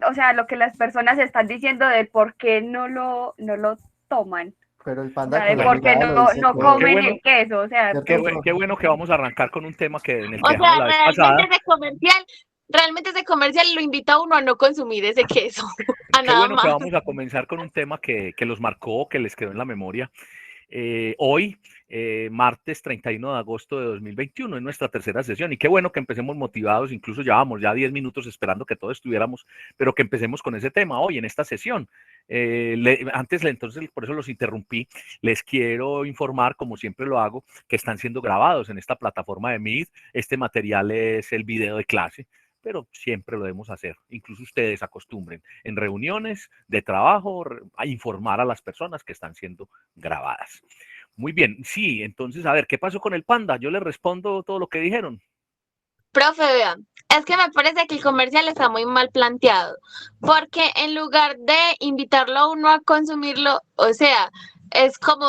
o sea, lo que las personas están diciendo de por qué no lo toman. Pero el O panda sea, de con la por qué mirada lo dice no Bueno, qué todo. comen bueno, el queso, o sea, ¿Cierto, qué profe? bueno que vamos a arrancar con un tema en el O que dejamos sea, la vez pasada. realmente ese comercial lo invita a uno a no consumir ese queso, a Qué nada bueno que más. vamos a comenzar con un tema que los marcó, que les quedó en la memoria. Hoy, martes 31 de agosto de 2021, es nuestra tercera sesión y qué bueno que empecemos motivados, incluso llevamos ya 10 minutos esperando que todos estuviéramos, pero que empecemos con ese tema hoy en esta sesión. Entonces, por eso los interrumpí, les quiero informar, como siempre lo hago, que están siendo grabados en esta plataforma de Meet. Este material es el video de clase, pero siempre lo debemos hacer. Incluso ustedes acostumbren en reuniones de trabajo a informar a las personas que están siendo grabadas. Muy bien, sí, entonces, a ver, ¿qué pasó con el panda? Yo les respondo todo lo que dijeron. Profe, vean, es que me parece que el comercial está muy mal planteado, porque en lugar de invitarlo a uno a consumirlo, o sea, es como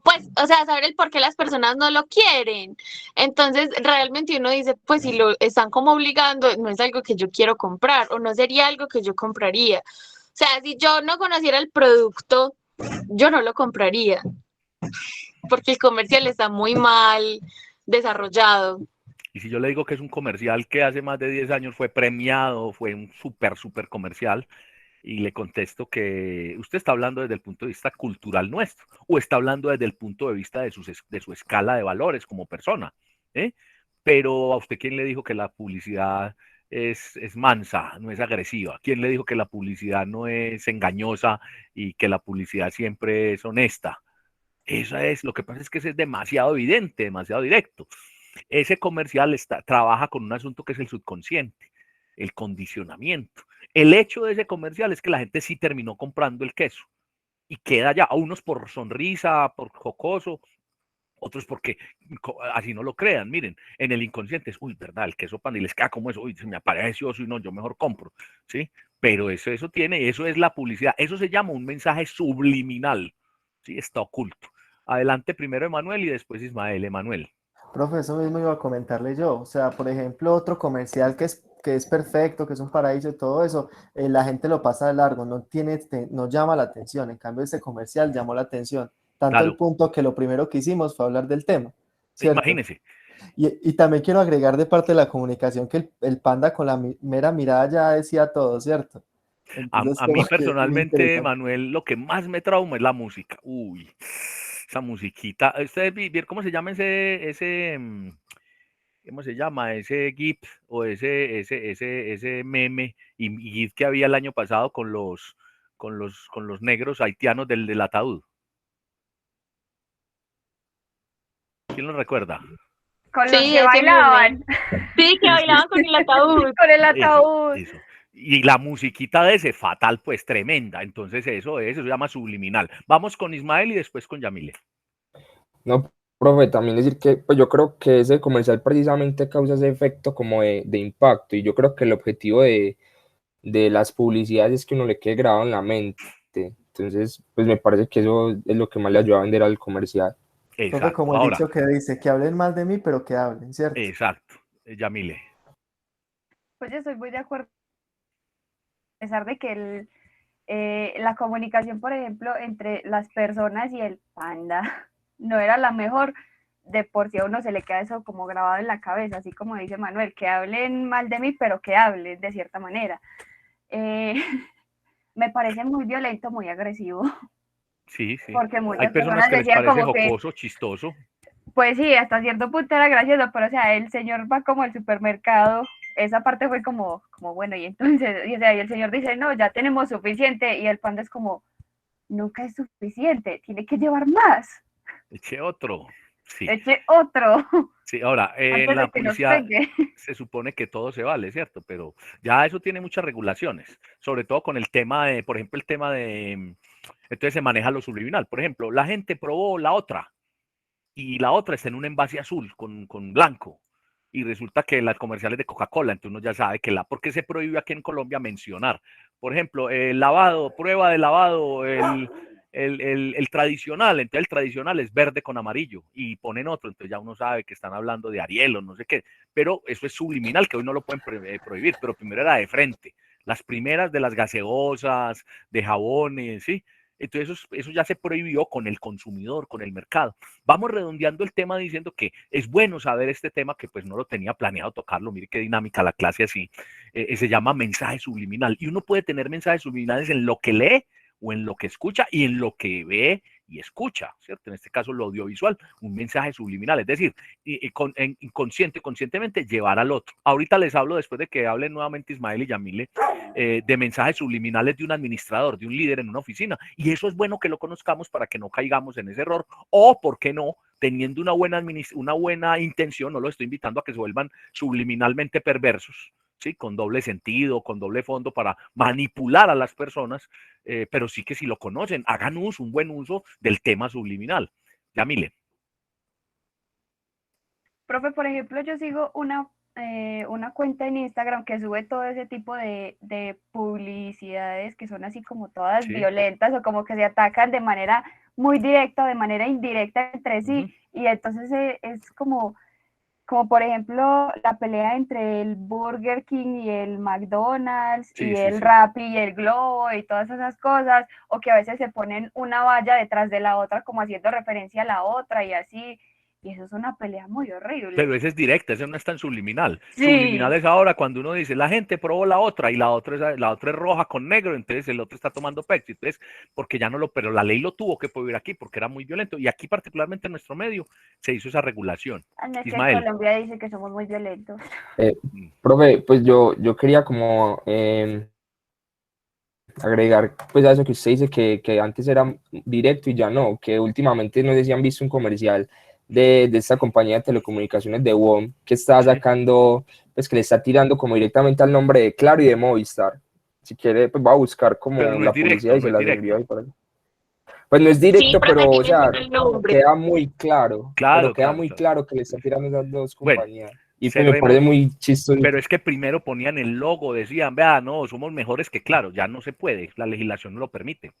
pues, o sea, saber el por qué las personas no lo quieren. Entonces, realmente uno dice, pues si lo están como obligando, no es algo que yo quiero comprar, o no sería algo que yo compraría. O sea, si yo no conociera el producto, yo no lo compraría, porque el comercial está muy mal desarrollado. Y si yo le digo que es un comercial que hace más de 10 años fue premiado, fue un súper comercial, y le contesto que usted está hablando desde el punto de vista cultural nuestro, o está hablando desde el punto de vista de su escala de valores como persona. ¿Eh? Pero a usted, ¿quién le dijo que la publicidad es mansa, no es agresiva? ¿Quién le dijo que la publicidad no es engañosa y que la publicidad siempre es honesta? Eso es, lo que pasa es que eso es demasiado evidente, demasiado directo. Ese comercial trabaja con un asunto que es el subconsciente, el condicionamiento. El hecho de ese comercial es que la gente sí terminó comprando el queso y queda ya, a unos por sonrisa, por jocoso, otros porque así no lo crean. Miren, en el inconsciente es, uy, verdad, el queso pan y les queda como eso, uy, se me apareció eso y no, yo mejor compro, ¿sí? Pero eso tiene, eso es la publicidad, eso se llama un mensaje subliminal, ¿sí? Está oculto. Adelante primero Emanuel y después Ismael. Emanuel. Profe, eso mismo iba a comentarle yo. O sea, por ejemplo, otro comercial que es perfecto, que es un paraíso y todo eso, la gente lo pasa de largo, no llama la atención. En cambio, este comercial llamó la atención. Tanto el Claro, punto que lo primero que hicimos fue hablar del tema, ¿cierto? imagínense. Y también quiero agregar de parte de la comunicación que el panda con la mera mirada ya decía todo, ¿cierto? Entonces, A como mí que muy personalmente, interesante. Manuel, lo que más me trauma es la música. Uy, esa musiquita. ¿Ustedes vieron cómo se llama cómo se llama? Ese GIF o ese meme y GIF que había el año pasado con los negros haitianos del ataúd. ¿Quién lo recuerda? con los Sí, que ese meme. bailaban, Sí, que bailaban con el ataúd. con el Eso, ataúd. eso. Y la musiquita de ese fatal, pues tremenda. Entonces eso se llama subliminal. Vamos con Ismael y después con Yamile. No, profe, también decir que pues yo creo que ese comercial precisamente causa ese efecto como de impacto y yo creo que el objetivo de las publicidades es que uno le quede grabado en la mente. Entonces, pues me parece que eso es lo que más le ayuda a vender al comercial. Profe, Exacto. como el Ahora, dicho que dice, que hablen mal de mí, pero que hablen, ¿cierto? exacto. Yamile. Pues yo estoy muy de acuerdo, a pesar de que la comunicación, por ejemplo, entre las personas y el panda no era la mejor. De por sí a uno se le queda eso como grabado en la cabeza, así como dice Manuel, que hablen mal de mí, pero que hablen de cierta manera. Eh, me parece muy violento, muy agresivo, Sí, sí. porque Hay muchas personas personas que les decían parece como que, jocoso, chistoso. pues sí, hasta cierto punto era gracioso, pero o sea, el señor va como al supermercado, esa parte fue como bueno, y entonces, y, o sea, y el señor dice, no, ya tenemos suficiente, y el panda es como, nunca es suficiente, tiene que llevar más, Eche otro. Sí. eche otro, Sí, ahora, en antes la de que nos publicidad pegue. se supone que todo se vale, ¿cierto? Pero ya eso tiene muchas regulaciones, sobre todo con el tema de, por ejemplo, el tema de, entonces se maneja lo subliminal. Por ejemplo, la gente probó la otra y la otra está en un envase azul con blanco y resulta que las comerciales de Coca-Cola, entonces uno ya sabe que porque se prohíbe aquí en Colombia mencionar, por ejemplo, el lavado, prueba de lavado, el tradicional, entonces el tradicional es verde con amarillo y ponen otro, entonces ya uno sabe que están hablando de Ariel o no sé qué, pero eso es subliminal, que hoy no lo pueden prohibir, pero primero era de frente. las primeras de las gaseosas, de jabones, ¿sí? Entonces eso ya se prohibió con el consumidor, con el mercado. Vamos redondeando el tema diciendo que es bueno saber este tema, que pues no lo tenía planeado tocarlo, mire qué dinámica la clase así, se llama mensaje subliminal. Y uno puede tener mensajes subliminales en lo que lee o en lo que escucha y en lo que ve y escucha, ¿cierto? En este caso lo audiovisual, un mensaje subliminal, es decir, conscientemente llevar al otro. Ahorita les hablo, después de que hablen nuevamente Ismael y Yamile, de mensajes subliminales de un administrador, de un líder en una oficina, y eso es bueno que lo conozcamos para que no caigamos en ese error, o, ¿por qué no?, teniendo una buena intención, no los estoy invitando a que se vuelvan subliminalmente perversos, ¿sí? Con doble sentido, con doble fondo para manipular a las personas, pero sí que si lo conocen, hagan un buen uso del tema subliminal. Yamile. Profe, por ejemplo, yo sigo una cuenta en Instagram que sube todo ese tipo de publicidades que son así como todas violentas o como que se atacan de manera muy directa o de manera indirecta entre sí. Y entonces es como por ejemplo la pelea entre el Burger King y el McDonald's y el Rappi y el Globo y todas esas cosas, o que a veces se ponen una valla detrás de la otra como haciendo referencia a la otra y así. Y eso es una pelea muy horrible. Pero ese es directa, ese no es tan subliminal. Sí. Subliminal es ahora cuando uno dice, la gente probó la otra y la otra es roja con negro, entonces el otro está tomando Pepsi. Entonces, porque ya no pero la ley lo tuvo que prohibir aquí porque era muy violento. Y aquí particularmente en nuestro medio se hizo esa regulación. No, es Ismael. Que Colombia dice que somos muy violentos. Profe, pues yo quería como agregar pues a eso que usted dice que antes era directo y ya no, que últimamente no sé si han visto un comercial de esta compañía de telecomunicaciones de WOM que está sacando, pues que le está tirando como directamente al nombre de Claro y de Movistar. Si quiere, pues va a buscar como no la directo, publicidad y se las envío ahí por ahí. Pues no es directo, pero o sea, queda muy claro. Pero queda muy claro que le está tirando esas dos compañías. Bueno, y pues me parece muy chistoso. Pero es que primero ponían el logo, decían, vea, no, somos mejores que Claro, ya no se puede, la legislación no lo permite.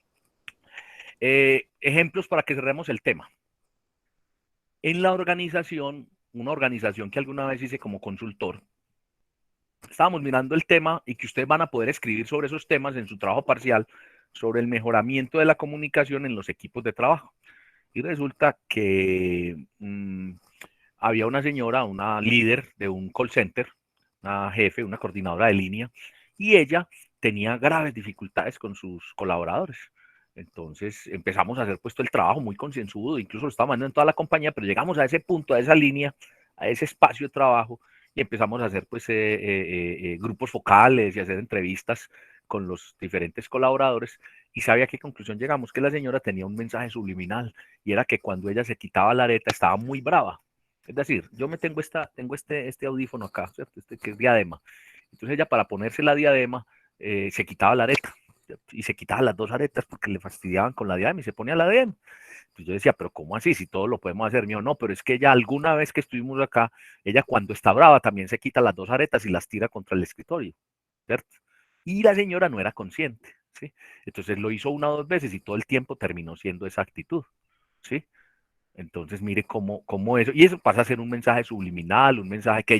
Ejemplos para que cerremos el tema. En la organización, una organización que alguna vez hice como consultor, estábamos mirando el tema y que ustedes van a poder escribir sobre esos temas en su trabajo parcial, sobre el mejoramiento de la comunicación en los equipos de trabajo. Y resulta que había una señora, una líder de un call center, una jefe, una coordinadora de línea, y ella tenía graves dificultades con sus colaboradores. Entonces empezamos a hacer puesto el trabajo muy concienzudo, incluso lo estábamos haciendo en toda la compañía, pero llegamos a ese punto, a esa línea, a ese espacio de trabajo, y empezamos a hacer pues grupos focales y hacer entrevistas con los diferentes colaboradores. ¿Y sabe a qué conclusión llegamos? Que la señora tenía un mensaje subliminal, y era que cuando ella se quitaba la areta estaba muy brava. Es decir, yo me tengo este audífono acá, ¿cierto? Que es diadema. Entonces ella, para ponerse la diadema, se quitaba la areta, ¿cierto? Y se quitaba las dos aretas porque le fastidiaban con la diadema y se ponía la diadema. Entonces yo decía, pero ¿cómo así? Si todo lo podemos hacer. Mío, no, pero es que ella alguna vez que estuvimos acá, ella cuando está brava también se quita las dos aretas y las tira contra el escritorio, ¿cierto? Y la señora no era consciente, ¿sí? Entonces lo hizo una o dos veces y todo el tiempo terminó siendo esa actitud, ¿sí? Entonces, mire cómo eso, y eso pasa a ser un mensaje subliminal, un mensaje que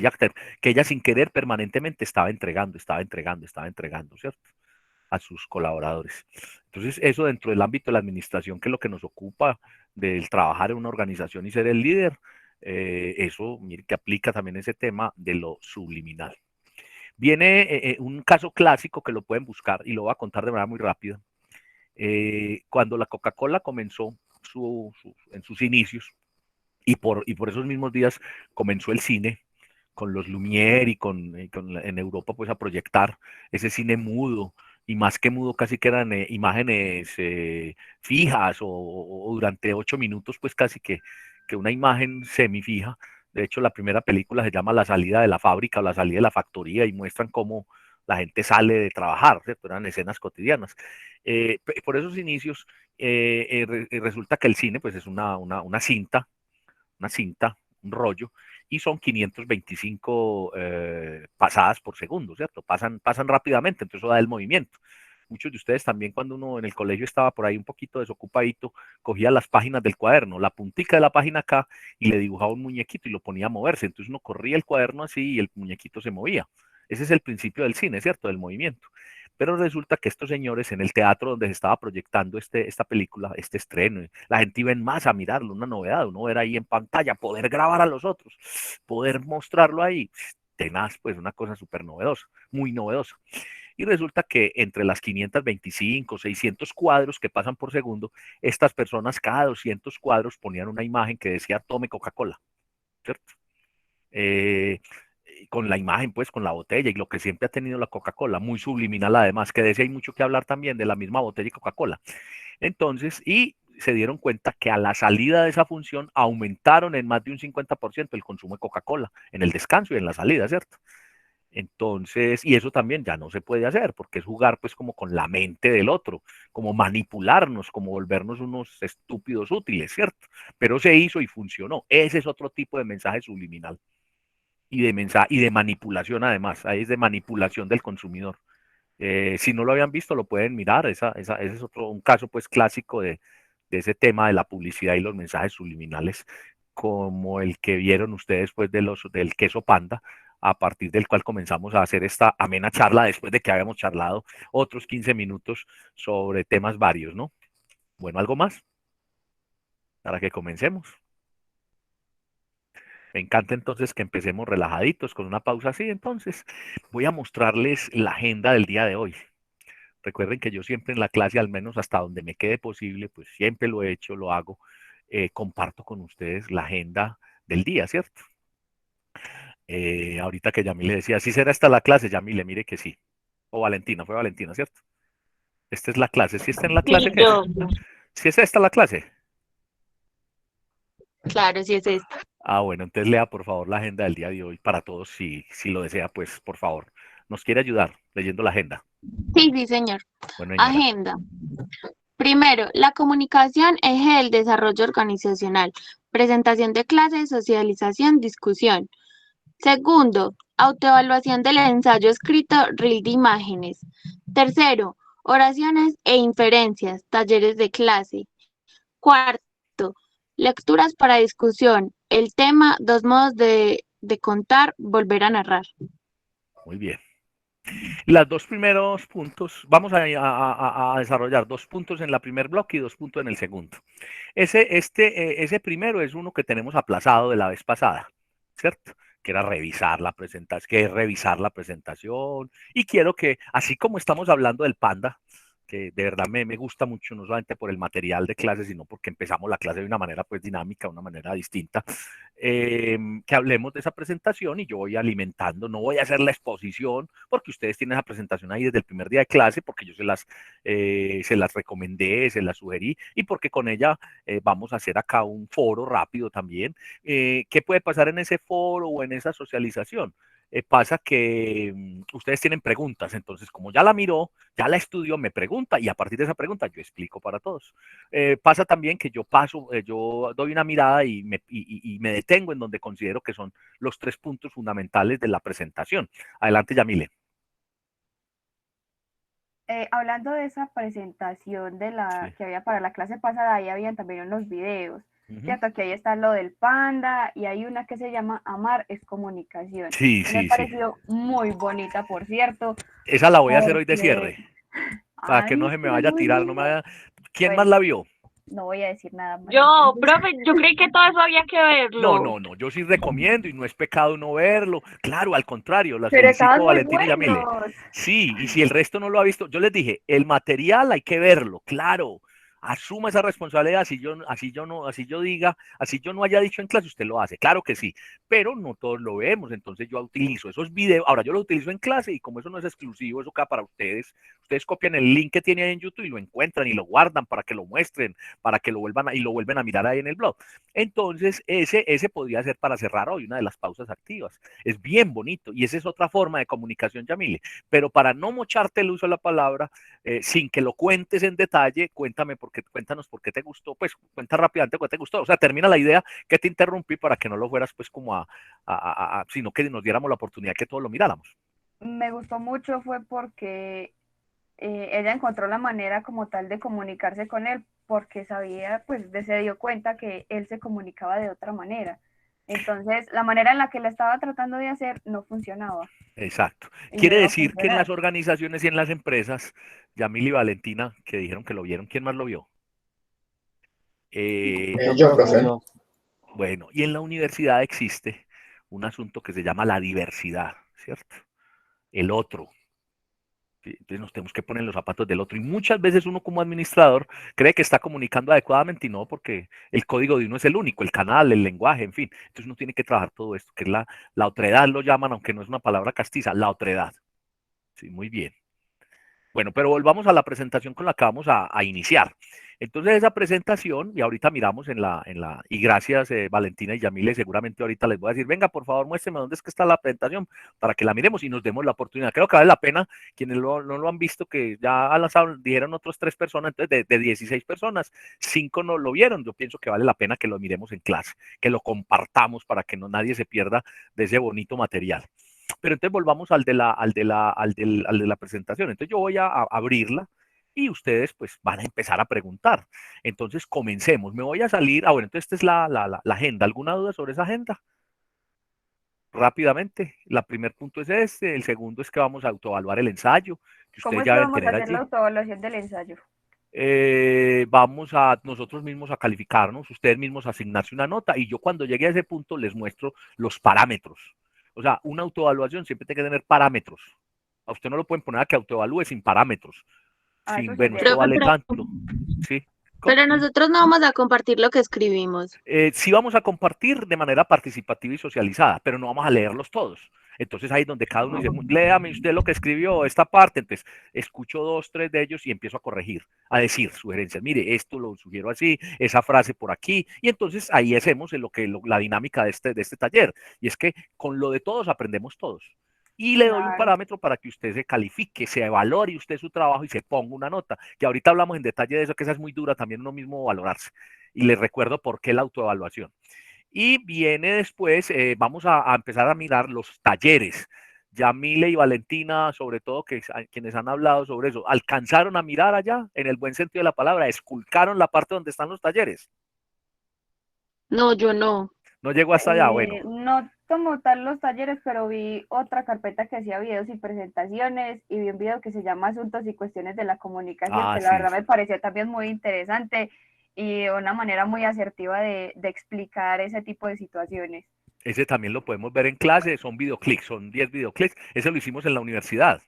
ella sin querer permanentemente estaba entregando, ¿cierto? A sus colaboradores. Entonces, eso dentro del ámbito de la administración, que es lo que nos ocupa del trabajar en una organización y ser el líder, eso, mire, que aplica también ese tema de lo subliminal. Viene un caso clásico que lo pueden buscar y lo voy a contar de manera muy rápida. Cuando la Coca-Cola comenzó en sus inicios, y por esos mismos días comenzó el cine con los Lumière y en Europa pues a proyectar ese cine mudo, y más que mudo casi que eran imágenes fijas o durante 8 minutos pues casi que una imagen semifija. De hecho, la primera película se llama La salida de la fábrica o La salida de la factoría, y muestran cómo la gente sale de trabajar, ¿cierto? Eran escenas cotidianas. Por esos inicios resulta que el cine pues es una cinta, un rollo, y son 525 pasadas por segundo, ¿cierto? Pasan rápidamente, entonces eso da el movimiento. Muchos de ustedes también, cuando uno en el colegio estaba por ahí un poquito desocupadito, cogía las páginas del cuaderno, la puntica de la página acá, y le dibujaba un muñequito y lo ponía a moverse. Entonces uno corría el cuaderno así y el muñequito se movía. Ese es el principio del cine, ¿cierto? Del movimiento. Pero resulta que estos señores en el teatro donde se estaba proyectando esta película, este estreno, la gente iba en masa a mirarlo, una novedad, uno ver ahí en pantalla, poder grabar a los otros, poder mostrarlo ahí, tenaz, pues una cosa súper novedosa, muy novedosa. Y resulta que entre las 525, 600 cuadros que pasan por segundo, estas personas cada 200 cuadros ponían una imagen que decía tome Coca-Cola, ¿cierto? Eh, con la imagen, pues, con la botella y lo que siempre ha tenido la Coca-Cola, muy subliminal además, que de ese hay mucho que hablar también de la misma botella y Coca-Cola. Entonces, y se dieron cuenta que a la salida de esa función aumentaron en más de un 50% el consumo de Coca-Cola, en el descanso y en la salida, ¿cierto? Entonces, y eso también ya no se puede hacer, porque es jugar pues como con la mente del otro, como manipularnos, como volvernos unos estúpidos útiles, ¿cierto? Pero se hizo y funcionó. Ese es otro tipo de mensaje subliminal y de mensaje y de manipulación además, ahí es de manipulación del consumidor. Si no lo habían visto, lo pueden mirar, ese es otro, un caso pues clásico de ese tema de la publicidad y los mensajes subliminales, como el que vieron ustedes pues del queso panda, a partir del cual comenzamos a hacer esta amena charla después de que habíamos charlado otros 15 minutos sobre temas varios, ¿no? Bueno, algo más para que comencemos. Me encanta entonces que empecemos relajaditos con una pausa así. Entonces, voy a mostrarles la agenda del día de hoy. Recuerden que yo siempre en la clase, al menos hasta donde me quede posible, pues siempre lo he hecho, lo hago, comparto con ustedes la agenda del día, ¿cierto? Ahorita que Yamile decía, ¿sí será esta la clase? Yamile, mire que sí. O Valentina, fue Valentina, ¿cierto? Esta es la clase. ¿Sí está en la clase Sí, qué es? yo, ¿Sí es esta la clase? claro, sí es esto. Ah, bueno, entonces lea por favor la agenda del día de hoy para todos, si lo desea, pues por favor. Nos quiere ayudar leyendo la agenda. Sí, sí, señor. Bueno, señora. Agenda. Primero, la comunicación, eje del desarrollo organizacional. Presentación de clases, socialización, discusión. Segundo, autoevaluación del ensayo escrito, reel de imágenes. Tercero, oraciones e inferencias, talleres de clase. Cuarto, lecturas para discusión. El tema, dos modos de contar, volver a narrar. Muy bien. Los dos primeros puntos, vamos a desarrollar 2 puntos en el primer bloque y 2 puntos en el segundo. Ese primero es uno que tenemos aplazado de la vez pasada, ¿cierto? Que era revisar la presentación, que es revisar la presentación. Y quiero que, así como estamos hablando del panda, que de verdad me gusta mucho, no solamente por el material de clase, sino porque empezamos la clase de una manera pues dinámica, una manera distinta, que hablemos de esa presentación y yo voy alimentando, no voy a hacer la exposición, porque ustedes tienen esa presentación ahí desde el primer día de clase, porque yo se las recomendé, se las sugerí, y porque con ella vamos a hacer acá un foro rápido también. ¿Qué puede pasar en ese foro o en esa socialización? Pasa que ustedes tienen preguntas, entonces como ya la miró, ya la estudió, me pregunta y a partir de esa pregunta yo explico para todos. Pasa también que yo doy una mirada y me detengo en donde considero que son los 3 puntos fundamentales de la presentación. Adelante, Yamile. Hablando de esa presentación de Sí. que había para la clase pasada, ahí habían también unos videos, Ujú. ¿cierto? Que ahí está lo del panda y hay una que se llama Amar es comunicación. Sí, Y me sí, sí. pareció muy bonita, por cierto, Esa la voy a hacer hoy de porque, cierre, para que no ay, se me qué vaya a tirar, no me bonito. vaya... ¿Quién más Bueno, la vio? no voy a decir nada más. Yo, Entonces, profe, yo creí que todo eso había que No, verlo. no, no, yo sí recomiendo y no es pecado no verlo. Claro, al contrario, las pero estaban felicito muy Valentina y Yamile. buenos. Sí, y si el resto no lo ha visto, yo les dije, el material hay que verlo, claro. Asuma esa responsabilidad, así yo diga, así yo no haya dicho en clase, usted lo hace, claro que sí, pero no todos lo vemos, entonces yo utilizo esos videos, ahora yo los utilizo en clase y como eso no es exclusivo, eso queda para ustedes copian el link que tiene ahí en YouTube y lo encuentran y lo guardan para que lo muestren, para que lo vuelven a mirar ahí en el blog. Entonces, ese podría ser para cerrar hoy una de las pausas activas. Es bien bonito y esa es otra forma de comunicación, Yamile. Pero para no mocharte el uso de la palabra, sin que lo cuentes en detalle, cuéntanos por qué te gustó, pues cuenta rápidamente por qué te gustó. O sea, termina la idea que te interrumpí para que no lo fueras pues como sino que nos diéramos la oportunidad que todos lo miráramos. Me gustó mucho fue porque ella encontró la manera como tal de comunicarse con él porque sabía, pues se dio cuenta que él se comunicaba de otra manera. Entonces, la manera en la que la estaba tratando de hacer no funcionaba. Exacto. Y no Quiere iba a decir que en las funcionar. organizaciones y en las empresas, Yamil y Valentina, que dijeron que lo vieron, ¿quién más lo vio? Yo Yo, creo que profe. yo. Bueno, y en la universidad existe un asunto que se llama la diversidad, ¿cierto? El otro. ¿Sí? Entonces nos tenemos que poner en los zapatos del otro. Y muchas veces uno como administrador cree que está comunicando adecuadamente y no, porque el código de uno es el único, el canal, el lenguaje, en fin. Entonces uno tiene que trabajar todo esto, que es la otredad, lo llaman, aunque no es una palabra castiza, la otredad. Sí, muy bien. Bueno, pero volvamos a la presentación con la que vamos a iniciar. Entonces, esa presentación, y ahorita miramos y gracias Valentina y Yamile, seguramente ahorita les voy a decir, venga, por favor, muéstrame dónde es que está la presentación para que la miremos y nos demos la oportunidad. Creo que vale la pena, quienes no lo han visto, que ya han lanzado, dijeron otros 3 personas, entonces de 16 personas, 5 no lo vieron. Yo pienso que vale la pena que lo miremos en clase, que lo compartamos para que no nadie se pierda de ese bonito material. Pero entonces volvamos al de la presentación. Entonces yo voy a abrirla y ustedes pues van a empezar a preguntar. Entonces comencemos. Me voy a salir. Bueno, entonces esta es la agenda. ¿Alguna duda sobre esa agenda? Rápidamente. El primer punto es este. El segundo es que vamos a autoevaluar el ensayo, que ¿Cómo ustedes es ya que deben vamos a tener hacer la allí. autoevaluación del ensayo? Vamos a nosotros mismos a calificarnos, ustedes mismos a asignarse una nota y yo cuando llegue a ese punto les muestro los parámetros. O sea, una autoevaluación siempre tiene que tener parámetros. A usted no lo pueden poner a que autoevalúe sin parámetros. Ah, Sin, eso sí es bueno, esto cierto. Profe, vale tanto. ¿Sí? ¿Cómo? pero nosotros no vamos a compartir lo que escribimos. Sí vamos a compartir de manera participativa y socializada, pero no vamos a leerlos todos. Entonces ahí es donde cada uno dice, léame usted lo que escribió, esta parte, entonces escucho 2, 3 de ellos y empiezo a corregir, a decir sugerencias, mire, esto lo sugiero así, esa frase por aquí, y entonces ahí hacemos la dinámica de este taller, y es que con lo de todos aprendemos todos. Y le doy un Claro. parámetro para que usted se califique, se valore usted su trabajo y se ponga una nota, que ahorita hablamos en detalle de eso, que esa es muy dura también uno mismo valorarse. Y les recuerdo por qué la autoevaluación. Y viene después, vamos a empezar a mirar los talleres. Yamile y Valentina, sobre todo, quienes han hablado sobre eso, alcanzaron a mirar allá, en el buen sentido de la palabra, esculcaron la parte donde están los talleres. No, yo no. No llegó hasta allá, bueno. No como tal los talleres, pero vi otra carpeta que hacía videos y presentaciones y vi un video que se llama Asuntos y Cuestiones de la Comunicación, que la Sí, verdad me pareció también muy interesante y una manera muy asertiva de explicar ese tipo de situaciones. ese también lo podemos ver en clase, son videoclips, son 10 videoclips. Ese lo hicimos en la universidad.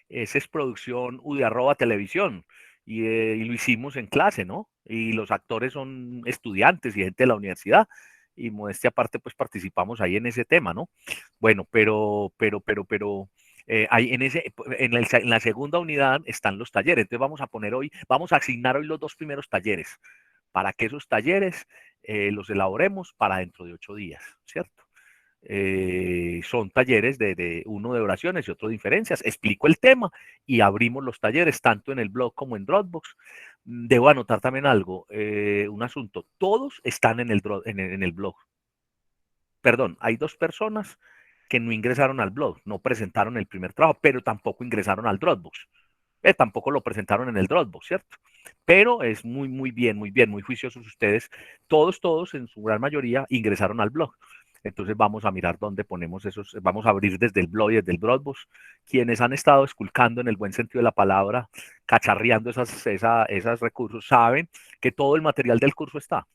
Ese es producción UD Televisión. Y lo hicimos en clase, ¿no? Y los actores son estudiantes y gente de la universidad. Y modestia aparte, pues participamos ahí en ese tema, ¿no? Bueno, ahí en la segunda unidad están los talleres. Entonces vamos a asignar hoy los 2 primeros talleres para que esos talleres los elaboremos para dentro de 8 días, ¿cierto? Son talleres uno de oraciones y otro de inferencias. Explico el tema y abrimos los talleres tanto en el blog como en Dropbox. Debo anotar también algo, un asunto. Todos están en el blog. Perdón, hay 2 personas que no ingresaron al blog, no presentaron el primer trabajo, pero tampoco ingresaron al Dropbox. Tampoco lo presentaron en el Dropbox, ¿cierto? Pero es muy bien, muy juiciosos ustedes. Todos, en su gran mayoría, ingresaron al blog. Entonces vamos a mirar dónde ponemos vamos a abrir desde el blog y desde el Dropbox. Quienes han estado esculcando en el buen sentido de la palabra, cacharreando esos recursos, saben que todo el material del curso está.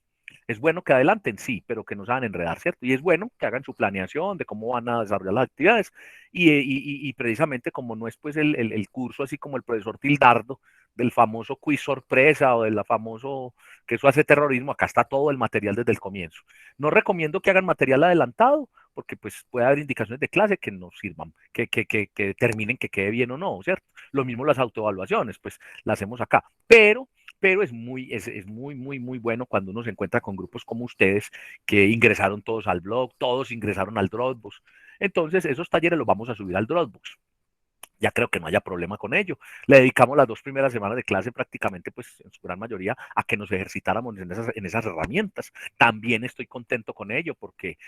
Es bueno que adelanten, sí, pero que no se van a enredar, ¿cierto? Y es bueno que hagan su planeación de cómo van a desarrollar las actividades. Y precisamente como no es pues el curso así como el profesor Tildardo, del famoso quiz sorpresa o del famoso que eso hace terrorismo, acá está todo el material desde el comienzo. No recomiendo que hagan material adelantado, porque pues puede haber indicaciones de clase que no sirvan, que determinen que quede bien o no, ¿cierto? Lo mismo las autoevaluaciones, pues las hacemos acá. Pero es muy bueno cuando uno se encuentra con grupos como ustedes que ingresaron todos al blog, todos ingresaron al Dropbox. Entonces, esos talleres los vamos a subir al Dropbox. Ya creo que no haya problema con ello. Le dedicamos las 2 primeras semanas de clase prácticamente, pues en su gran mayoría, a que nos ejercitáramos en esas herramientas. También estoy contento con ello porque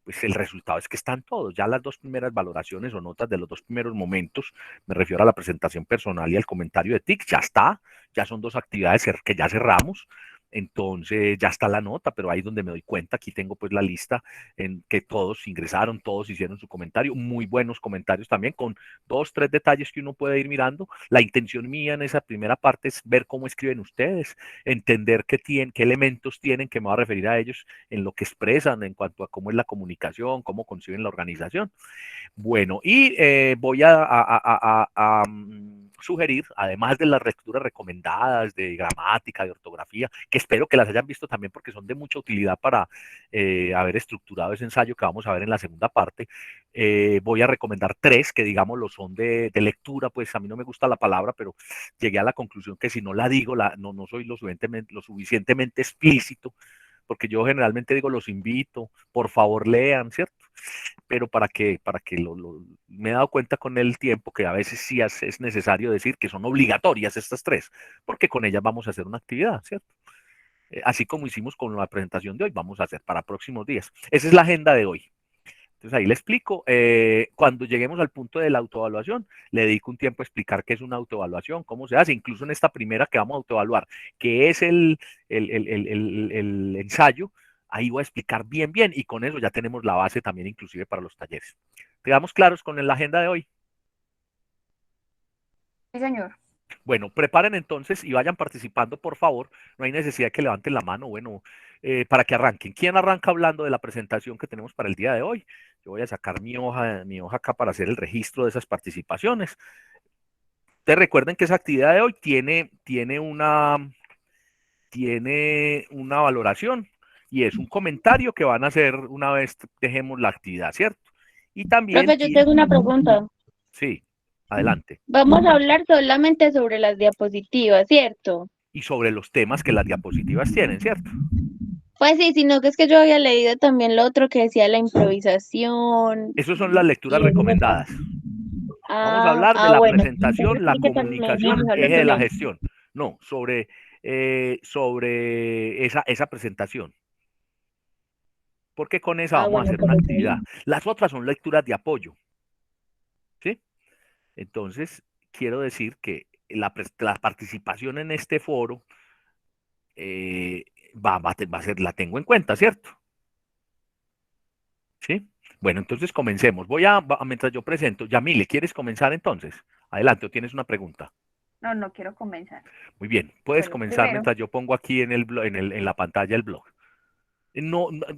pues el resultado es que están todos. Ya las 2 primeras valoraciones o notas de los 2 primeros momentos, me refiero a la presentación personal y al comentario de TIC, ya está. Ya son 2 actividades que ya cerramos. Entonces ya está la nota, pero ahí es donde me doy cuenta, aquí tengo pues la lista en que todos ingresaron, todos hicieron su comentario, muy buenos comentarios también, con dos, tres detalles que uno puede ir mirando. La intención mía en esa primera parte es ver cómo escriben ustedes, entender qué tienen, qué elementos tienen, que me voy a referir a ellos en lo que expresan en cuanto a cómo es la comunicación, cómo conciben la organización. Bueno, y voy a sugerir, además de las lecturas recomendadas de gramática, de ortografía, que espero que las hayan visto también porque son de mucha utilidad para haber estructurado ese ensayo que vamos a ver en la segunda parte, voy a recomendar tres que digamos lo son de lectura, pues a mí no me gusta la palabra, pero llegué a la conclusión que si no la digo, no soy lo suficientemente explícito, porque yo generalmente digo los invito, por favor lean, ¿cierto? Pero me he dado cuenta con el tiempo que a veces sí es necesario decir que son obligatorias estas tres, porque con ellas vamos a hacer una actividad, ¿cierto? Así como hicimos con la presentación de hoy, vamos a hacer para próximos días. Esa es la agenda de hoy. Entonces ahí le explico, cuando lleguemos al punto de la autoevaluación, le dedico un tiempo a explicar qué es una autoevaluación, cómo se hace, incluso en esta primera que vamos a autoevaluar, que es el ensayo, ahí voy a explicar bien y con eso ya tenemos la base también inclusive para los talleres. ¿Quedamos claros con la agenda de hoy? Sí, señor. Bueno, preparen entonces y vayan participando, por favor. No hay necesidad de que levanten la mano, bueno, para que arranquen. ¿Quién arranca hablando de la presentación que tenemos para el día de hoy? Yo voy a sacar mi hoja acá para hacer el registro de esas participaciones. Ustedes recuerden que esa actividad de hoy tiene una valoración y es un comentario que van a hacer una vez dejemos la actividad, ¿cierto? Y también Profe, yo tengo una pregunta. sí, adelante. Vamos a hablar solamente sobre las diapositivas, ¿cierto? Y sobre los temas que las diapositivas tienen, ¿cierto? Pues sí, sino que es que yo había leído también lo otro que decía la improvisación Esas son las lecturas y eso me recomendadas. Vamos a hablar de la bueno. Entonces presentación, la explíqueme comunicación, mejor lo eje que de la me... gestión. No, sobre esa presentación. Porque con esa vamos a Bueno, hacer pues una está actividad. bien. Las otras son lecturas de apoyo. ¿Sí? Entonces, quiero decir que la participación en este foro eh, va a ser, la tengo en cuenta, ¿cierto? ¿Sí? Bueno, entonces comencemos. Mientras yo presento, Yamile, ¿quieres comenzar entonces? Adelante, o tienes una pregunta. No, no quiero comenzar. Muy bien, puedes Bueno, comenzar primero, mientras yo pongo aquí en la pantalla el blog.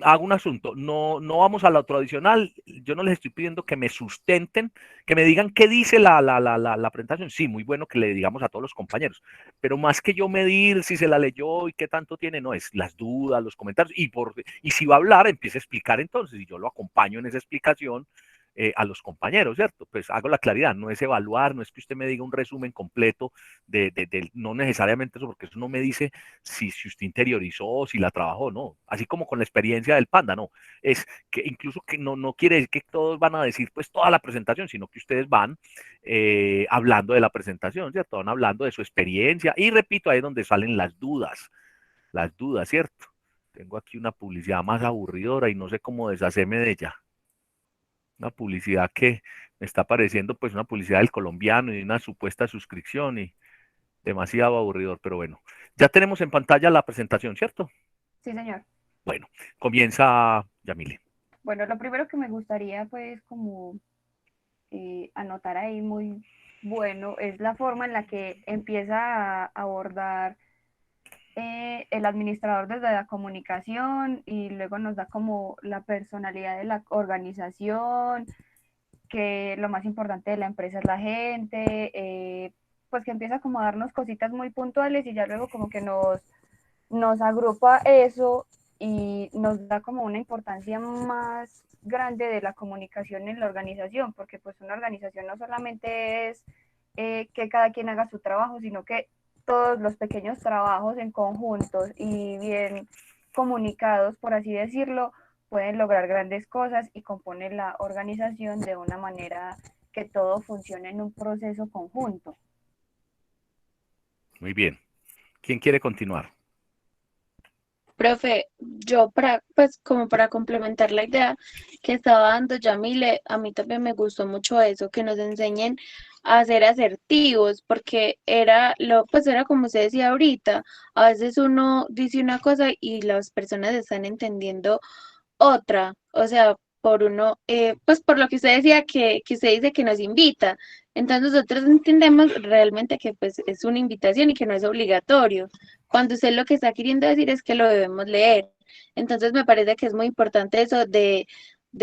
Hago un asunto, no vamos a lo tradicional, yo no les estoy pidiendo que me sustenten, que me digan qué dice la presentación, sí, muy bueno que le digamos a todos los compañeros, pero más que yo medir si se la leyó y qué tanto tiene, no, es las dudas, los comentarios, y si va a hablar, empieza a explicar entonces, y yo lo acompaño en esa explicación a los compañeros, ¿cierto? Pues hago la claridad, no es evaluar, no es que usted me diga un resumen completo no necesariamente eso, porque eso no me dice si usted interiorizó, si la trabajó, no. Así como con la experiencia del panda, no. Es que incluso que no quiere decir que todos van a decir pues toda la presentación, sino que ustedes van hablando de la presentación, ¿cierto? Van hablando de su experiencia y repito, ahí es donde salen las dudas, ¿cierto? Tengo aquí una publicidad más aburridora y no sé cómo deshacerme de ella. Una publicidad que me está pareciendo pues una publicidad del colombiano y una supuesta suscripción y demasiado aburridor, pero bueno. Ya tenemos en pantalla la presentación, ¿cierto? sí, señor. Bueno, comienza Yamile. Bueno, lo primero que me gustaría, pues, como anotar ahí muy bueno, es la forma en la que empieza a abordar el administrador desde la comunicación y luego nos da como la personalidad de la organización, que lo más importante de la empresa es la gente, pues que empieza como a darnos cositas muy puntuales y ya luego como que nos agrupa eso y nos da como una importancia más grande de la comunicación en la organización, porque pues una organización no solamente es que cada quien haga su trabajo, sino que todos los pequeños trabajos en conjuntos y bien comunicados, por así decirlo, pueden lograr grandes cosas y componen la organización de una manera que todo funcione en un proceso conjunto. Muy bien. ¿Quién quiere continuar? Profe, yo pues como para complementar la idea que estaba dando Yamile, a mí también me gustó mucho eso, que nos enseñen a ser asertivos, porque pues era como usted decía ahorita, a veces uno dice una cosa y las personas están entendiendo otra, o sea, por uno, pues por lo que usted decía que usted dice que nos invita, entonces nosotros entendemos realmente que pues es una invitación y que no es obligatorio, cuando usted lo que está queriendo decir es que lo debemos leer, entonces me parece que es muy importante eso de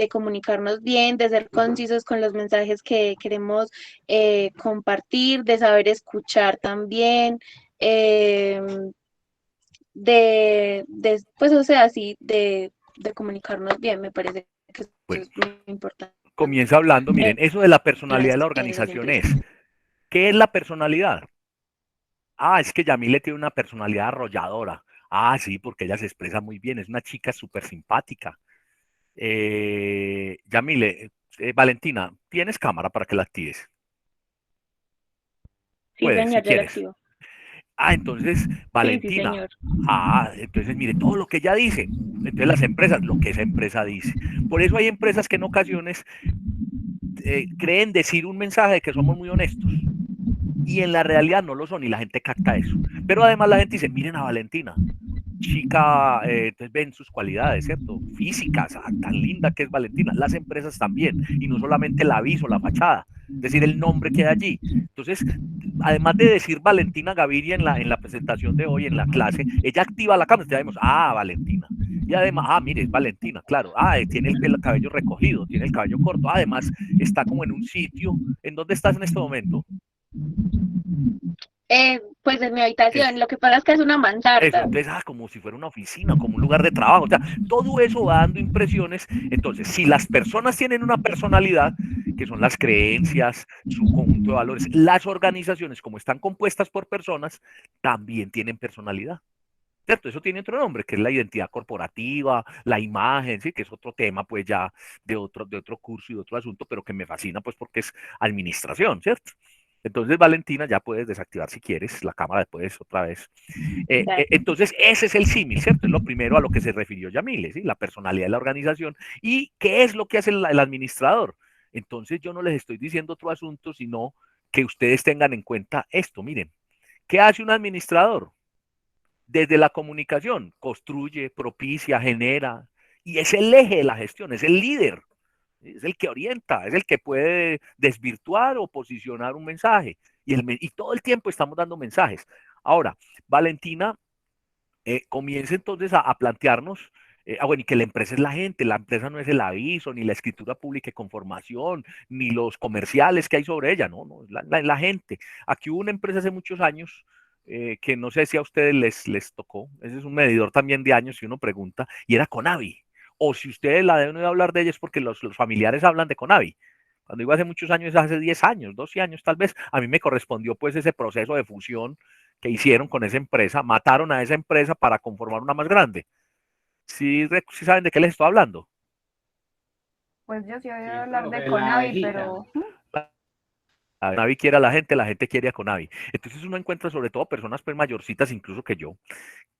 comunicarnos bien, de ser concisos con los mensajes que queremos compartir, de saber escuchar también, eh, pues, o sea, sí, de comunicarnos bien, me parece que eso Bueno, es muy importante comienza hablando, miren, eso de la personalidad de la en las organización empresas. ¿qué es la personalidad? Ah, es que Yamile tiene una personalidad arrolladora. Ah, sí, porque ella se expresa muy bien, es una chica súper simpática. Yamile, Valentina, ¿tienes cámara para que la actives? Sí, Puedes, si señor, yo lo quieres. activo. Ah, entonces, Sí, sí, Valentina. señor. Ah, entonces mire todo lo que ella dice. Entonces las empresas, lo que esa empresa dice. Por eso hay empresas que en ocasiones creen decir un mensaje de que somos muy honestos y en la realidad no lo son y la gente capta eso. Pero además la gente dice, miren a Valentina, chica, entonces ven sus cualidades, ¿cierto? Físicas, tan linda que es Valentina. Las empresas también, y no solamente el aviso, la fachada, es decir, el nombre que hay allí. Entonces, además de decir Valentina Gaviria en la presentación de hoy, en la clase, ella activa la cámara, entonces vemos, ah, Valentina. Y además, ah, mire, es Valentina, claro. Ah, tiene el cabello recogido, tiene el cabello corto. Además, está como en un sitio. ¿En dónde estás en este momento? Pues en mi Es, habitación, lo que pasa es que es una Eso, mansarda. entonces, como si fuera una oficina, como un lugar de trabajo. O sea, todo eso va dando impresiones. Entonces, si las personas tienen una personalidad, que son las creencias, su conjunto de valores, las organizaciones, como están compuestas por personas, también tienen personalidad. ¿Cierto? Eso tiene otro nombre, que es la identidad corporativa, la imagen, sí, que es otro tema, pues ya de otro curso y de otro asunto, pero que me fascina, pues porque es administración, ¿cierto? Entonces, Valentina, ya puedes desactivar si quieres la cámara después otra vez. Dale. Entonces, ese es el símil, ¿cierto? Es lo primero a lo que se refirió Yamile, ¿sí? La personalidad de la organización. ¿Y qué es lo que hace el administrador? Entonces, yo no les estoy diciendo otro asunto, sino que ustedes tengan en cuenta esto. Miren, ¿qué hace un administrador? Desde la comunicación, construye, propicia, genera, y es el eje de la gestión, es el líder, es el que orienta, es el que puede desvirtuar o posicionar un mensaje. Y todo el tiempo estamos dando mensajes. Ahora, Valentina comienza entonces a plantearnos, bueno, y que la empresa es la empresa no es el aviso, ni la escritura pública con formación, ni los comerciales que hay sobre ella, no, no, es la gente. Aquí hubo una empresa hace muchos años que no sé si a ustedes les tocó, ese es un medidor también de años si uno pregunta, y era Conavi. O si ustedes la deben oír hablar de ella es porque los familiares hablan de Conavi. Cuando digo hace muchos años, hace 10 años, 12 años tal vez, a mí me correspondió pues ese proceso de fusión que hicieron con esa empresa, mataron a esa empresa para conformar una más grande. ¿Sí saben de qué les estoy hablando? Pues yo sí he oído Sí, hablar de profe, la Conavi, abejita. pero Conavi quiere a la gente quiere a Conavi. Entonces uno encuentra sobre todo personas pues mayorcitas, incluso que yo,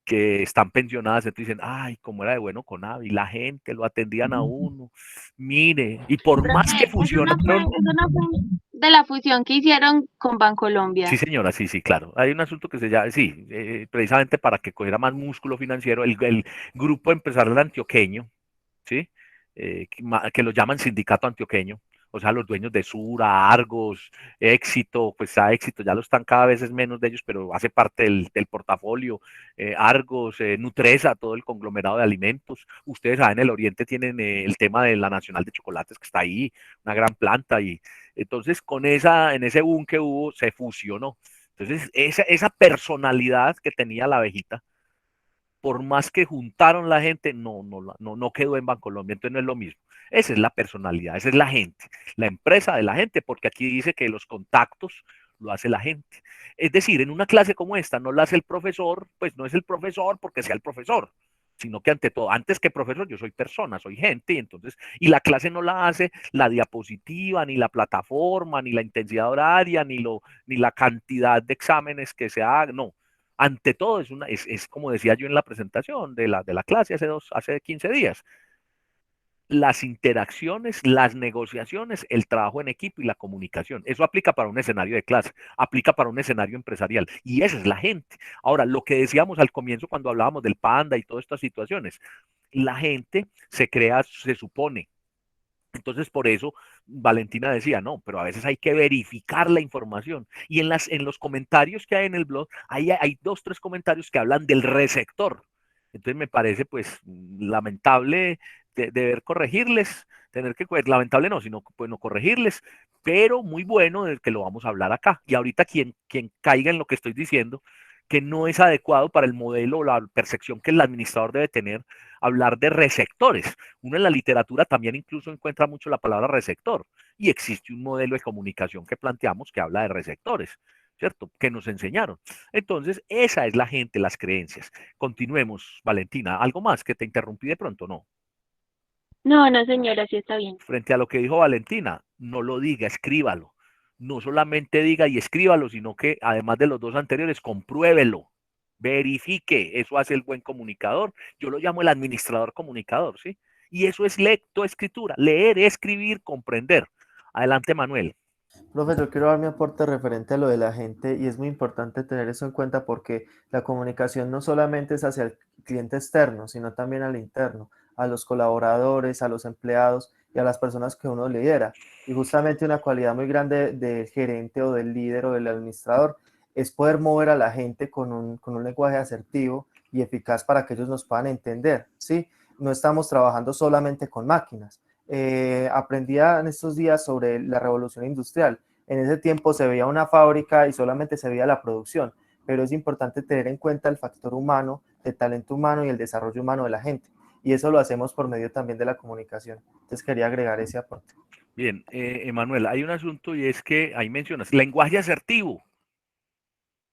que están pensionadas, entonces dicen, ay, cómo era de bueno Conavi, la gente lo atendían a uno, mire, y por más que Profe, fusionaron, eso no fue de la fusión que hicieron con sí, Bancolombia. señora, sí, sí, claro. Hay un asunto que se llama, sí, precisamente para que cogiera más músculo financiero, el grupo empresarial antioqueño, ¿sí? Que lo llaman sindicato antioqueño, o sea, los dueños de Sura, Argos, Éxito, pues a Éxito ya lo están cada vez es menos de ellos, pero hace parte del portafolio, Argos, Nutresa, todo el conglomerado de alimentos. Ustedes saben, en el oriente tienen el tema de la Nacional de Chocolates que está ahí, una gran planta, y entonces en ese boom que hubo, se fusionó. Entonces, esa personalidad que tenía la abejita, por más que juntaron la gente, no quedó en Bancolombia, entonces no es lo mismo. Esa es la personalidad, esa es la gente, la empresa de la gente, porque aquí dice que los contactos lo hace la gente. Es decir, en una clase como esta no la hace el profesor, pues no es el profesor porque sea el profesor, sino que ante todo, antes que profesor, yo soy persona, soy gente, y la clase no la hace la diapositiva, ni la plataforma, ni la intensidad horaria, ni la cantidad de exámenes que se hagan, no. ante todo, es como decía yo en la presentación de la clase hace 15 días, las interacciones, las negociaciones, el trabajo en equipo y la comunicación. Eso aplica para un escenario de clase, aplica para un escenario empresarial. Y esa es la gente. Ahora, lo que decíamos al comienzo cuando hablábamos del panda y todas estas situaciones, la gente se crea, se supone. Entonces, por eso Valentina decía, no, pero a veces hay que verificar la información. Y en los comentarios que hay en el blog, hay dos, tres comentarios que hablan del receptor. Entonces me parece pues lamentable deber corregirles, tener que, lamentable no, sino bueno, corregirles, pero muy bueno del que lo vamos a hablar acá. Y ahorita quien caiga en lo que estoy diciendo, que no es adecuado para el modelo o la percepción que el administrador debe tener, hablar de receptores. Uno en la literatura también incluso encuentra mucho la palabra receptor y existe un modelo de comunicación que planteamos que habla de receptores, ¿cierto? Que nos enseñaron. Entonces, esa es la gente, las creencias. Continuemos, Valentina. ¿Algo más que te interrumpí de pronto? No. No, no, señora, sí está bien. Frente a lo que dijo Valentina, no lo diga, escríbalo. No solamente diga y escríbalo, sino que además de los dos anteriores, compruébelo, verifique. Eso hace el buen comunicador. Yo lo llamo el administrador comunicador, ¿sí? Y eso es lectoescritura, leer, escribir, comprender. Adelante, Manuel. Profe, yo quiero dar mi aporte referente a lo de la gente y es muy importante tener eso en cuenta porque la comunicación no solamente es hacia el cliente externo, sino también al interno, a los colaboradores, a los empleados y a las personas que uno lidera. Y justamente una cualidad muy grande del gerente o del líder o del administrador es poder mover a la gente con un lenguaje asertivo y eficaz para que ellos nos puedan entender, ¿sí? No estamos trabajando solamente con máquinas. Aprendía en estos días sobre la revolución industrial. En ese tiempo se veía una fábrica y solamente se veía la producción, pero es importante tener en cuenta el factor humano, el talento humano y el desarrollo humano de la gente. Y eso lo hacemos por medio también de la comunicación. Entonces quería agregar ese aporte. Bien, Emanuel, hay un asunto y es que ahí mencionas lenguaje asertivo.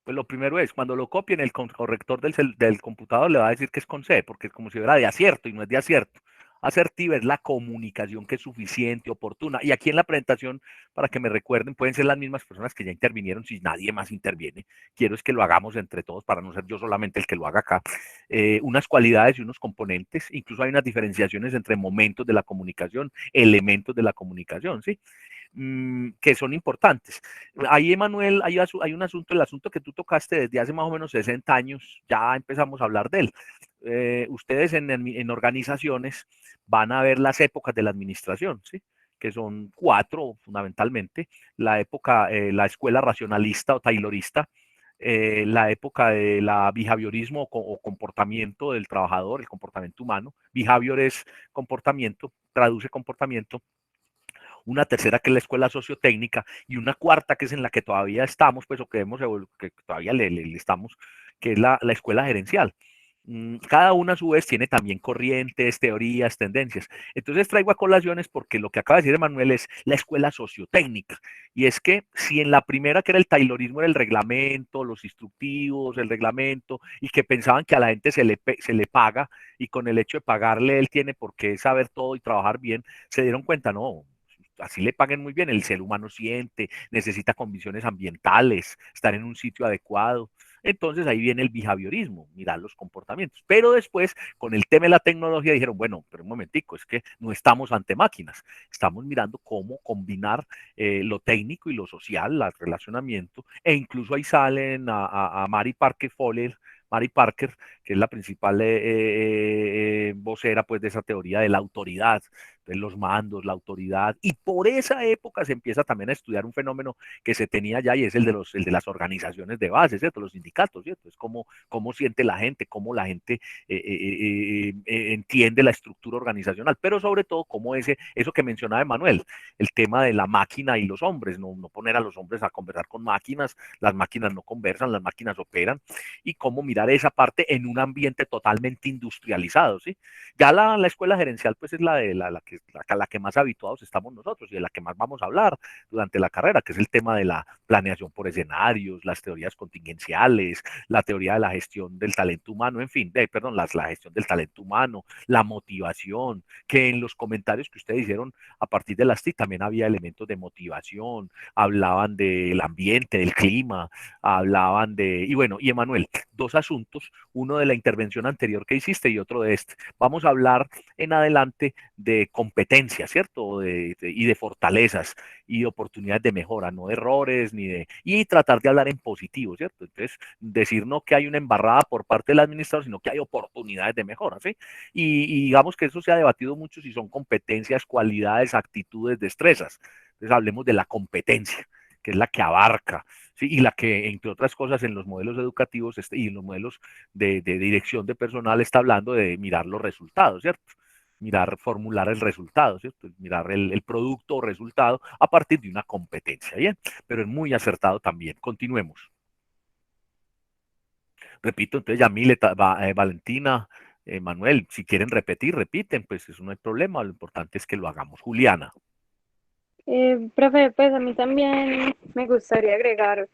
Pues lo primero es, cuando lo copien, el corrector del computador le va a decir que es con C, porque es como si fuera de acierto y no es de acierto. Asertiva es la comunicación que es suficiente, oportuna. Y aquí en la presentación, para que me recuerden, pueden ser las mismas personas que ya intervinieron, si nadie más interviene. Quiero es que lo hagamos entre todos para no ser yo solamente el que lo haga acá. Unas cualidades y unos componentes, incluso hay unas diferenciaciones entre momentos de la comunicación, elementos de la comunicación, ¿sí? Que son importantes. Ahí, Emanuel, hay un asunto, el asunto que tú tocaste desde hace más o menos 60 años, ya empezamos a hablar de él. Ustedes en organizaciones van a ver las épocas de la administración, ¿sí? Que son 4 fundamentalmente, la época, la escuela racionalista o taylorista, la época de la behaviorismo o comportamiento del trabajador, el comportamiento humano. Behavior es comportamiento, traduce comportamiento. Una tercera que es la escuela sociotécnica y una cuarta que es en la que todavía estamos, pues o que todavía le estamos, que es la escuela gerencial. Cada una a su vez tiene también corrientes, teorías, tendencias. Entonces traigo a colaciones porque lo que acaba de decir Emanuel es la escuela sociotécnica. Y es que si en la primera, que era el taylorismo, era el reglamento, los instructivos, el reglamento, y que pensaban que a la gente se le paga y con el hecho de pagarle él tiene por qué saber todo y trabajar bien, se dieron cuenta, no, así le paguen muy bien, el ser humano siente, necesita condiciones ambientales, estar en un sitio adecuado. Entonces ahí viene el behaviorismo, mirar los comportamientos. Pero después, con el tema de la tecnología, dijeron, bueno, pero un momentico, es que no estamos ante máquinas, estamos mirando cómo combinar lo técnico y lo social, el relacionamiento, e incluso ahí salen a Mary Parker Fowler, Mary Parker, que es la principal vocera pues, de esa teoría de la autoridad, de los mandos, la autoridad, y por esa época se empieza también a estudiar un fenómeno que se tenía ya y es el de las organizaciones de base, ¿cierto? Los sindicatos, ¿cierto? Es cómo siente la gente, cómo la gente entiende la estructura organizacional, pero sobre todo cómo eso que mencionaba Emanuel, el tema de la máquina y los hombres, no poner a los hombres a conversar con máquinas, las máquinas no conversan, las máquinas operan, y cómo mirar esa parte en un ambiente totalmente industrializado, ¿sí? Ya la escuela gerencial, pues es la que que es la que más habituados estamos nosotros y de la que más vamos a hablar durante la carrera, que es el tema de la planeación por escenarios, las teorías contingenciales, la teoría de la gestión del talento humano, en fin, la gestión del talento humano, la motivación, que en los comentarios que ustedes hicieron a partir de las TIC también había elementos de motivación, hablaban del ambiente, del clima, hablaban y bueno, y Emanuel, dos asuntos, uno de la intervención anterior que hiciste y otro de este. Vamos a hablar en adelante de competencia, ¿cierto? Y de fortalezas y de oportunidades de mejora, no de errores, y tratar de hablar en positivo, ¿cierto? Entonces, decir no que hay una embarrada por parte del administrador, sino que hay oportunidades de mejora, ¿sí? Y digamos que eso se ha debatido mucho si son competencias, cualidades, actitudes, destrezas. Entonces, hablemos de la competencia, que es la que abarca, ¿sí? Y la que, entre otras cosas, en los modelos educativos y en los modelos de dirección de personal está hablando de mirar los resultados, ¿cierto? Formular el resultado, ¿cierto? Mirar el producto o resultado a partir de una competencia, ¿bien? Pero es muy acertado también. Continuemos. Repito, entonces Yamile, Valentina, Manuel, si quieren repetir, repiten, pues eso no hay problema, lo importante es que lo hagamos. Juliana. Profe, pues a mí también me gustaría agregar,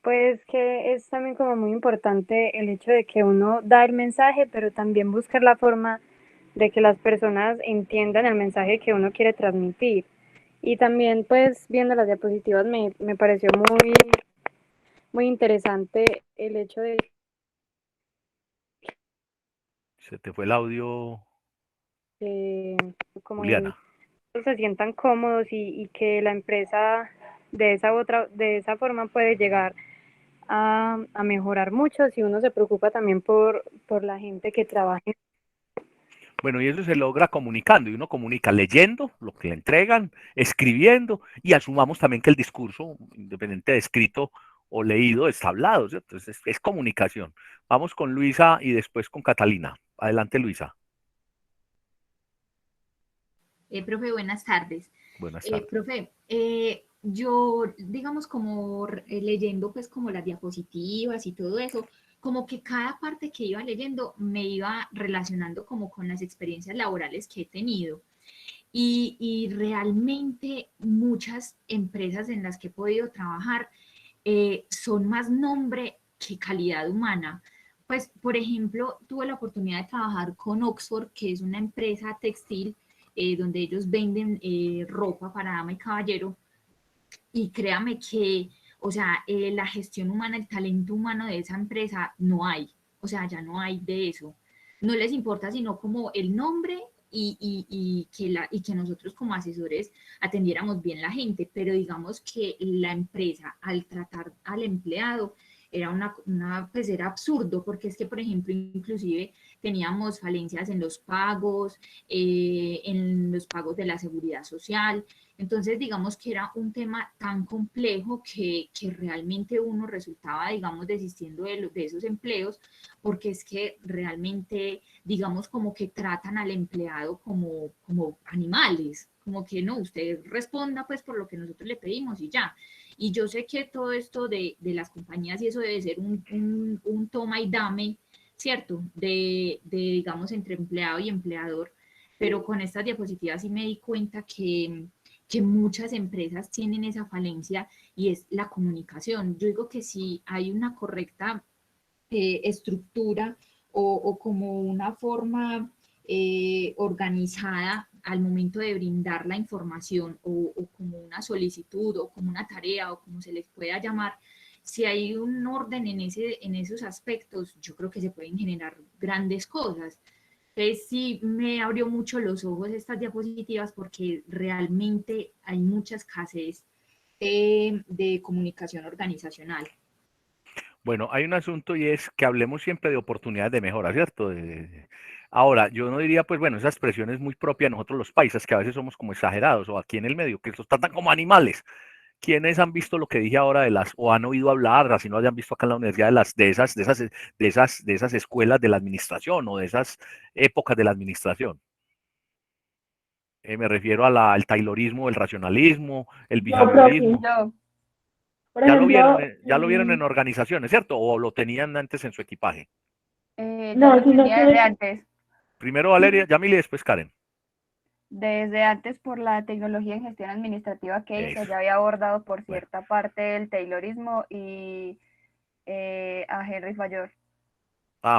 pues que es también como muy importante el hecho de que uno da el mensaje, pero también buscar la forma de que las personas entiendan el mensaje que uno quiere transmitir. Y también, pues viendo las diapositivas, me pareció muy interesante el hecho de Se te fue el audio, que como Juliana. se sientan cómodos y que la empresa de esa forma puede llegar a mejorar mucho si uno se preocupa también por la gente que trabaja. Bueno, y eso se logra comunicando, y uno comunica leyendo lo que le entregan, escribiendo, y asumamos también que el discurso, independiente de escrito o leído, está hablado, ¿cierto? Es comunicación. Vamos con Luisa y después con Catalina. Adelante, Luisa. Profe, buenas tardes. Buenas tardes. Profe, yo, digamos, como leyendo pues como las diapositivas y todo eso, como que cada parte que iba leyendo me iba relacionando como con las experiencias laborales que he tenido. Y realmente muchas empresas en las que he podido trabajar son más nombre que calidad humana. Pues, por ejemplo, tuve la oportunidad de trabajar con Oxford, que es una empresa textil donde ellos venden ropa para dama y caballero. Y créame que, o sea, la gestión humana, el talento humano de esa empresa no hay. O sea, ya no hay de eso. No les importa sino como el nombre y que nosotros como asesores atendiéramos bien la gente, pero digamos que la empresa al tratar al empleado era pues era absurdo, porque es que, por ejemplo, inclusive teníamos falencias en los pagos de la seguridad social. Entonces, digamos que era un tema tan complejo que realmente uno resultaba, digamos, desistiendo de esos empleos, porque es que realmente, digamos, como que tratan al empleado como animales, como que no, usted responda pues por lo que nosotros le pedimos y ya. Y yo sé que todo esto de las compañías y eso debe ser un toma y dame, ¿cierto? Digamos, entre empleado y empleador, pero con estas diapositivas sí me di cuenta que muchas empresas tienen esa falencia y es la comunicación. Yo digo que si hay una correcta estructura o como una forma organizada al momento de brindar la información o como una solicitud o como una tarea o como se les pueda llamar, si hay un orden en esos aspectos, yo creo que se pueden generar grandes cosas. Entonces sí me abrió mucho los ojos estas diapositivas porque realmente hay mucha escasez de comunicación organizacional. Bueno, hay un asunto y es que hablemos siempre de oportunidades de mejora, ¿cierto? Ahora, yo no diría, pues bueno, esa expresión es muy propia de nosotros los paisas, que a veces somos como exagerados, o aquí en el medio, que los tratan como animales. ¿Quiénes han visto lo que dije ahora o han oído hablar, así no hayan visto acá en la universidad de esas escuelas de la administración o de esas épocas de la administración? Me refiero al taylorismo, el racionalismo, el behaviorismo. Ya lo vieron en organizaciones, ¿cierto? ¿O lo tenían antes en su equipaje? Ya lo tenía desde antes. Primero Valeria, Yamile y después Karen. desde antes por la tecnología en gestión administrativa que hizo, Eso. ya había abordado por Bueno. cierta parte el Taylorismo y a Henry Fayol.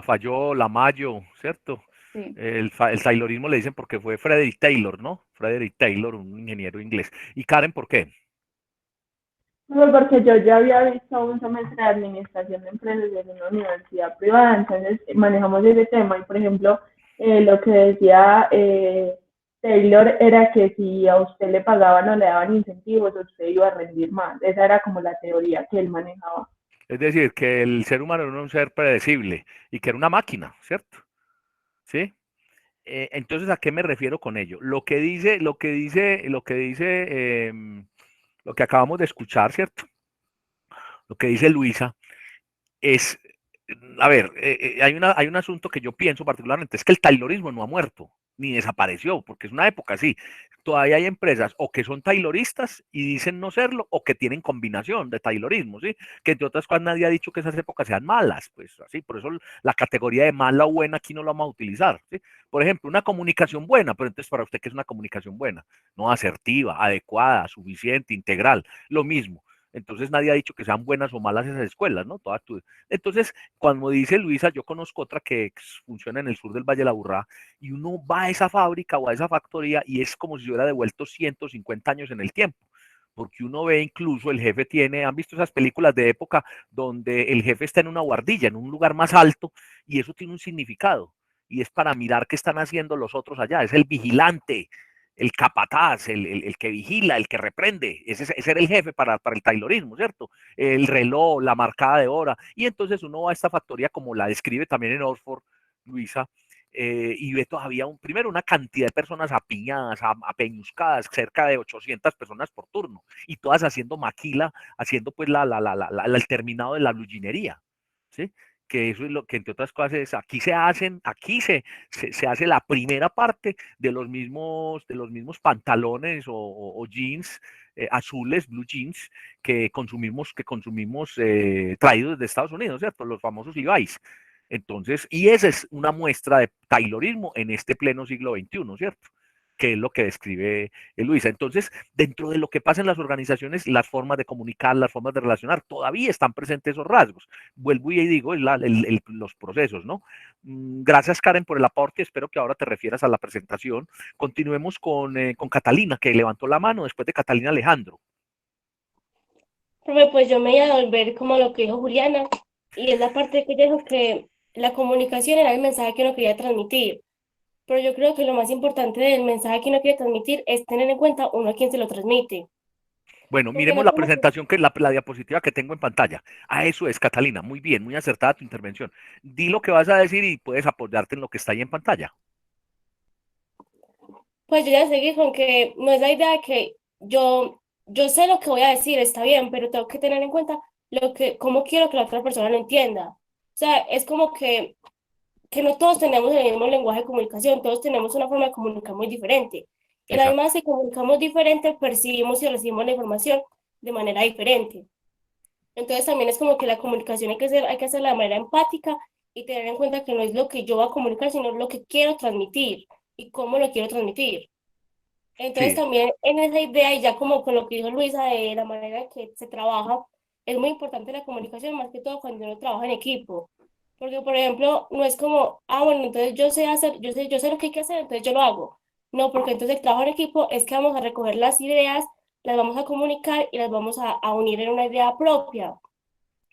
Falló Lamayo, ¿cierto? Sí. El Taylorismo le dicen porque fue Frederick Taylor, ¿no? Frederick Taylor, un ingeniero inglés. ¿Y Karen por qué? No, porque yo ya había visto un semestre de administración de empresas en una universidad privada, entonces manejamos ese tema y, por ejemplo, lo que decía Taylor era que si a usted le pagaban o le daban incentivos, usted iba a rendir más. Esa era como la teoría que él manejaba. Es decir, que el ser humano era un ser predecible y que era una máquina, ¿cierto? ¿Sí? Entonces, ¿a qué me refiero con ello? Lo que acabamos de escuchar, ¿cierto? Lo que dice Luisa es, a ver, hay un asunto que yo pienso particularmente, es que el taylorismo no ha muerto, ni desapareció, porque es una época así. Todavía hay empresas o que son tayloristas y dicen no serlo, o que tienen combinación de taylorismo, ¿sí? Que entre otras cosas nadie ha dicho que esas épocas sean malas, pues así, por eso la categoría de mala o buena aquí no la vamos a utilizar, ¿sí? Por ejemplo, una comunicación buena, pero entonces para usted, ¿qué es una comunicación buena? No, asertiva, adecuada, suficiente, integral, lo mismo. Entonces nadie ha dicho que sean buenas o malas esas escuelas, ¿no? Entonces, cuando dice Luisa, yo conozco otra que funciona en el sur del Valle de la Burrá, y uno va a esa fábrica o a esa factoría y es como si se hubiera devuelto 150 años en el tiempo. Porque uno ve incluso el jefe tiene, han visto esas películas de época donde el jefe está en una guardilla, en un lugar más alto, y eso tiene un significado. Y es para mirar qué están haciendo los otros allá. Es el vigilante, el capataz, el que vigila, el que reprende. Ese era el jefe para el taylorismo, ¿cierto? El reloj, la marcada de hora. Y entonces uno va a esta factoría, como la describe también en Oxford, Luisa, y ve todavía, primero, una cantidad de personas apiñadas, apeñuscadas, cerca de 800 personas por turno, y todas haciendo maquila, haciendo pues el terminado de la bluginería, ¿sí? Que eso es lo que, entre otras cosas, aquí se hace la primera parte de los mismos pantalones o jeans azules, blue jeans, que consumimos traídos de Estados Unidos, ¿cierto? Los famosos Levi's. Entonces, y esa es una muestra de taylorismo en este pleno siglo XXI, ¿cierto? Que es lo que describe Luisa. Entonces, dentro de lo que pasa en las organizaciones, las formas de comunicar, las formas de relacionar, todavía están presentes esos rasgos. Vuelvo y digo, los procesos, ¿no? Gracias, Karen, por el aporte. Espero que ahora te refieras a la presentación. Continuemos con Catalina, que levantó la mano, después de Catalina Alejandro. Pues yo me iba a volver como lo que dijo Juliana, y es la parte que ella dijo que la comunicación era el mensaje que uno quería transmitir. Pero yo creo que lo más importante del mensaje que uno quiere transmitir es tener en cuenta uno a quién se lo transmite. Bueno, Porque miremos no la como que, presentación, que es la diapositiva que tengo en pantalla. Eso es, Catalina. Muy bien, muy acertada tu intervención. Di lo que vas a decir y puedes apoyarte en lo que está ahí en pantalla. pues yo ya seguí con que no es la idea de que yo sé lo que voy a decir, está bien, pero tengo que tener en cuenta cómo quiero que la otra persona lo entienda. O sea, es como que no todos tenemos el mismo lenguaje de comunicación, todos tenemos una forma de comunicar muy diferente. Y Exacto. además, si comunicamos diferente, percibimos y recibimos la información de manera diferente. Entonces, también es como que la comunicación hay que hacerla de manera empática y tener en cuenta que no es lo que yo voy a comunicar, sino lo que quiero transmitir y cómo lo quiero transmitir. Entonces, Sí, también en esa idea, y ya como con lo que dijo Luisa, de la manera en que se trabaja, es muy importante la comunicación, más que todo cuando uno trabaja en equipo. Porque, por ejemplo, no es como, bueno, entonces yo sé lo que hay que hacer, entonces yo lo hago. No, porque entonces el trabajo en equipo es que vamos a recoger las ideas, las vamos a comunicar y las vamos a unir en una idea propia,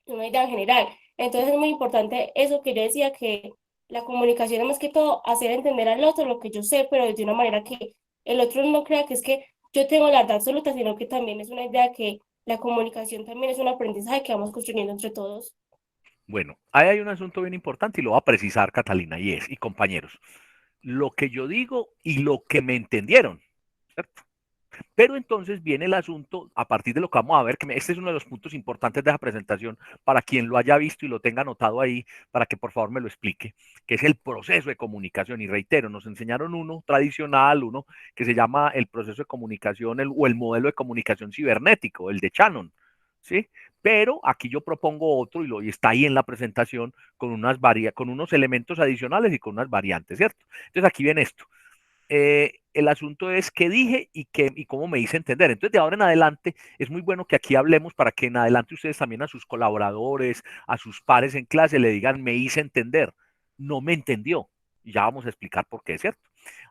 una idea general. Entonces es muy importante eso que yo decía, que la comunicación es más que todo hacer entender al otro lo que yo sé, pero de una manera que el otro no crea que es que yo tengo la verdad absoluta, sino que también es una idea que la comunicación también es un aprendizaje que vamos construyendo entre todos. bueno, ahí hay un asunto bien importante y lo va a precisar Catalina, y compañeros, lo que yo digo y lo que me entendieron, ¿cierto? Pero entonces viene el asunto, a partir de lo que vamos a ver, este es uno de los puntos importantes de esa presentación, para quien lo haya visto y lo tenga anotado ahí, para que por favor me lo explique, que es el proceso de comunicación. Y reitero, nos enseñaron uno tradicional, uno que se llama el proceso de comunicación o el modelo de comunicación cibernético, el de Shannon, ¿sí? Pero aquí yo propongo otro y está ahí en la presentación con unos elementos adicionales y con unas variantes, ¿cierto? Entonces aquí viene esto. El asunto es qué dije y cómo me hice entender. Entonces, de ahora en adelante, es muy bueno que aquí hablemos para que en adelante ustedes también a sus colaboradores, a sus pares en clase, le digan, me hice entender, no me entendió. Y ya vamos a explicar por qué, ¿cierto?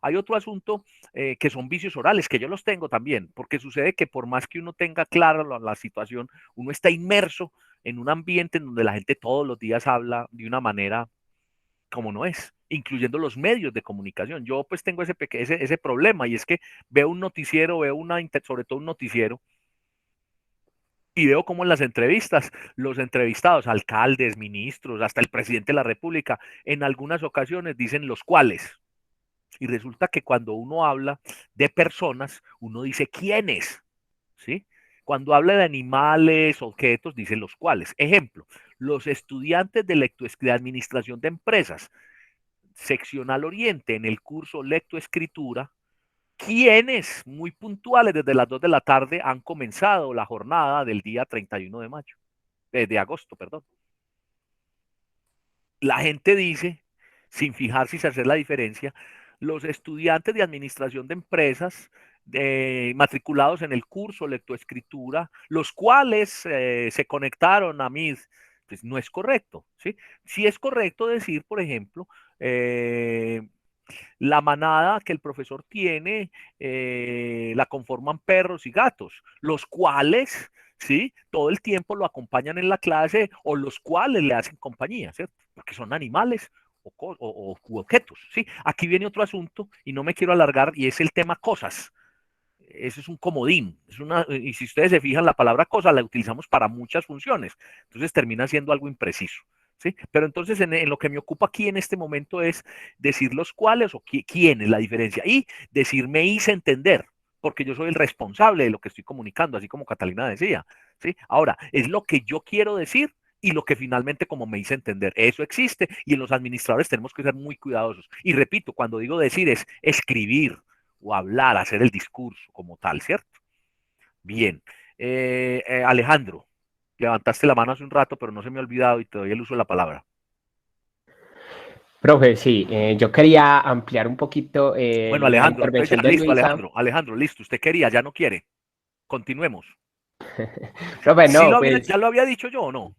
Hay otro asunto que son vicios orales, que yo los tengo también, porque sucede que por más que uno tenga clara la situación, uno está inmerso en un ambiente en donde la gente todos los días habla de una manera como no es, incluyendo los medios de comunicación. Yo pues tengo ese problema y es que veo un noticiero, sobre todo un noticiero, y veo como en las entrevistas, los entrevistados, alcaldes, ministros, hasta el presidente de la República, en algunas ocasiones dicen los cuales. Y resulta que cuando uno habla de personas, uno dice quiénes, ¿sí? Cuando habla de animales, objetos, dice los cuales. Ejemplo, los estudiantes de administración de empresas seccional Oriente en el curso Lectoescritura, quienes muy puntuales desde las 2 de la tarde han comenzado la jornada del día 31 de mayo, de agosto, perdón. La gente dice, sin fijarse y sin hacer la diferencia, los estudiantes de administración de empresas matriculados en el curso Lectoescritura, los cuales se conectaron a mis, pues no es correcto, ¿sí? Sí es correcto decir, por ejemplo, la manada que el profesor tiene la conforman perros y gatos, los cuales, ¿sí? Todo el tiempo lo acompañan en la clase o los cuales le hacen compañía, ¿cierto? Porque son animales o objetos, ¿sí? Aquí viene otro asunto y no me quiero alargar y es el tema cosas. Ese es un comodín. Y si ustedes se fijan, la palabra cosa la utilizamos para muchas funciones. Entonces termina siendo algo impreciso. ¿Sí? Pero entonces en lo que me ocupa aquí en este momento es decir los cuáles o quién es la diferencia y decir me hice entender, porque yo soy el responsable de lo que estoy comunicando, así como Catalina decía. ¿Sí? Ahora, es lo que yo quiero decir y lo que finalmente como me hice entender. Eso existe y en los administradores tenemos que ser muy cuidadosos. Y repito, cuando digo decir es escribir, o hablar, hacer el discurso como tal, ¿cierto? Bien. Alejandro, levantaste la mano hace un rato, pero no se me ha olvidado y te doy el uso de la palabra. Profe, sí, yo quería ampliar un poquito bueno, la Alejandro, intervención ya, de listo, Luisa. Alejandro, listo, usted quería, ya no quiere. Continuemos. Profe, ¿Sí no, pues... ¿Ya lo había dicho yo o no?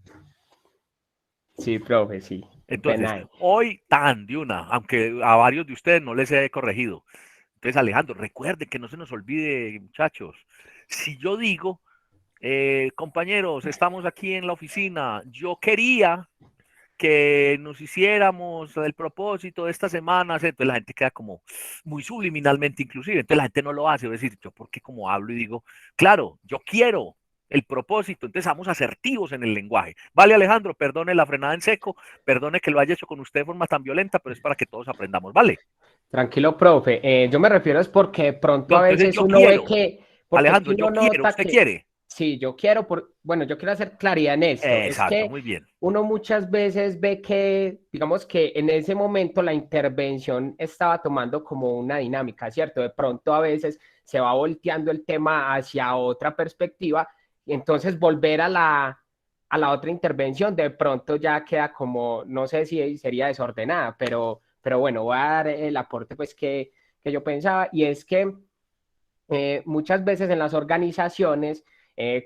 Sí, profe, sí. Entonces, hoy tan de una, aunque a varios de ustedes no les he corregido. Entonces, Alejandro, recuerden que no se nos olvide, muchachos. Si yo digo, compañeros, estamos aquí en la oficina, yo quería que nos hiciéramos el propósito de esta semana, entonces la gente queda como muy subliminalmente inclusive, entonces la gente no lo hace, es decir, yo porque como hablo y digo, claro, yo quiero el propósito, entonces vamos asertivos en el lenguaje. Vale, Alejandro, perdone la frenada en seco, perdone que lo haya hecho con usted de forma tan violenta, pero es para que todos aprendamos, ¿vale? Tranquilo, profe, yo me refiero es porque de pronto no, a veces uno quiero. ve que... Alejandro, yo quiero, ¿usted quiere? Sí, yo quiero, bueno, yo quiero hacer claridad en esto. Exacto, es que muy bien. Uno muchas veces ve que, digamos que en ese momento la intervención estaba tomando como una dinámica, ¿cierto? De pronto a veces se va volteando el tema hacia otra perspectiva y entonces volver a la otra intervención de pronto ya queda como, no sé si sería desordenada, pero bueno, voy a dar el aporte pues que yo pensaba y es que muchas veces en las organizaciones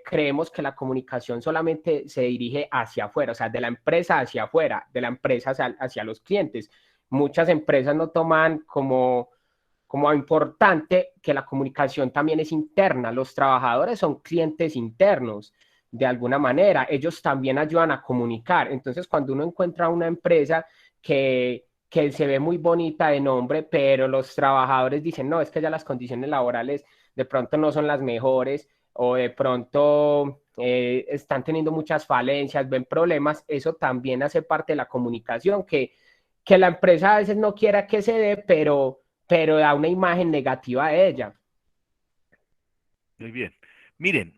creemos que la comunicación solamente se dirige hacia afuera, o sea, de la empresa hacia afuera, de la empresa hacia los clientes. Muchas empresas no toman como importante que la comunicación también es interna. Los trabajadores son clientes internos, de alguna manera. Ellos también ayudan a comunicar. Entonces, cuando uno encuentra una empresa que se ve muy bonita de nombre, pero los trabajadores dicen, no, es que ya las condiciones laborales de pronto no son las mejores o de pronto están teniendo muchas falencias, ven problemas, eso también hace parte de la comunicación, que la empresa a veces no quiera que se dé, pero da una imagen negativa de ella. Muy bien. Miren,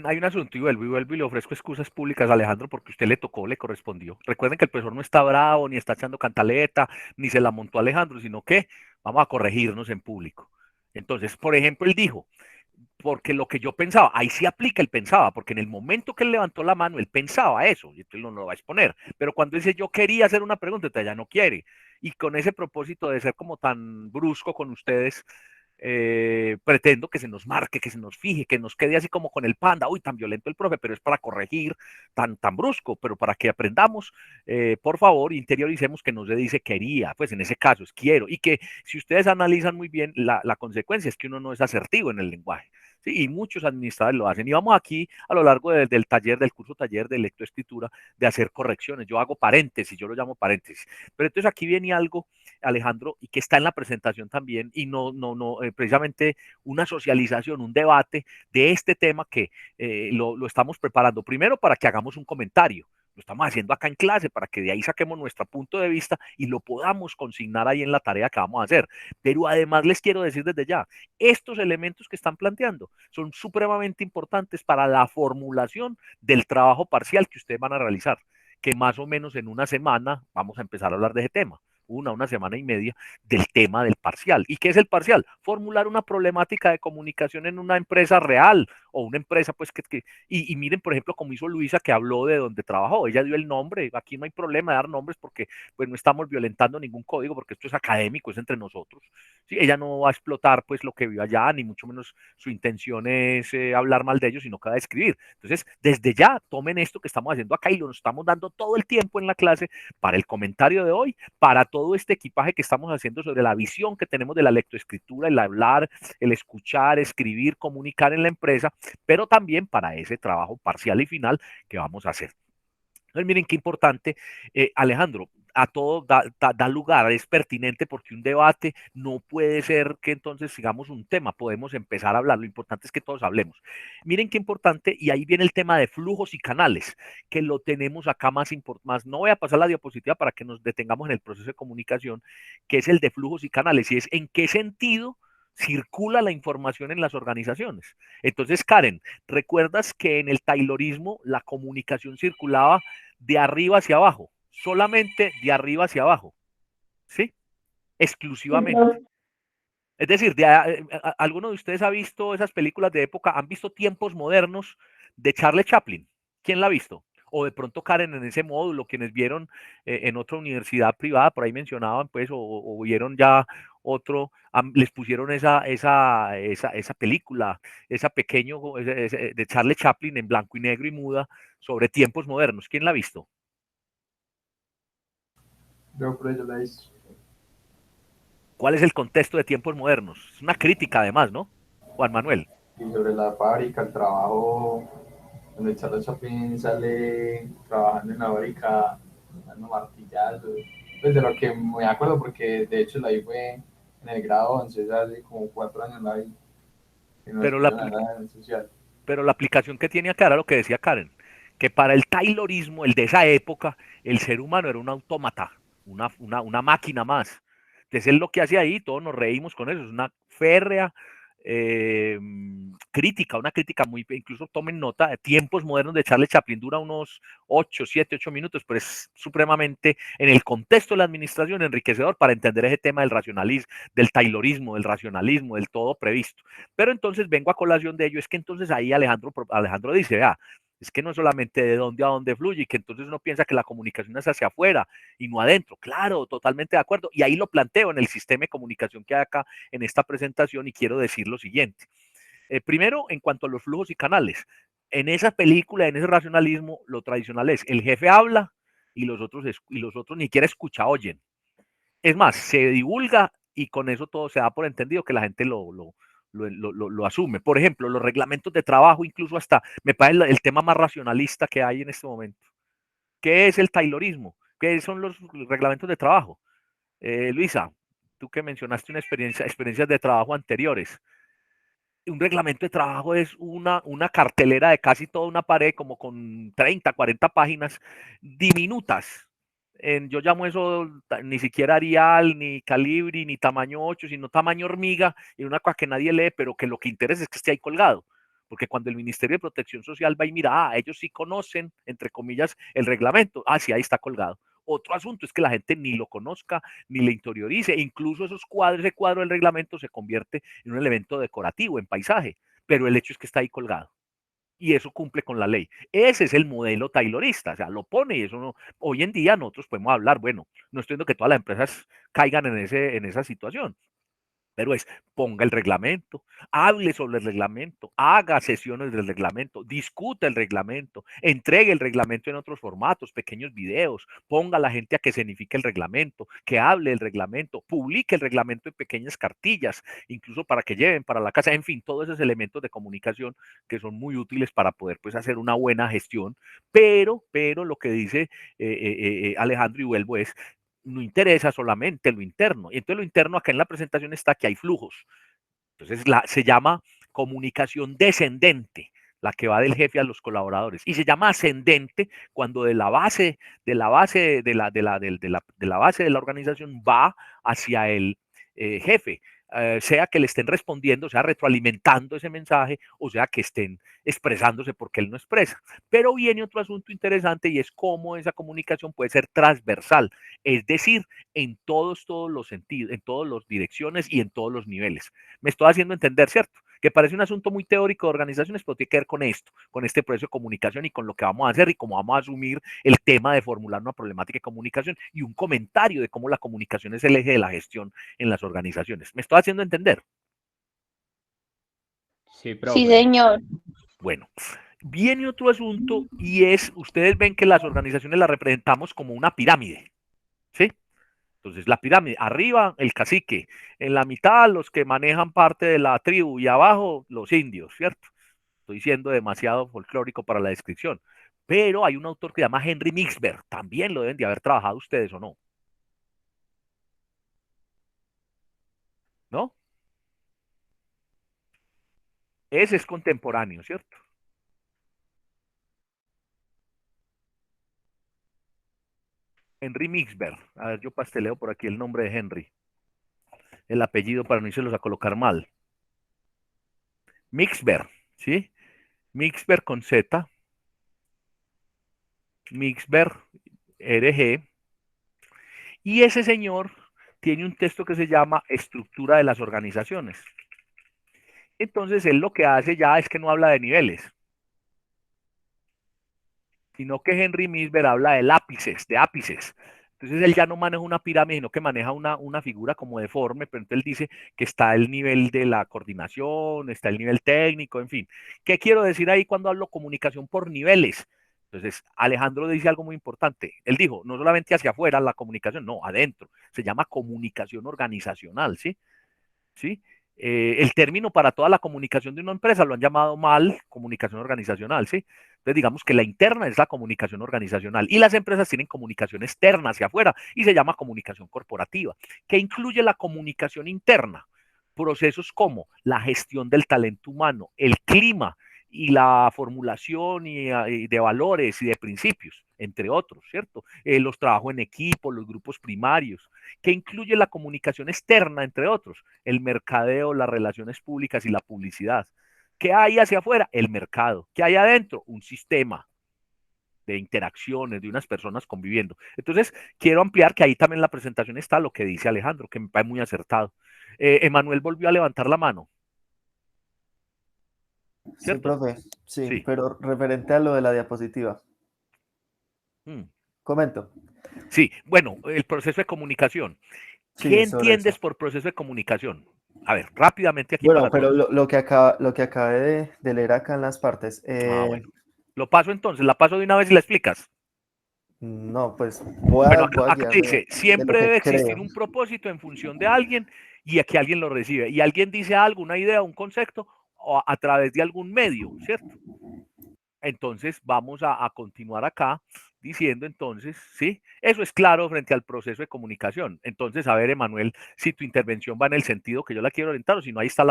hay un asunto y vuelvo y le ofrezco excusas públicas a Alejandro porque usted le tocó, le correspondió. Recuerden que el profesor no está bravo, ni está echando cantaleta, ni se la montó a Alejandro, sino que vamos a corregirnos en público. Entonces, por ejemplo, él dijo, porque lo que yo pensaba, ahí sí aplica el pensaba, porque en el momento que él levantó la mano, él pensaba eso, y entonces no lo va a exponer. Pero cuando dice yo quería hacer una pregunta, entonces ya no quiere. Y con ese propósito de ser como tan brusco con ustedes, pretendo que se nos marque, que se nos fije, que nos quede así como con el panda, uy, tan violento el profe, pero es para corregir, tan brusco, pero para que aprendamos, por favor, interioricemos que no se dice quería, pues en ese caso es quiero, y que si ustedes analizan muy bien, la consecuencia es que uno no es asertivo en el lenguaje. ¿Sí? Y muchos administradores lo hacen. Y vamos aquí a lo largo del taller, del curso taller de lectoescritura, de hacer correcciones. Yo hago paréntesis, yo lo llamo paréntesis. Pero entonces aquí viene algo, Alejandro, y que está en la presentación también, y no, precisamente una socialización, un debate de este tema que lo estamos preparando primero para que hagamos un comentario. Lo estamos haciendo acá en clase para que de ahí saquemos nuestro punto de vista y lo podamos consignar ahí en la tarea que vamos a hacer. Pero además les quiero decir desde ya, estos elementos que están planteando son supremamente importantes para la formulación del trabajo parcial que ustedes van a realizar, que más o menos en una semana vamos a empezar a hablar de ese tema. Una semana y media del tema del parcial. ¿Y qué es el parcial? Formular una problemática de comunicación en una empresa real o una empresa, pues, y miren, por ejemplo, como hizo Luisa, que habló de donde trabajó. Ella dio el nombre. Aquí no hay problema de dar nombres porque, pues, no estamos violentando ningún código porque esto es académico, es entre nosotros. ¿Sí? Ella no va a explotar, pues, lo que vio allá, ni mucho menos su intención es hablar mal de ellos, sino que va a describir. Entonces, desde ya, tomen esto que estamos haciendo acá y lo estamos dando todo el tiempo en la clase para el comentario de hoy, para todo este equipaje que estamos haciendo sobre la visión que tenemos de la lectoescritura, el hablar, el escuchar, escribir, comunicar en la empresa, pero también para ese trabajo parcial y final que vamos a hacer. Entonces, miren qué importante, Alejandro, a todo da lugar, es pertinente porque un debate no puede ser que entonces sigamos un tema, podemos empezar a hablar, lo importante es que todos hablemos. Miren qué importante, y ahí viene el tema de flujos y canales, que lo tenemos acá más, no voy a pasar la diapositiva para que nos detengamos en el proceso de comunicación, que es el de flujos y canales, y es en qué sentido circula la información en las organizaciones. Entonces, Karen, ¿recuerdas que en el taylorismo la comunicación circulaba de arriba hacia abajo? Solamente de arriba hacia abajo, ¿sí? Exclusivamente. Es decir, ¿alguno de ustedes ha visto esas películas de época? ¿Han visto Tiempos Modernos de Charlie Chaplin? ¿Quién la ha visto? O de pronto Karen en ese módulo, quienes vieron en otra universidad privada, por ahí mencionaban, pues, o vieron ya otro, les pusieron esa película, esa pequeño de Charlie Chaplin en blanco y negro y muda sobre tiempos modernos. ¿Quién la ha visto? Yo por ello la hice. ¿Cuál es el contexto de tiempos modernos? Es una crítica además, ¿no? Juan Manuel. Y sobre la fábrica, el trabajo, donde Charles Chaplin sale trabajando en la fábrica, dando martillazos. Pues de lo que me acuerdo, porque de hecho la vi fue en el grado 11, hace como 4 años la vi. Pero la aplicación que tiene acá era lo que decía Karen, que para el taylorismo, el de esa época, el ser humano era un autómata, una máquina más. Entonces él lo que hace ahí, todos nos reímos con eso, es una férrea crítica, una crítica muy, incluso tomen nota, de Tiempos Modernos de Charlie Chaplin, dura unos 7, 8 minutos, pero es supremamente, en el contexto de la administración, enriquecedor para entender ese tema del racionalismo, del taylorismo, del racionalismo, del todo previsto. Pero entonces vengo a colación de ello, es que entonces ahí Alejandro dice, vea, es que no solamente de dónde a dónde fluye, y que entonces uno piensa que la comunicación es hacia afuera y no adentro. Claro, totalmente de acuerdo. Y ahí lo planteo en el sistema de comunicación que hay acá en esta presentación y quiero decir lo siguiente. Primero, en cuanto a los flujos y canales. En esa película, en ese racionalismo, lo tradicional es el jefe habla y los otros ni siquiera oyen. Es más, se divulga y con eso todo se da por entendido que la gente lo asume. Por ejemplo, los reglamentos de trabajo, incluso hasta, me parece el tema más racionalista que hay en este momento. ¿Qué es el taylorismo? ¿Qué son los reglamentos de trabajo? Luisa, tú que mencionaste experiencias de trabajo anteriores. Un reglamento de trabajo es una cartelera de casi toda una pared, como con 30, 40 páginas diminutas. Yo llamo eso ni siquiera Arial, ni Calibri, ni tamaño 8, sino tamaño hormiga, y una cosa que nadie lee, pero que lo que interesa es que esté ahí colgado. Porque cuando el Ministerio de Protección Social va y mira, ellos sí conocen, entre comillas, el reglamento. Sí, ahí está colgado. Otro asunto es que la gente ni lo conozca, ni le interiorice, e incluso ese cuadro del reglamento se convierte en un elemento decorativo, en paisaje, pero el hecho es que está ahí colgado. Y eso cumple con la ley. Ese es el modelo taylorista, o sea, lo pone y eso no. Hoy en día nosotros podemos hablar, bueno, no estoy diciendo que todas las empresas caigan en esa situación, pero es ponga el reglamento, hable sobre el reglamento, haga sesiones del reglamento, discuta el reglamento, entregue el reglamento en otros formatos, pequeños videos, ponga a la gente a que signifique el reglamento, que hable el reglamento, publique el reglamento en pequeñas cartillas, incluso para que lleven para la casa, en fin, todos esos elementos de comunicación que son muy útiles para poder pues hacer una buena gestión, pero lo que dice Alejandro, y vuelvo, es no interesa solamente lo interno. Y entonces lo interno acá en la presentación está que hay flujos. Entonces se llama comunicación descendente, la que va del jefe a los colaboradores. Y se llama ascendente cuando de la base de la organización va hacia el jefe. Sea que le estén respondiendo, sea retroalimentando ese mensaje, o sea que estén expresándose porque él no expresa. Pero viene otro asunto interesante y es cómo esa comunicación puede ser transversal, es decir, en todos los sentidos, en todas las direcciones y en todos los niveles. Me estoy haciendo entender, ¿cierto? Que parece un asunto muy teórico de organizaciones, pero tiene que ver con esto, con este proceso de comunicación y con lo que vamos a hacer y cómo vamos a asumir el tema de formular una problemática de comunicación y un comentario de cómo la comunicación es el eje de la gestión en las organizaciones. ¿Me estoy haciendo entender? Sí, profe. Sí, señor. Bueno, viene otro asunto y es, ustedes ven que las organizaciones las representamos como una pirámide, ¿sí? Entonces, la pirámide, arriba el cacique, en la mitad los que manejan parte de la tribu y abajo los indios, ¿cierto? Estoy siendo demasiado folclórico para la descripción. Pero hay un autor que se llama Henry Mixberg, también lo deben de haber trabajado ustedes o no. ¿No? Ese es contemporáneo, ¿cierto? Henry Mixberg. A ver, yo pasteleo por aquí el nombre de Henry. El apellido para no irse a colocar mal. Mixberg, ¿sí? Mixberg con Z. Mixberg, RG. Y ese señor tiene un texto que se llama Estructura de las organizaciones. Entonces, él lo que hace ya es que no habla de niveles, sino que Henry Mixberg habla de ápices. Entonces, él ya no maneja una pirámide, sino que maneja una figura como deforme, pero entonces él dice que está el nivel de la coordinación, está el nivel técnico, en fin. ¿Qué quiero decir ahí cuando hablo comunicación por niveles? Entonces, Alejandro dice algo muy importante. Él dijo, no solamente hacia afuera la comunicación, no, adentro. Se llama comunicación organizacional, ¿sí? ¿Sí? El término para toda la comunicación de una empresa lo han llamado mal comunicación organizacional, ¿sí? Entonces digamos que la interna es la comunicación organizacional y las empresas tienen comunicación externa hacia afuera y se llama comunicación corporativa, que incluye la comunicación interna, procesos como la gestión del talento humano, el clima y la formulación y de valores y de principios, entre otros, ¿cierto? Los trabajos en equipo, los grupos primarios, que incluye la comunicación externa, entre otros, el mercadeo, las relaciones públicas y la publicidad. ¿Qué hay hacia afuera? El mercado. ¿Qué hay adentro? Un sistema de interacciones, de unas personas conviviendo. Entonces, quiero ampliar que ahí también en la presentación está lo que dice Alejandro, que me parece muy acertado. Emanuel volvió a levantar la mano. Sí, profe, sí, Sí. pero referente a lo de la diapositiva. Comento. Sí, bueno, el proceso de comunicación. Sí, ¿Qué sobre entiendes eso. por proceso de comunicación? A ver, rápidamente aquí Bueno, para pero todos. lo que acabé de leer acá en las partes. Bueno. Lo paso entonces, la paso de una vez y la explicas. No, pues voy Bueno, a acá guiarme dice, de lo siempre que debe existir creo. un propósito en función de alguien y aquí alguien lo recibe. Y alguien dice algo, una idea, un concepto, o a través de algún medio, ¿cierto? Entonces vamos a continuar acá diciendo entonces, ¿sí? Eso es claro frente al proceso de comunicación. Entonces, a ver, Emanuel, si tu intervención va en el sentido que yo la quiero orientar o si no, ahí está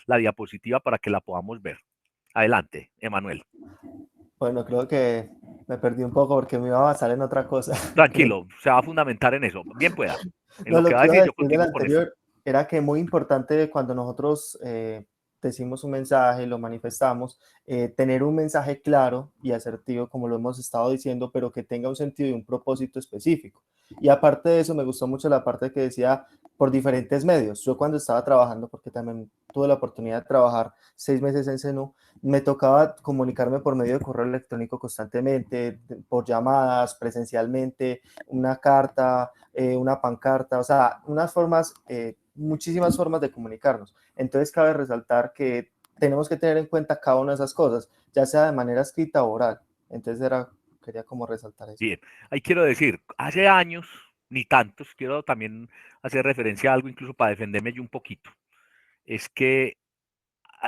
la diapositiva para que la podamos ver. Adelante, Emanuel. Bueno, creo que me perdí un poco porque me iba a basar en otra cosa. Tranquilo, se va a fundamentar en eso. Bien pueda. En No, lo que lo va a que iba a decir, yo decir del continúo con esto. anterior era que muy importante cuando nosotros decimos un mensaje, lo manifestamos, tener un mensaje claro y asertivo, como lo hemos estado diciendo, pero que tenga un sentido y un propósito específico. Y aparte de eso, me gustó mucho la parte que decía por diferentes medios. Yo cuando estaba trabajando, porque también tuve la oportunidad de trabajar 6 meses en CENU, me tocaba comunicarme por medio de correo electrónico constantemente, por llamadas, presencialmente, una carta, una pancarta, o sea, unas formas, muchísimas formas de comunicarnos. Entonces cabe resaltar que tenemos que tener en cuenta cada una de esas cosas, ya sea de manera escrita o oral. Entonces quería como resaltar eso. Bien, ahí quiero decir, hace años, ni tantos, quiero también hacer referencia a algo incluso para defenderme yo un poquito, es que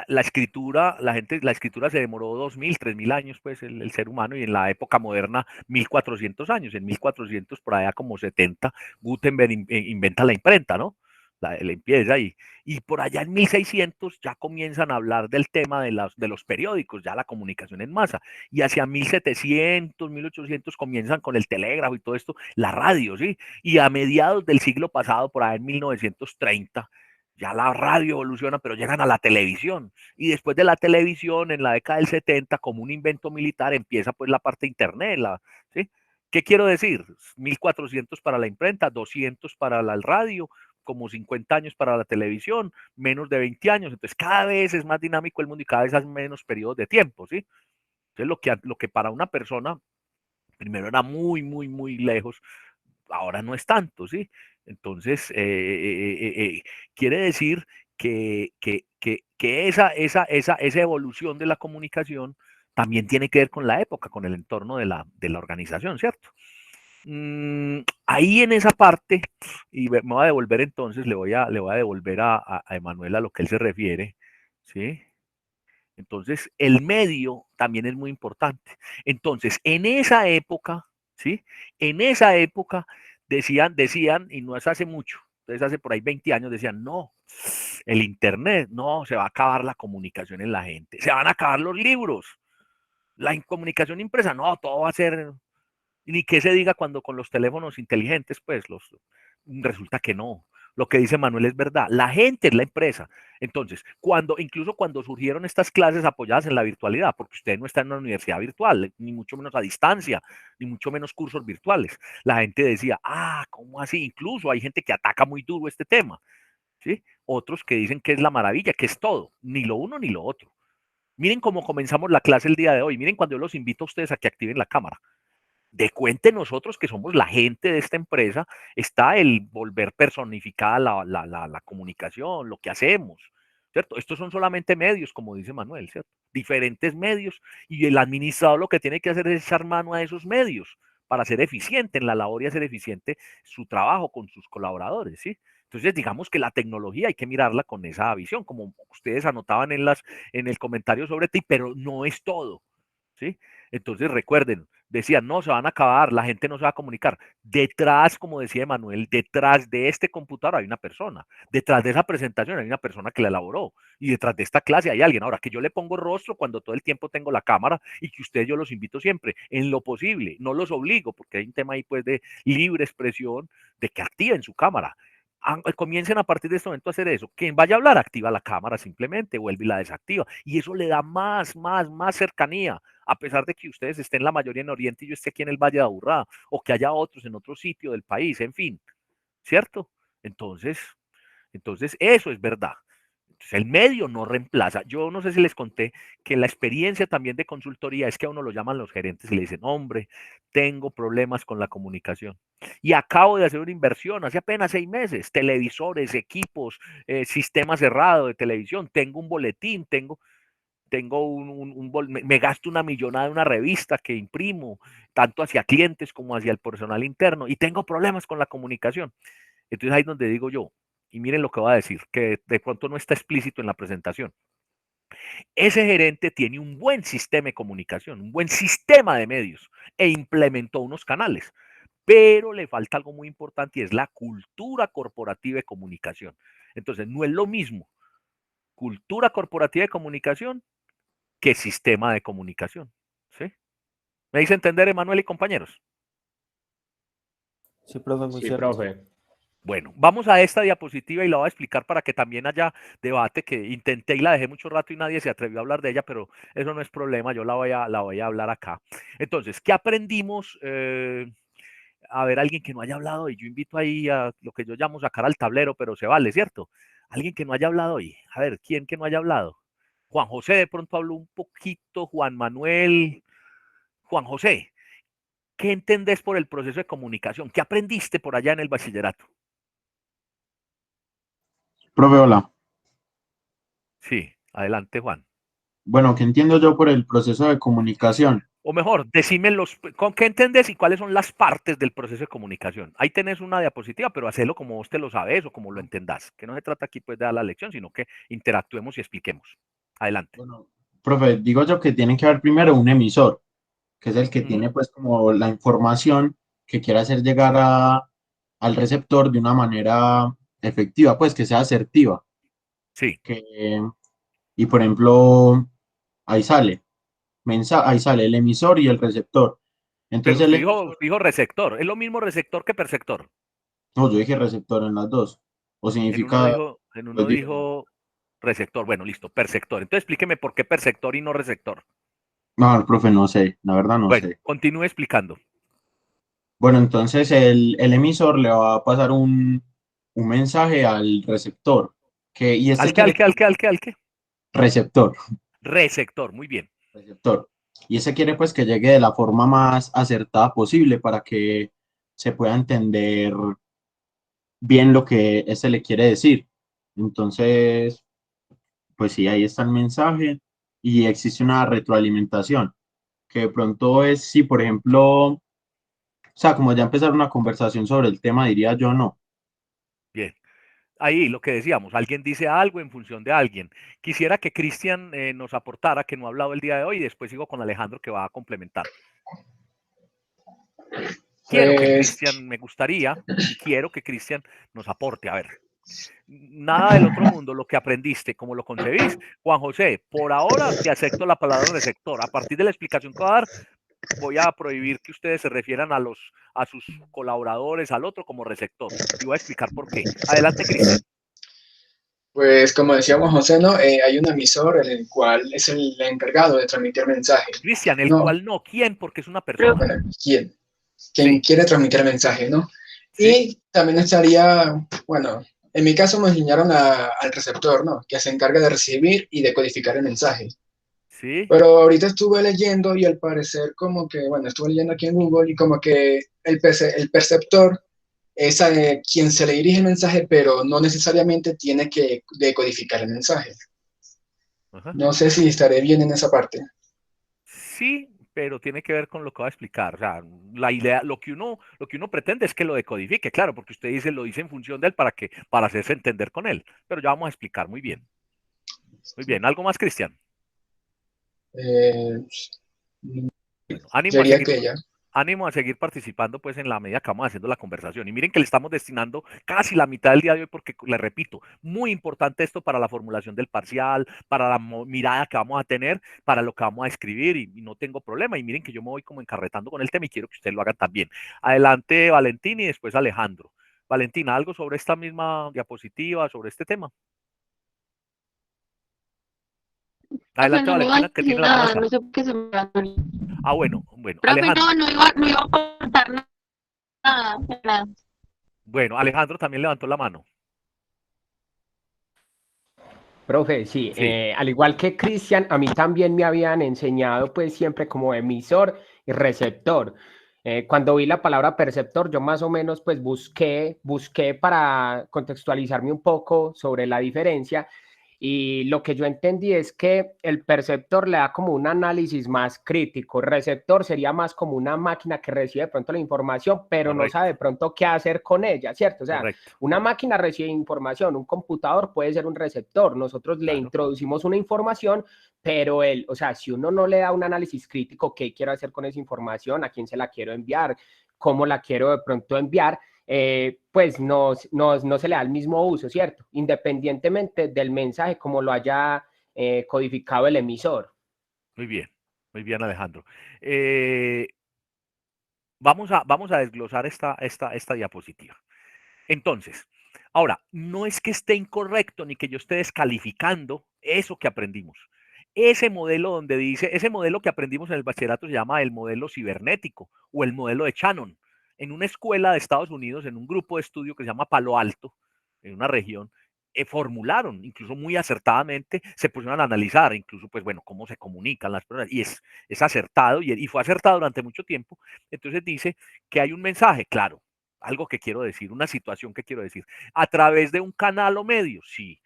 la escritura, la escritura se demoró 2000, 3000 años, pues el ser humano, y en la época moderna 1400 años, en 1400 por allá como 70, Gutenberg inventa la imprenta, ¿no? La empieza ahí. Y por allá en 1600 ya comienzan a hablar del tema de los periódicos, ya la comunicación en masa. Y hacia 1700, 1800 comienzan con el telégrafo y todo esto, la radio, ¿sí? Y a mediados del siglo pasado, por allá en 1930, ya la radio evoluciona, pero llegan a la televisión. Y después de la televisión, en la década del 70, como un invento militar, empieza pues la parte de internet, ¿sí? ¿Qué quiero decir? 1400 para la imprenta, 200 para el radio, como 50 años para la televisión, menos de 20 años. Entonces cada vez es más dinámico el mundo y cada vez hay menos periodos de tiempo, ¿sí? Entonces lo que para una persona primero era muy, muy, muy lejos, ahora no es tanto, ¿sí? Entonces, quiere decir que esa evolución de la comunicación también tiene que ver con la época, con el entorno de la organización, ¿cierto? Ahí en esa parte, y me voy a devolver entonces, le voy a devolver a Emanuel a lo que él se refiere, ¿sí? Entonces, el medio también es muy importante. Entonces, en esa época, ¿sí? En esa época decían, y no es hace mucho, entonces hace por ahí 20 años, decían, no, el Internet, no, se va a acabar la comunicación en la gente, se van a acabar los libros, la comunicación impresa, no, todo va a ser, ni que se diga cuando con los teléfonos inteligentes, pues resulta que no. Lo que dice Manuel es verdad. La gente es la empresa. Entonces, incluso cuando surgieron estas clases apoyadas en la virtualidad, porque usted no está en una universidad virtual, ni mucho menos a distancia, ni mucho menos cursos virtuales, la gente decía, ¿cómo así? Incluso hay gente que ataca muy duro este tema, ¿sí? Otros que dicen que es la maravilla, que es todo, ni lo uno ni lo otro. Miren cómo comenzamos la clase el día de hoy. Miren cuando yo los invito a ustedes a que activen la cámara. De cuenta nosotros que somos la gente de esta empresa, está el volver personificada la comunicación, lo que hacemos, ¿cierto? Estos son solamente medios, como dice Manuel, ¿cierto? Diferentes medios, y el administrador lo que tiene que hacer es echar mano a esos medios para ser eficiente en la labor y hacer eficiente su trabajo con sus colaboradores, ¿sí? Entonces, digamos que la tecnología hay que mirarla con esa visión, como ustedes anotaban en el comentario sobre ti, pero no es todo, ¿sí? Entonces recuerden, decían, no, se van a acabar, la gente no se va a comunicar. Detrás, como decía Emanuel, detrás de este computador hay una persona, detrás de esa presentación hay una persona que la elaboró, y detrás de esta clase hay alguien. Ahora, que yo le pongo rostro cuando todo el tiempo tengo la cámara, y que ustedes yo los invito siempre, en lo posible, no los obligo, porque hay un tema ahí pues de libre expresión, de que activen su cámara. Comiencen a partir de este momento a hacer eso. Quien vaya a hablar, activa la cámara simplemente, vuelve y la desactiva. Y eso le da más cercanía, a pesar de que ustedes estén la mayoría en Oriente y yo esté aquí en el Valle de Aburrá, o que haya otros en otro sitio del país, en fin, ¿cierto? Entonces eso es verdad. Entonces, el medio no reemplaza. Yo no sé si les conté que la experiencia también de consultoría es que a uno lo llaman los gerentes y le dicen, hombre, tengo problemas con la comunicación. Y acabo de hacer una inversión hace apenas 6 meses, televisores, equipos, sistema cerrado de televisión, tengo un boletín, tengo me gasto una millonada en una revista que imprimo, tanto hacia clientes como hacia el personal interno, y tengo problemas con la comunicación. Entonces ahí es donde digo yo, y miren lo que va a decir, que de pronto no está explícito en la presentación. Ese gerente tiene un buen sistema de comunicación, un buen sistema de medios, e implementó unos canales, pero le falta algo muy importante y es la cultura corporativa de comunicación. Entonces, no es lo mismo cultura corporativa de comunicación que sistema de comunicación. ¿Sí? ¿Me dice entender, Emanuel y compañeros? Sí, profe, muy Sí, cierto. profe. Bueno, vamos a esta diapositiva y la voy a explicar para que también haya debate, que intenté y la dejé mucho rato y nadie se atrevió a hablar de ella, pero eso no es problema, yo la voy a hablar acá. Entonces, ¿qué aprendimos? A ver, alguien que no haya hablado hoy, yo invito ahí a lo que yo llamo sacar al tablero, pero se vale, ¿cierto? Alguien que no haya hablado hoy, a ver, ¿quién que no haya hablado? Juan José de pronto habló un poquito, Juan Manuel, Juan José, ¿qué entendés por el proceso de comunicación? ¿Qué aprendiste por allá en el bachillerato? Profe, hola. Sí, adelante, Juan. Bueno, ¿qué entiendo yo por el proceso de comunicación? O mejor, decime con qué entendés y cuáles son las partes del proceso de comunicación. Ahí tenés una diapositiva, pero hacelo como vos te lo sabes o como lo entendás. Que no se trata aquí pues de dar la lección, sino que interactuemos y expliquemos. Adelante. Bueno, profe, digo yo que tiene que haber primero un emisor, que es el que Ujú. tiene pues como la información que quiere hacer llegar al receptor de una manera efectiva, pues que sea asertiva. Sí, Y por ejemplo, ahí sale, ahí sale el emisor y el receptor. pero Entonces el usted emisor, dijo receptor. ¿Es lo mismo receptor que perceptor? no, yo dije receptor en las dos, o significa En pues uno diferente. dijo receptor. Bueno, listo, perceptor. Entonces explíqueme por qué perceptor y no receptor. No, profe, no sé, la verdad no Bueno, sé. continúe explicando. Bueno, entonces el emisor le va a pasar un mensaje al receptor, y este ¿Al qué, al quiere qué, al qué, al qué, al qué? receptor, Receptor, muy bien. receptor, y ese quiere pues que llegue de la forma más acertada posible para que se pueda entender bien lo que este le quiere decir. Entonces, pues sí, ahí está el mensaje y existe una retroalimentación, que de pronto es si, por ejemplo, o sea, como ya empezar una conversación sobre el tema, diría yo no. Bien. Ahí lo que decíamos, alguien dice algo en función de alguien. Quisiera que Cristian nos aportara, que no ha hablado el día de hoy, y después sigo con Alejandro que va a complementar. Quiero que Pues, Cristian, me gustaría, y quiero que Cristian nos aporte. A ver, nada del otro mundo, lo que aprendiste, cómo lo concebís. Juan José, por ahora te acepto la palabra receptor. A partir de la explicación que va a dar, voy a prohibir que ustedes se refieran a sus colaboradores, al otro como receptor. Y voy a explicar por qué. Adelante, Cristian. pues como decíamos José, ¿no? Hay un emisor en el cual es el encargado de transmitir mensaje. Cristian, el No, cual no, ¿quién? Porque es una persona. bueno, ¿quién? Quien Sí, quiere transmitir el mensaje, ¿no? sí, Y también estaría, bueno, en mi caso me enseñaron al receptor, ¿no? Que se encarga de recibir y de codificar el mensaje. sí. Pero ahorita estuve leyendo y al parecer como que, bueno, estuve leyendo aquí en Google y como que el perceptor es a quien se le dirige el mensaje, pero no necesariamente tiene que decodificar el mensaje. Ajá. No sé si estaré bien en esa parte. Sí, pero tiene que ver con lo que va a explicar. O sea, la idea, lo que uno pretende es que lo decodifique, claro, porque usted dice, lo dice en función de él para hacerse entender con él. Pero ya vamos a explicar muy bien. Muy bien. ¿Algo más, Cristian? Eh, Bueno, Creería que ya. ánimo a seguir participando pues en la medida que vamos haciendo la conversación. Y miren que le estamos destinando casi la mitad del día de hoy porque, le repito, muy importante esto para la formulación del parcial, para la mirada que vamos a tener, para lo que vamos a escribir y no tengo problema. Y miren que yo me voy como encarretando con el tema y quiero que ustedes lo hagan también. Adelante Valentín y después Alejandro. Valentina, ¿algo sobre esta misma diapositiva, sobre este tema? Profe, Adelante no le iba a Valentina, que decir tiene la mano nada, alzada. no sé por qué se me va a morir. Ah, bueno, Profe, no, Alejandro. no iba a aportar nada, nada. Bueno, Alejandro también levantó la mano. Profe, sí, Sí. al igual que Cristian, a mí también me habían enseñado pues siempre como emisor y receptor. Cuando vi la palabra perceptor, yo más o menos pues busqué para contextualizarme un poco sobre la diferencia y lo que yo entendí es que el perceptor le da como un análisis más crítico, el receptor sería más como una máquina que recibe de pronto la información, pero no sabe Correcto, de pronto qué hacer con ella, ¿cierto? O sea, correcto. una máquina recibe información, un computador puede ser un receptor, nosotros le Claro. introducimos una información, pero o sea, si uno no le da un análisis crítico, ¿qué quiero hacer con esa información? ¿A quién se la quiero enviar? ¿Cómo la quiero de pronto enviar? Pues no se le da el mismo uso, ¿cierto? Independientemente del mensaje como lo haya codificado el emisor. Muy bien, Alejandro. Vamos a desglosar esta diapositiva. Entonces, ahora, no es que esté incorrecto ni que yo esté descalificando eso que aprendimos. Ese modelo donde dice, ese modelo que aprendimos en el bachillerato se llama el modelo cibernético o el modelo de Shannon. En una escuela de Estados Unidos, en un grupo de estudio que se llama Palo Alto, en una región, formularon, incluso muy acertadamente, se pusieron a analizar, incluso, pues bueno, cómo se comunican las personas, y es acertado, y fue acertado durante mucho tiempo. Entonces dice que hay un mensaje, claro, algo que quiero decir, una situación que quiero decir, a través de un canal o medio, sí,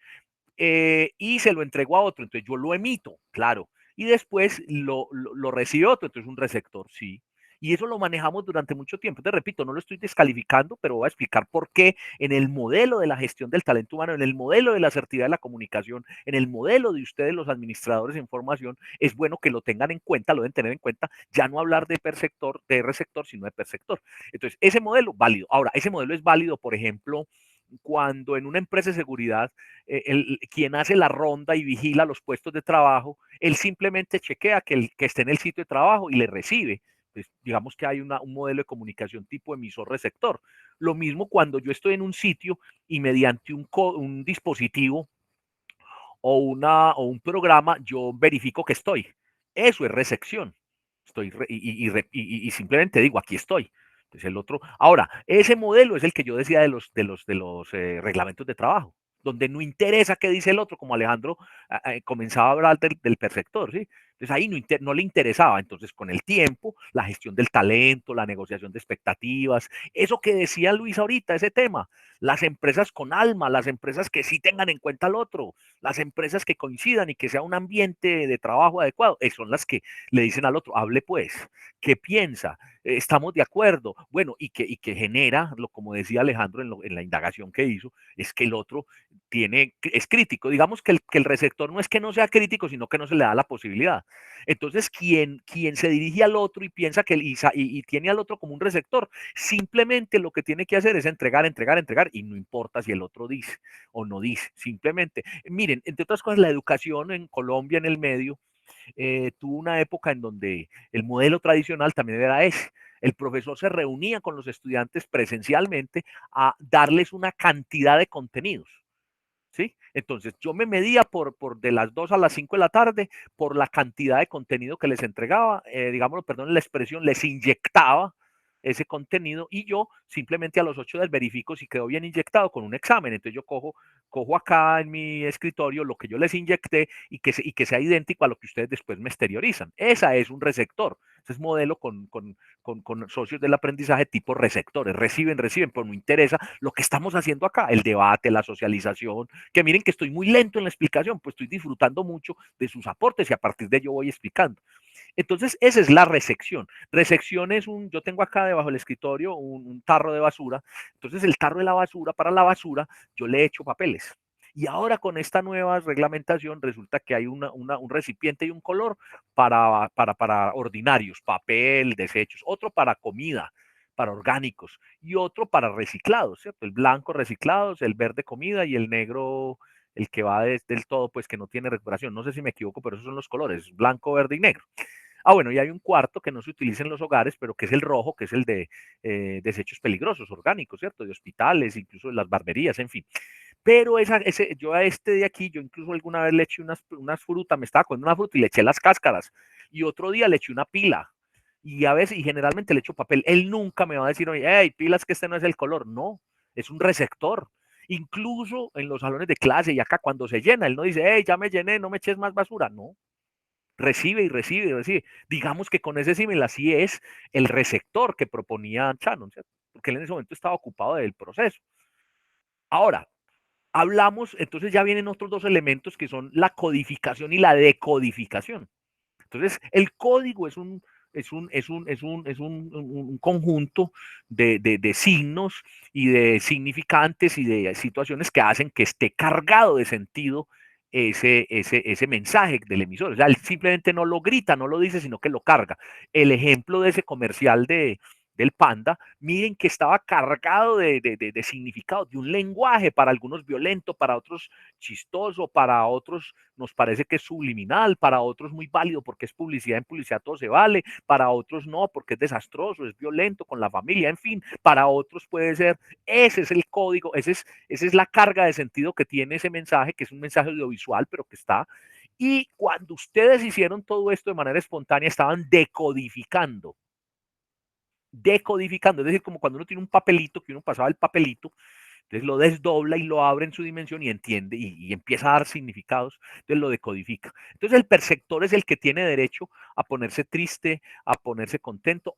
y se lo entrego a otro, entonces yo lo emito, claro, y después lo recibe otro, entonces un receptor, sí. Y eso lo manejamos durante mucho tiempo. Te repito, no lo estoy descalificando, pero voy a explicar por qué en el modelo de la gestión del talento humano, en el modelo de la asertividad de la comunicación, en el modelo de ustedes, los administradores de información, es bueno que lo tengan en cuenta, lo deben tener en cuenta, ya no hablar de perceptor, de receptor, sino de perceptor. Entonces, ese modelo, válido. Ahora, ese modelo es válido, por ejemplo, cuando en una empresa de seguridad, quien hace la ronda y vigila los puestos de trabajo, él simplemente chequea que esté en el sitio de trabajo y le recibe. Pues, digamos que hay un modelo de comunicación tipo emisor-receptor. Lo mismo cuando yo estoy en un sitio y mediante un dispositivo o un programa yo verifico que estoy. Eso es recepción. Y simplemente digo, aquí estoy. Entonces el otro. Ahora, ese modelo es el que yo decía de los reglamentos de trabajo, donde no interesa qué dice el otro, como Alejandro comenzaba a hablar del perceptor, ¿sí? Entonces ahí no le interesaba. Entonces, con el tiempo, la gestión del talento, la negociación de expectativas, eso que decía Luis ahorita, ese tema, las empresas con alma, las empresas que sí tengan en cuenta al otro, las empresas que coincidan y que sea un ambiente de trabajo adecuado, son las que le dicen al otro, hable pues, ¿qué piensa? Estamos de acuerdo. Bueno, y que genera, como decía Alejandro en la indagación que hizo, es que el otro es crítico. Digamos que el receptor no es que no sea crítico, sino que no se le da la posibilidad. Entonces, quien se dirige al otro y piensa que y tiene al otro como un receptor, simplemente lo que tiene que hacer es entregar, entregar, entregar, y no importa si el otro dice o no dice. Simplemente, miren, entre otras cosas, la educación en Colombia, en el medio, tuvo una época en donde el modelo tradicional también era ese. El profesor se reunía con los estudiantes presencialmente a darles una cantidad de contenidos. ¿Sí? Entonces yo me medía por de las 2 a las 5 de la tarde por la cantidad de contenido que les entregaba, digámoslo, perdón la expresión, les inyectaba ese contenido y yo simplemente a los 8 días verifico si quedó bien inyectado con un examen. Entonces yo cojo acá en mi escritorio lo que yo les inyecté y que sea idéntico a lo que ustedes después me exteriorizan. Esa es un receptor. Ese es modelo con socios del aprendizaje tipo receptores. Reciben, pero no interesa lo que estamos haciendo acá, el debate, la socialización, que miren que estoy muy lento en la explicación, pues estoy disfrutando mucho de sus aportes y a partir de ello voy explicando. Entonces, esa es la recepción. Recepción es yo tengo acá debajo del escritorio un tarro de basura. Entonces, el tarro de la basura, para la basura, yo le echo papeles. Y ahora con esta nueva reglamentación resulta que hay un recipiente y un color para ordinarios, papel, desechos, otro para comida, para orgánicos y otro para reciclados, ¿cierto? El blanco reciclados, el verde comida y el negro el que va del todo, pues que no tiene recuperación. No sé si me equivoco, pero esos son los colores, blanco, verde y negro. Bueno, y hay un cuarto que no se utiliza en los hogares, pero que es el rojo, que es el de desechos peligrosos, orgánicos, ¿cierto? De hospitales, incluso de las barberías, en fin. Pero yo a este de aquí, yo incluso alguna vez le eché unas frutas, me estaba comiendo una fruta y le eché las cáscaras. Y otro día le eché una pila. Y a veces, y generalmente le echo papel. Él nunca me va a decir, oye, hey, pilas que este no es el color. No, es un receptor. Incluso en los salones de clase y acá cuando se llena, él no dice, hey, ya me llené, no me eches más basura. No, recibe y recibe y recibe. Digamos que con ese símil así es el receptor que proponía Shannon, ¿cierto? Porque él en ese momento estaba ocupado del proceso. Ahora, hablamos, entonces ya vienen otros dos elementos que son la codificación y la decodificación. Entonces, el código es un conjunto de signos y de significantes y de situaciones que hacen que esté cargado de sentido ese mensaje del emisor. O sea, él simplemente no lo grita, no lo dice, sino que lo carga. El ejemplo de ese comercial de del Panda, miren que estaba cargado de significado, de un lenguaje, para algunos violento, para otros chistoso, para otros nos parece que es subliminal, para otros muy válido porque es publicidad, en publicidad todo se vale, para otros no, porque es desastroso, es violento con la familia, en fin, para otros puede ser, ese es el código, esa es la carga de sentido que tiene ese mensaje, que es un mensaje audiovisual, pero que está. Y cuando ustedes hicieron todo esto de manera espontánea, estaban decodificando, es decir, como cuando uno tiene un papelito, que uno pasaba el papelito, entonces lo desdobla y lo abre en su dimensión y entiende y empieza a dar significados, entonces lo decodifica. Entonces el perceptor es el que tiene derecho a ponerse triste, a ponerse contento,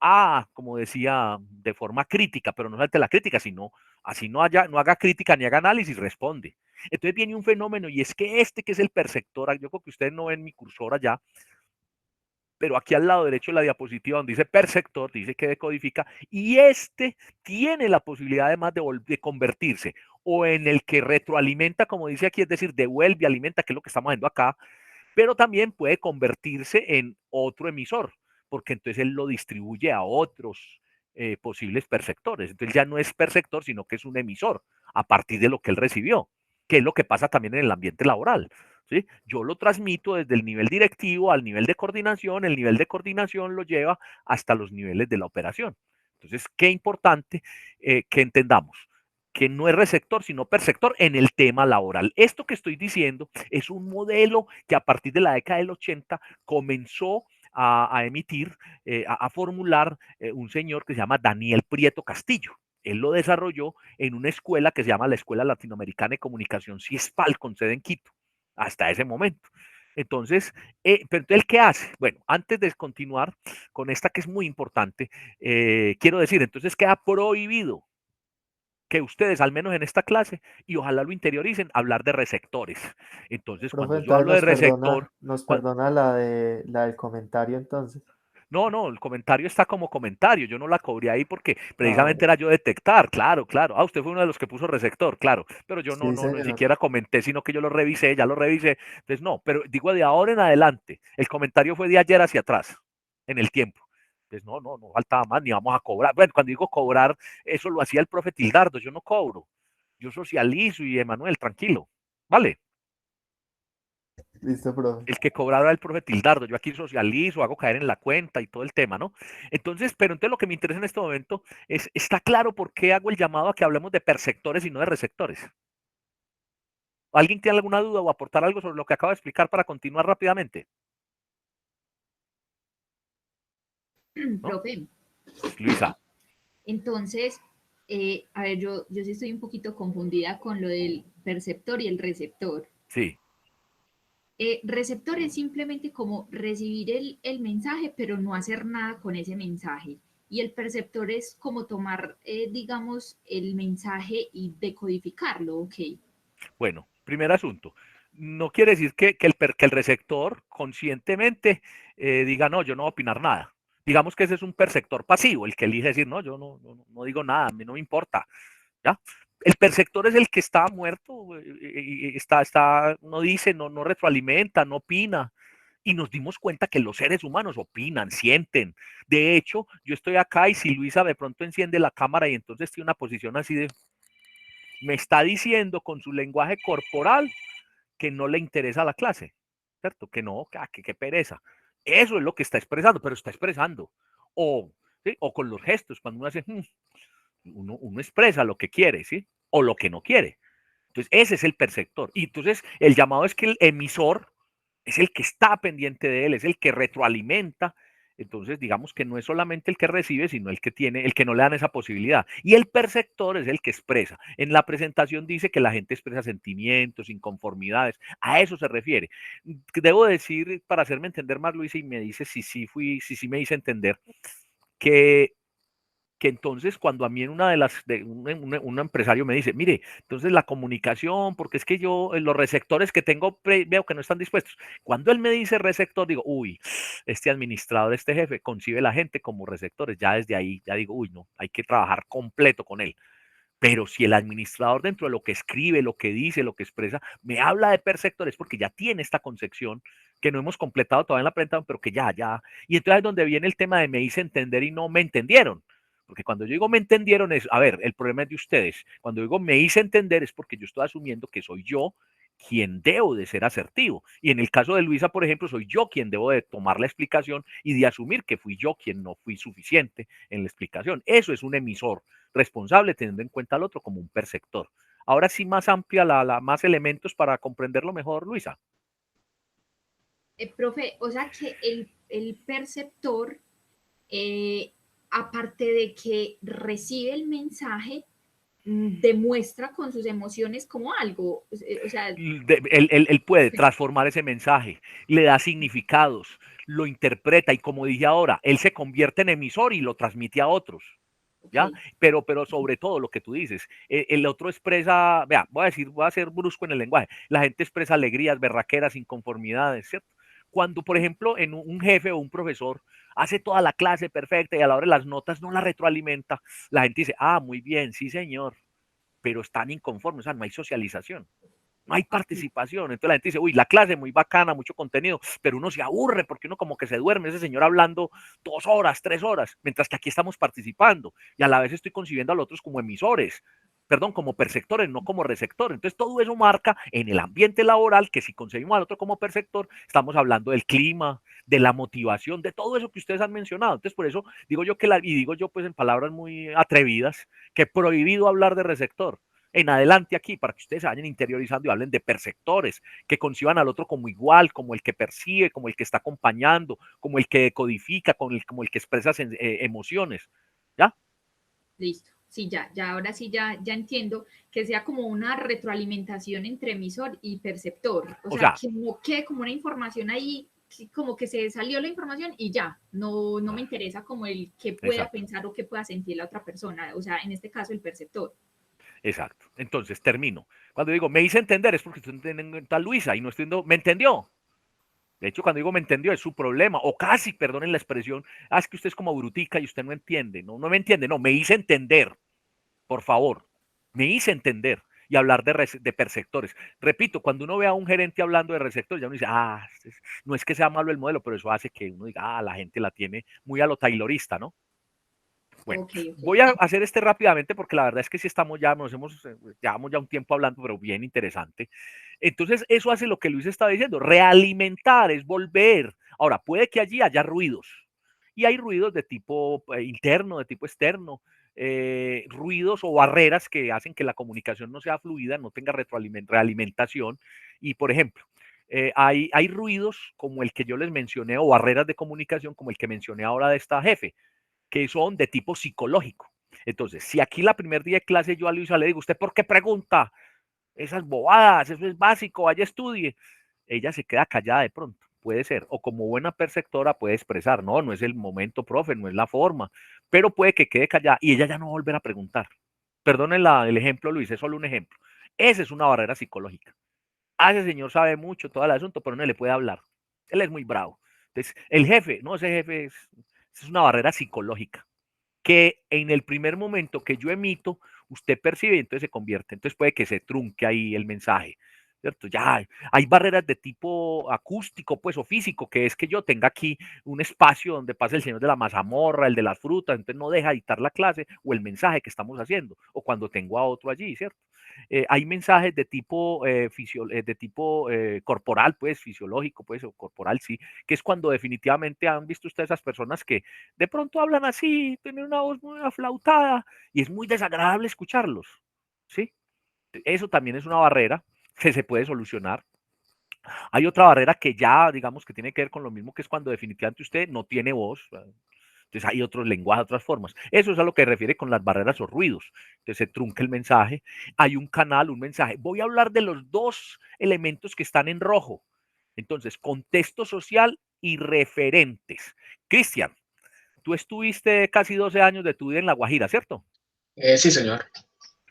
como decía, de forma crítica, pero no salte la crítica, sino así no haga crítica ni haga análisis, responde. Entonces viene un fenómeno y es que que es el perceptor, yo creo que ustedes no ven mi cursor allá, pero aquí al lado derecho de la diapositiva donde dice perceptor, dice que decodifica, y tiene la posibilidad además de convertirse o en el que retroalimenta, como dice aquí, es decir, devuelve, alimenta, que es lo que estamos haciendo acá, pero también puede convertirse en otro emisor, porque entonces él lo distribuye a otros posibles perceptores. Entonces ya no es perceptor, sino que es un emisor a partir de lo que él recibió, que es lo que pasa también en el ambiente laboral. ¿Sí? Yo lo transmito desde el nivel directivo al nivel de coordinación, el nivel de coordinación lo lleva hasta los niveles de la operación. Entonces, qué importante que entendamos que no es receptor, sino perceptor en el tema laboral. Esto que estoy diciendo es un modelo que a partir de la década del 80 comenzó a emitir, a formular un señor que se llama Daniel Prieto Castillo. Él lo desarrolló en una escuela que se llama la Escuela Latinoamericana de Comunicación CIESPAL, con sede en Quito, hasta ese momento. Entonces, pero ¿el qué hace? Bueno, antes de continuar con esta que es muy importante, quiero decir, entonces queda prohibido que ustedes, al menos en esta clase, y ojalá lo interioricen, hablar de receptores. Entonces, Profe, cuando yo entonces hablo de receptor, nos perdona la del comentario entonces. no, el comentario está como comentario, yo no la cobré ahí porque precisamente bueno. era yo detectar, claro. Usted fue uno de los que puso receptor, claro, pero yo Sí, no ni señor. siquiera comenté, sino que yo lo revisé, ya lo revisé, entonces no, pero digo de ahora en adelante, el comentario fue de ayer hacia atrás, en el tiempo. Entonces, no faltaba más, ni vamos a cobrar. Bueno, cuando digo cobrar, eso lo hacía el profe Tildardo, yo no cobro, yo socializo y Emanuel, tranquilo, ¿vale? Listo, profe. El que cobraba el profe Tildardo, yo aquí socializo, hago caer en la cuenta y todo el tema, ¿no? Entonces, pero entonces lo que me interesa en este momento es, ¿está claro por qué hago el llamado a que hablemos de perceptores y no de receptores? ¿Alguien tiene alguna duda o aportar algo sobre lo que acabo de explicar para continuar rápidamente? ¿No? Profe, Luisa. entonces, a ver, yo sí estoy un poquito confundida con lo del perceptor y el receptor. Sí. Receptor es simplemente como recibir el mensaje, pero no hacer nada con ese mensaje. Y el perceptor es como tomar, digamos, el mensaje y decodificarlo, ¿ok? Bueno, primer asunto. No quiere decir que el receptor conscientemente diga, no, yo no voy a opinar nada. Digamos que ese es un perceptor pasivo, el que elige decir, no, yo no digo nada, a mí no me importa. ¿Ya? El perceptor es el que está muerto, no dice, no retroalimenta, no opina. Y nos dimos cuenta que los seres humanos opinan, sienten. De hecho, yo estoy acá y si Luisa de pronto enciende la cámara y entonces tiene una posición así de, me está diciendo con su lenguaje corporal que no le interesa la clase, ¿cierto? Que no, que pereza. Eso es lo que está expresando, pero está expresando. O, ¿sí? O con los gestos, cuando uno hace, uno expresa lo que quiere, ¿sí? O lo que no quiere. Entonces, ese es el perceptor. Y entonces, el llamado es que el emisor es el que está pendiente de él, es el que retroalimenta. Entonces, digamos que no es solamente el que recibe, sino el que tiene, el que no le dan esa posibilidad. Y el perceptor es el que expresa. En la presentación dice que la gente expresa sentimientos, inconformidades. A eso se refiere. Debo decir, para hacerme entender más, Luisa, y me dice si sí me hice entender, que entonces cuando a mí en una de un empresario me dice, mire, entonces la comunicación, porque es que yo, los receptores que tengo, veo que no están dispuestos. Cuando él me dice receptor, digo, uy, este administrador, este jefe, concibe a la gente como receptores. Ya desde ahí, ya digo, uy, no, hay que trabajar completo con él. Pero si el administrador dentro de lo que escribe, lo que dice, lo que expresa, me habla de perceptores porque ya tiene esta concepción que no hemos completado todavía en la presentación, pero que ya. Y entonces es donde viene el tema de me hice entender y no me entendieron. Porque cuando yo digo me entendieron es, a ver, el problema es de ustedes. Cuando digo me hice entender es porque yo estoy asumiendo que soy yo quien debo de ser asertivo. Y en el caso de Luisa, por ejemplo, soy yo quien debo de tomar la explicación y de asumir que fui yo quien no fui suficiente en la explicación. Eso es un emisor responsable teniendo en cuenta al otro como un perceptor. Ahora sí más amplia, más elementos para comprenderlo mejor, Luisa. Profe, o sea que el perceptor, aparte de que recibe el mensaje, demuestra con sus emociones como algo, o sea, Él puede transformar ese mensaje, le da significados, lo interpreta y como dije ahora, él se convierte en emisor y lo transmite a otros. ¿Ya? Pero sobre todo lo que tú dices, el otro expresa, vea, voy a ser brusco en el lenguaje, la gente expresa alegrías, berraqueras, inconformidades, ¿cierto? Cuando, por ejemplo, en un jefe o un profesor hace toda la clase perfecta y a la hora de las notas no la retroalimenta, la gente dice, ah, muy bien, sí señor, pero están inconformes, o sea, no hay socialización. No hay participación. Entonces la gente dice, uy, la clase muy bacana, mucho contenido, pero uno se aburre porque uno como que se duerme, ese señor hablando 2 horas, 3 horas, mientras que aquí estamos participando y a la vez estoy concibiendo a los otros como emisores, perdón, como perceptores, no como receptores. Entonces todo eso marca en el ambiente laboral que si concebimos al otro como perceptor, estamos hablando del clima, de la motivación, de todo eso que ustedes han mencionado. Entonces por eso digo yo y digo yo pues en palabras muy atrevidas, que prohibido hablar de receptor en adelante aquí para que ustedes se vayan interiorizando y hablen de perceptores, que conciban al otro como igual, como el que percibe, como el que está acompañando, como el que codifica, como el que expresa emociones. ¿Ya? listo. Sí, ya ahora sí ya entiendo que sea como una retroalimentación entre emisor y perceptor. O sea, que no quede como una información ahí, como que se salió la información y ya, no me interesa como el que pueda pensar o que pueda sentir la otra persona, o sea, en este caso el perceptor. Exacto. Entonces, termino. Cuando digo me hice entender es porque estoy entendiendo a Luisa y no estoy entendiendo, ¿me entendió? De hecho, cuando digo me entendió es su problema, o casi, perdonen la expresión, es que usted es como brutica y usted no entiende, no me entiende, no, me hice entender, por favor, me hice entender y hablar de perceptores. Repito, cuando uno ve a un gerente hablando de receptores, ya uno dice, no es que sea malo el modelo, pero eso hace que uno diga, la gente la tiene muy a lo taylorista, ¿no? Bueno, voy a hacer rápidamente porque la verdad es que sí estamos ya, llevamos ya un tiempo hablando, pero bien interesante. Entonces, eso hace lo que Luis estaba diciendo, realimentar, es volver. Ahora, puede que allí haya ruidos, y hay ruidos de tipo interno, de tipo externo, ruidos o barreras que hacen que la comunicación no sea fluida, no tenga realimentación, y por ejemplo, hay ruidos como el que yo les mencioné, o barreras de comunicación como el que mencioné ahora de esta jefe, que son de tipo psicológico. Entonces, si aquí la primer día de clase yo a Luisa le digo, ¿usted por qué pregunta? Esas bobadas, eso es básico, vaya estudie. Ella se queda callada de pronto, puede ser, o como buena perceptora puede expresar, no es el momento, profe, no es la forma, pero puede que quede callada y ella ya no va a volver a preguntar. Perdonen el ejemplo, Luis, es solo un ejemplo. Esa es una barrera psicológica. Ese señor sabe mucho todo el asunto, pero no le puede hablar. Él es muy bravo. Entonces, el jefe, no, ese jefe es una barrera psicológica que en el primer momento que yo emito, usted percibe y entonces se convierte. Entonces puede que se trunque ahí el mensaje. ¿Cierto? Ya hay barreras de tipo acústico, pues, o físico, que es que yo tenga aquí un espacio donde pasa el señor de la mazamorra, el de las frutas, entonces no deja dictar la clase o el mensaje que estamos haciendo, o cuando tengo a otro allí, ¿cierto? Hay mensajes de tipo, corporal, pues, fisiológico, pues, o corporal, sí, que es cuando definitivamente han visto ustedes esas personas que de pronto hablan así, tienen una voz muy aflautada y es muy desagradable escucharlos, ¿sí? Eso también es una barrera que se puede solucionar. Hay otra barrera que ya, digamos, que tiene que ver con lo mismo, que es cuando definitivamente usted no tiene voz. Entonces hay otros lenguajes, otras formas. Eso es a lo que refiere con las barreras o ruidos. Entonces se trunca el mensaje. Hay un canal, un mensaje. Voy a hablar de los dos elementos que están en rojo. Entonces, contexto social y referentes. Cristian, tú estuviste casi 12 años de tu vida en La Guajira, ¿cierto? Sí, señor.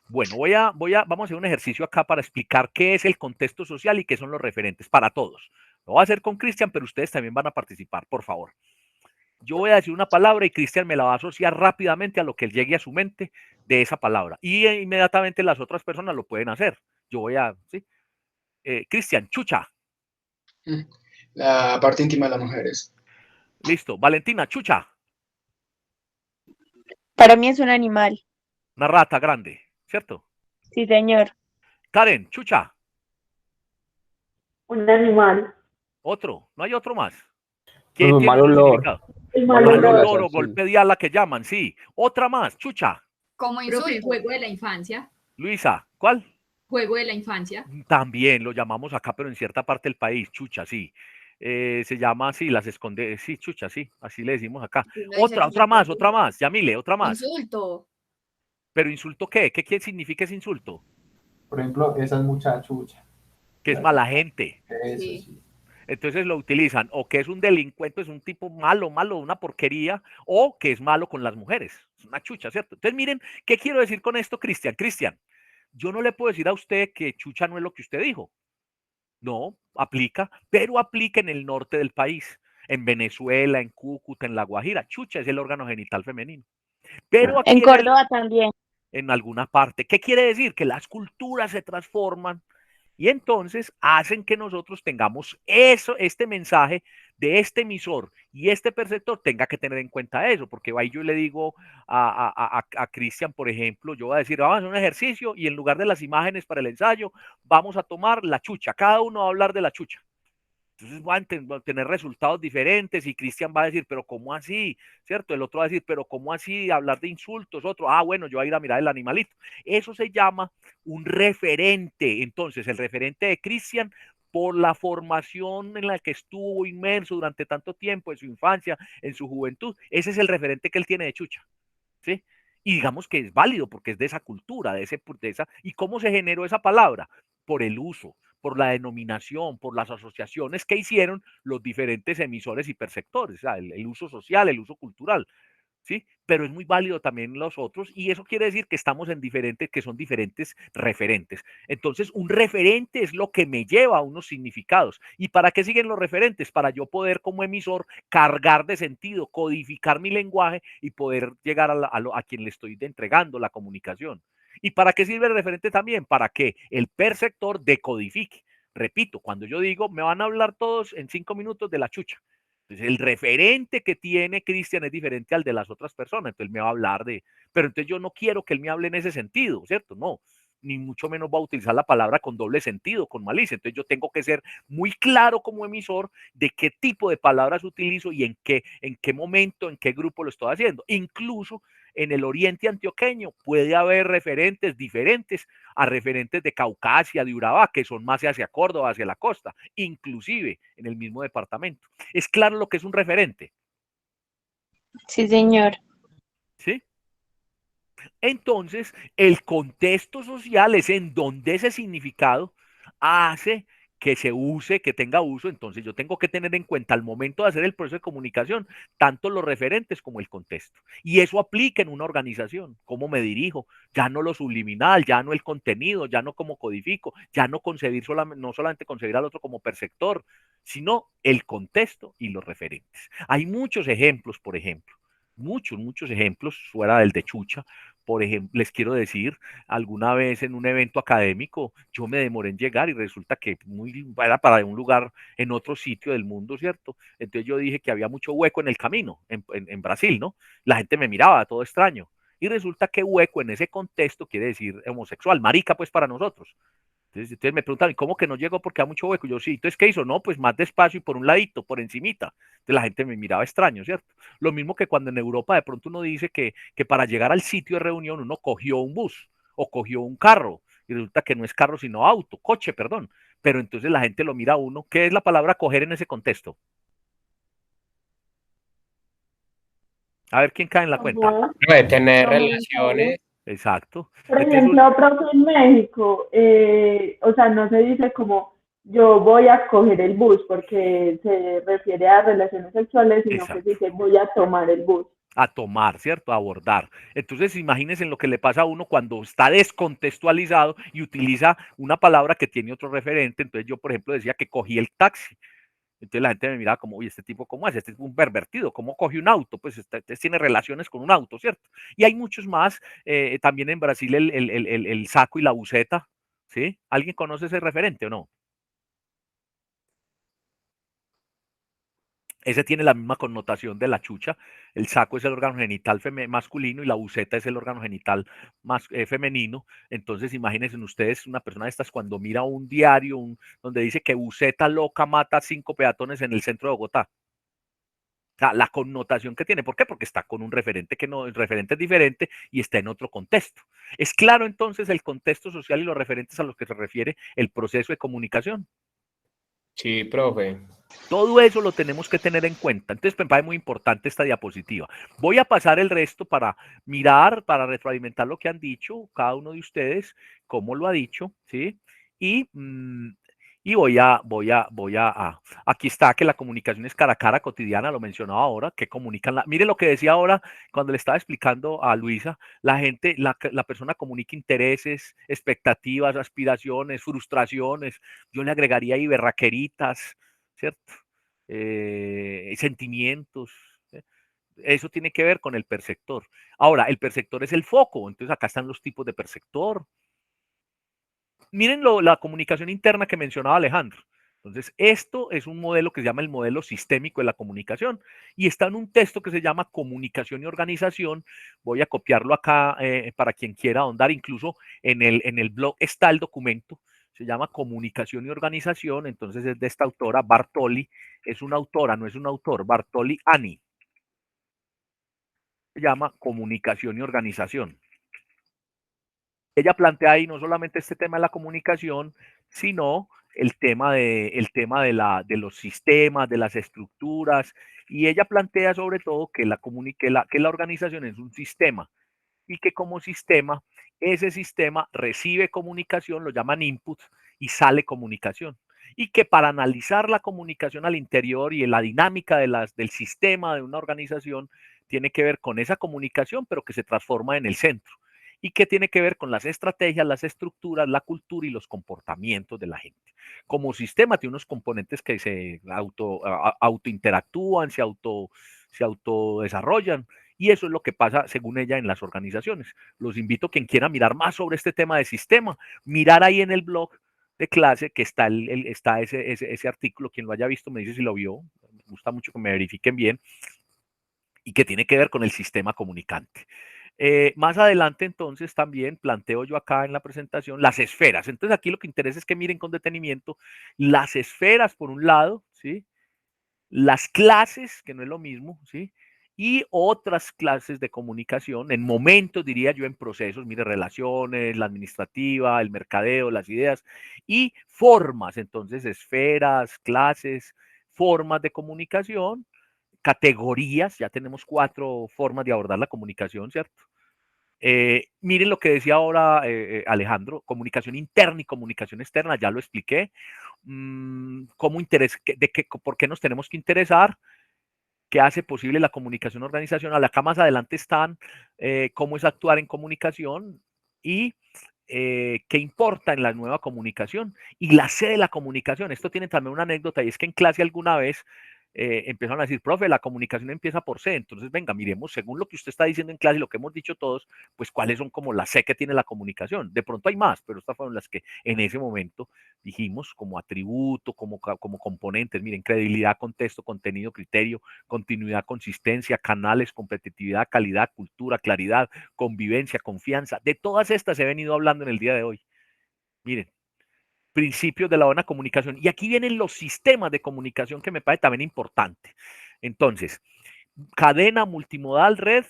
Bueno, vamos a hacer un ejercicio acá para explicar qué es el contexto social y qué son los referentes para todos. Lo voy a hacer con Cristian, pero ustedes también van a participar, por favor. Yo voy a decir una palabra y Cristian me la va a asociar rápidamente a lo que llegue a su mente de esa palabra. Y inmediatamente las otras personas lo pueden hacer. Yo voy a, ¿sí? Cristian, chucha. La parte íntima de las mujeres. Listo. Valentina, chucha. Para mí es un animal. Una rata grande, ¿cierto? Sí, señor. Karen, chucha, Un animal. otro, no hay otro más. Pues ¿Quién un tiene mal otro olor. significado? El Mal mal olor Mal a olor. olor o salchicha. golpe de ala que llaman, sí. Otra más, chucha. Como Profe, insulto. juego de la infancia. Luisa, ¿cuál? Juego de la infancia. También lo llamamos acá, pero en cierta parte del país, chucha, sí. Se llama así, las esconde, sí, chucha, sí, así le decimos acá. Uno dice que Otra más, Yamile, otra más. insulto. Pero insulto, ¿qué? ¿Qué significa ese insulto? Por ejemplo, esa es mucha chucha. Que es mala gente. Eso Sí. sí. Entonces lo utilizan o que es un delincuente, es un tipo malo, una porquería, o que es malo con las mujeres. Es una chucha, ¿cierto? Entonces miren, ¿qué quiero decir con esto, Cristian? Cristian, yo no le puedo decir a usted que chucha no es lo que usted dijo. No, aplica, pero aplica en el norte del país, en Venezuela, en Cúcuta, en La Guajira. Chucha es el órgano genital femenino. Pero aquí En Córdoba también. en alguna parte. ¿Qué quiere decir? Que las culturas se transforman y entonces hacen que nosotros tengamos eso, este mensaje de este emisor y este perceptor tenga que tener en cuenta eso, porque ahí yo le digo a Cristian, por ejemplo, yo voy a decir, vamos a hacer un ejercicio y en lugar de las imágenes para el ensayo, vamos a tomar la chucha, cada uno va a hablar de la chucha. Entonces van a tener resultados diferentes y Cristian va a decir, pero ¿cómo así? ¿Cierto? El otro va a decir, pero ¿cómo así? Hablar de insultos. Otro, bueno, yo voy a ir a mirar el animalito. Eso se llama un referente. Entonces, el referente de Cristian, por la formación en la que estuvo inmerso durante tanto tiempo, en su infancia, en su juventud, ese es el referente que él tiene de chucha. ¿Sí? Y digamos que es válido porque es de esa cultura, de esa. ¿Y cómo se generó esa palabra? Por el uso, por la denominación, por las asociaciones que hicieron los diferentes emisores y perceptores, o sea, el uso social, el uso cultural. ¿Sí? Pero es muy válido también los otros y eso quiere decir que estamos en diferentes, que son diferentes referentes. Entonces, un referente es lo que me lleva a unos significados. ¿Y para qué siguen los referentes? Para yo poder como emisor cargar de sentido, codificar mi lenguaje y poder llegar a quien le estoy entregando la comunicación. ¿Y para qué sirve el referente también? Para que el perceptor decodifique. Repito, cuando yo digo, me van a hablar todos en 5 minutos de la chucha. Entonces, el referente que tiene Cristian es diferente al de las otras personas. Entonces, me va a hablar de, pero entonces yo no quiero que él me hable en ese sentido, ¿cierto? No, ni mucho menos va a utilizar la palabra con doble sentido, con malicia. Entonces, yo tengo que ser muy claro como emisor de qué tipo de palabras utilizo y en qué momento, en qué grupo lo estoy haciendo. Incluso en el oriente antioqueño puede haber referentes diferentes a referentes de Caucasia, de Urabá, que son más hacia Córdoba, hacia la costa, inclusive en el mismo departamento. ¿Es claro lo que es un referente? Sí, señor. ¿Sí? Entonces, el contexto social es en donde ese significado hace que se use, que tenga uso. Entonces, yo tengo que tener en cuenta al momento de hacer el proceso de comunicación, tanto los referentes como el contexto. Y eso aplica en una organización, cómo me dirijo, ya no lo subliminal, ya no el contenido, ya no cómo codifico, ya no concebir no solamente concebir al otro como perceptor, sino el contexto y los referentes. Hay muchos ejemplos, por ejemplo, muchos ejemplos fuera del de Chucha. Por ejemplo, les quiero decir, alguna vez en un evento académico yo me demoré en llegar y resulta que era para un lugar en otro sitio del mundo, ¿cierto? Entonces yo dije que había mucho hueco en el camino, en Brasil, ¿no? La gente me miraba, todo extraño. Y resulta que hueco en ese contexto quiere decir homosexual, marica pues para nosotros. Entonces me preguntan, ¿cómo que no llegó porque hay mucho hueco? Yo sí, entonces ¿qué hizo? No, pues más despacio y por un ladito, por encimita. Entonces la gente me miraba extraño, ¿cierto? Lo mismo que cuando en Europa de pronto uno dice que para llegar al sitio de reunión uno cogió un bus o cogió un carro y resulta que no es carro sino auto, coche, perdón. Pero entonces la gente lo mira a uno. ¿Qué es la palabra coger en ese contexto? A ver quién cae en la cuenta. Ajá. De tener No, muy relaciones. Exacto. Por Entonces, ejemplo, profe, en México, o sea, no se dice como yo voy a coger el bus porque se refiere a relaciones sexuales, sino que se exacto. dice voy a tomar el bus. A tomar, ¿cierto? A abordar. Entonces, imagínense en lo que le pasa a uno cuando está descontextualizado y utiliza una palabra que tiene otro referente. Entonces, yo, por ejemplo, decía que cogí el taxi. Entonces la gente me miraba como, oye, este tipo, ¿cómo es? Este es un pervertido, ¿cómo coge un auto? Pues este tiene relaciones con un auto, ¿cierto? Y hay muchos más, también en Brasil el saco y la buceta, ¿sí? ¿Alguien conoce ese referente o no? Ese tiene la misma connotación de la chucha. El saco es el órgano genital masculino y la buceta es el órgano genital femenino. Entonces, imagínense ustedes una persona de estas cuando mira un diario donde dice que buceta loca mata a 5 peatones en el centro de Bogotá. O sea, la connotación que tiene. ¿Por qué? Porque está con un referente que no, el referente es diferente y está en otro contexto. Es claro entonces el contexto social y los referentes a los que se refiere el proceso de comunicación. Sí, profe. Todo eso lo tenemos que tener en cuenta. Entonces, me parece muy importante esta diapositiva. Voy a pasar el resto para mirar, para retroalimentar lo que han dicho cada uno de ustedes, cómo lo ha dicho, ¿sí? Y, aquí está que la comunicación es cara a cara cotidiana, lo mencionaba ahora, que comunican. Mire lo que decía ahora cuando le estaba explicando a Luisa, la gente, la persona comunica intereses, expectativas, aspiraciones, frustraciones. Yo le agregaría ahí berraqueritas, ¿cierto? Sentimientos. Eso tiene que ver con el perceptor. Ahora, el perceptor es el foco, entonces acá están los tipos de perceptor. Miren la comunicación interna que mencionaba Alejandro. Entonces, esto es un modelo que se llama el modelo sistémico de la comunicación y está en un texto que se llama Comunicación y Organización. Voy a copiarlo acá para quien quiera ahondar. Incluso en el blog está el documento. Se llama Comunicación y Organización. Entonces, es de esta autora, Bartoli. Es una autora, no es un autor. Bartoli Ani. Se llama Comunicación y Organización. Ella plantea ahí no solamente este tema de la comunicación, sino el tema de los sistemas, de las estructuras, y ella plantea sobre todo que la organización es un sistema y que como sistema, ese sistema recibe comunicación, lo llaman input, y sale comunicación. Y que para analizar la comunicación al interior y la dinámica del sistema de una organización, tiene que ver con esa comunicación, pero que se transforma en el centro y que tiene que ver con las estrategias, las estructuras, la cultura y los comportamientos de la gente. Como sistema tiene unos componentes que se autointeractúan, se autodesarrollan, y eso es lo que pasa, según ella, en las organizaciones. Los invito a quien quiera mirar más sobre este tema de sistema, mirar ahí en el blog de clase que está, está ese artículo. Quien lo haya visto me dice si lo vio. Me gusta mucho que me verifiquen bien, y que tiene que ver con el sistema comunicante. Más adelante, entonces, también planteo yo acá en la presentación las esferas. Entonces, aquí lo que interesa es que miren con detenimiento las esferas, por un lado, ¿sí? Las clases, que no es lo mismo, ¿sí? Y otras clases de comunicación, en momentos, diría yo, en procesos, mire, relaciones, la administrativa, el mercadeo, las ideas, y formas, entonces, esferas, clases, formas de comunicación, categorías, ya tenemos 4 formas de abordar la comunicación, ¿cierto? Miren lo que decía ahora Alejandro, comunicación interna y comunicación externa, ya lo expliqué. ¿Por qué nos tenemos que interesar? ¿Qué hace posible la comunicación organizacional? Acá más adelante están cómo es actuar en comunicación y qué importa en la nueva comunicación y la sede de la comunicación. Esto tiene también una anécdota, y es que en clase alguna vez empezaron a decir, profe, la comunicación empieza por C. Entonces, venga, miremos, según lo que usted está diciendo en clase y lo que hemos dicho todos, pues cuáles son como la C que tiene la comunicación. De pronto hay más, pero estas fueron las que en ese momento dijimos como atributo, como componentes. Miren, credibilidad, contexto, contenido, criterio, continuidad, consistencia, canales, competitividad, calidad, cultura, claridad, convivencia, confianza. De todas estas he venido hablando en el día de hoy. Miren, principios de la buena comunicación. Y aquí vienen los sistemas de comunicación, que me parece también importante. Entonces, cadena, multimodal, red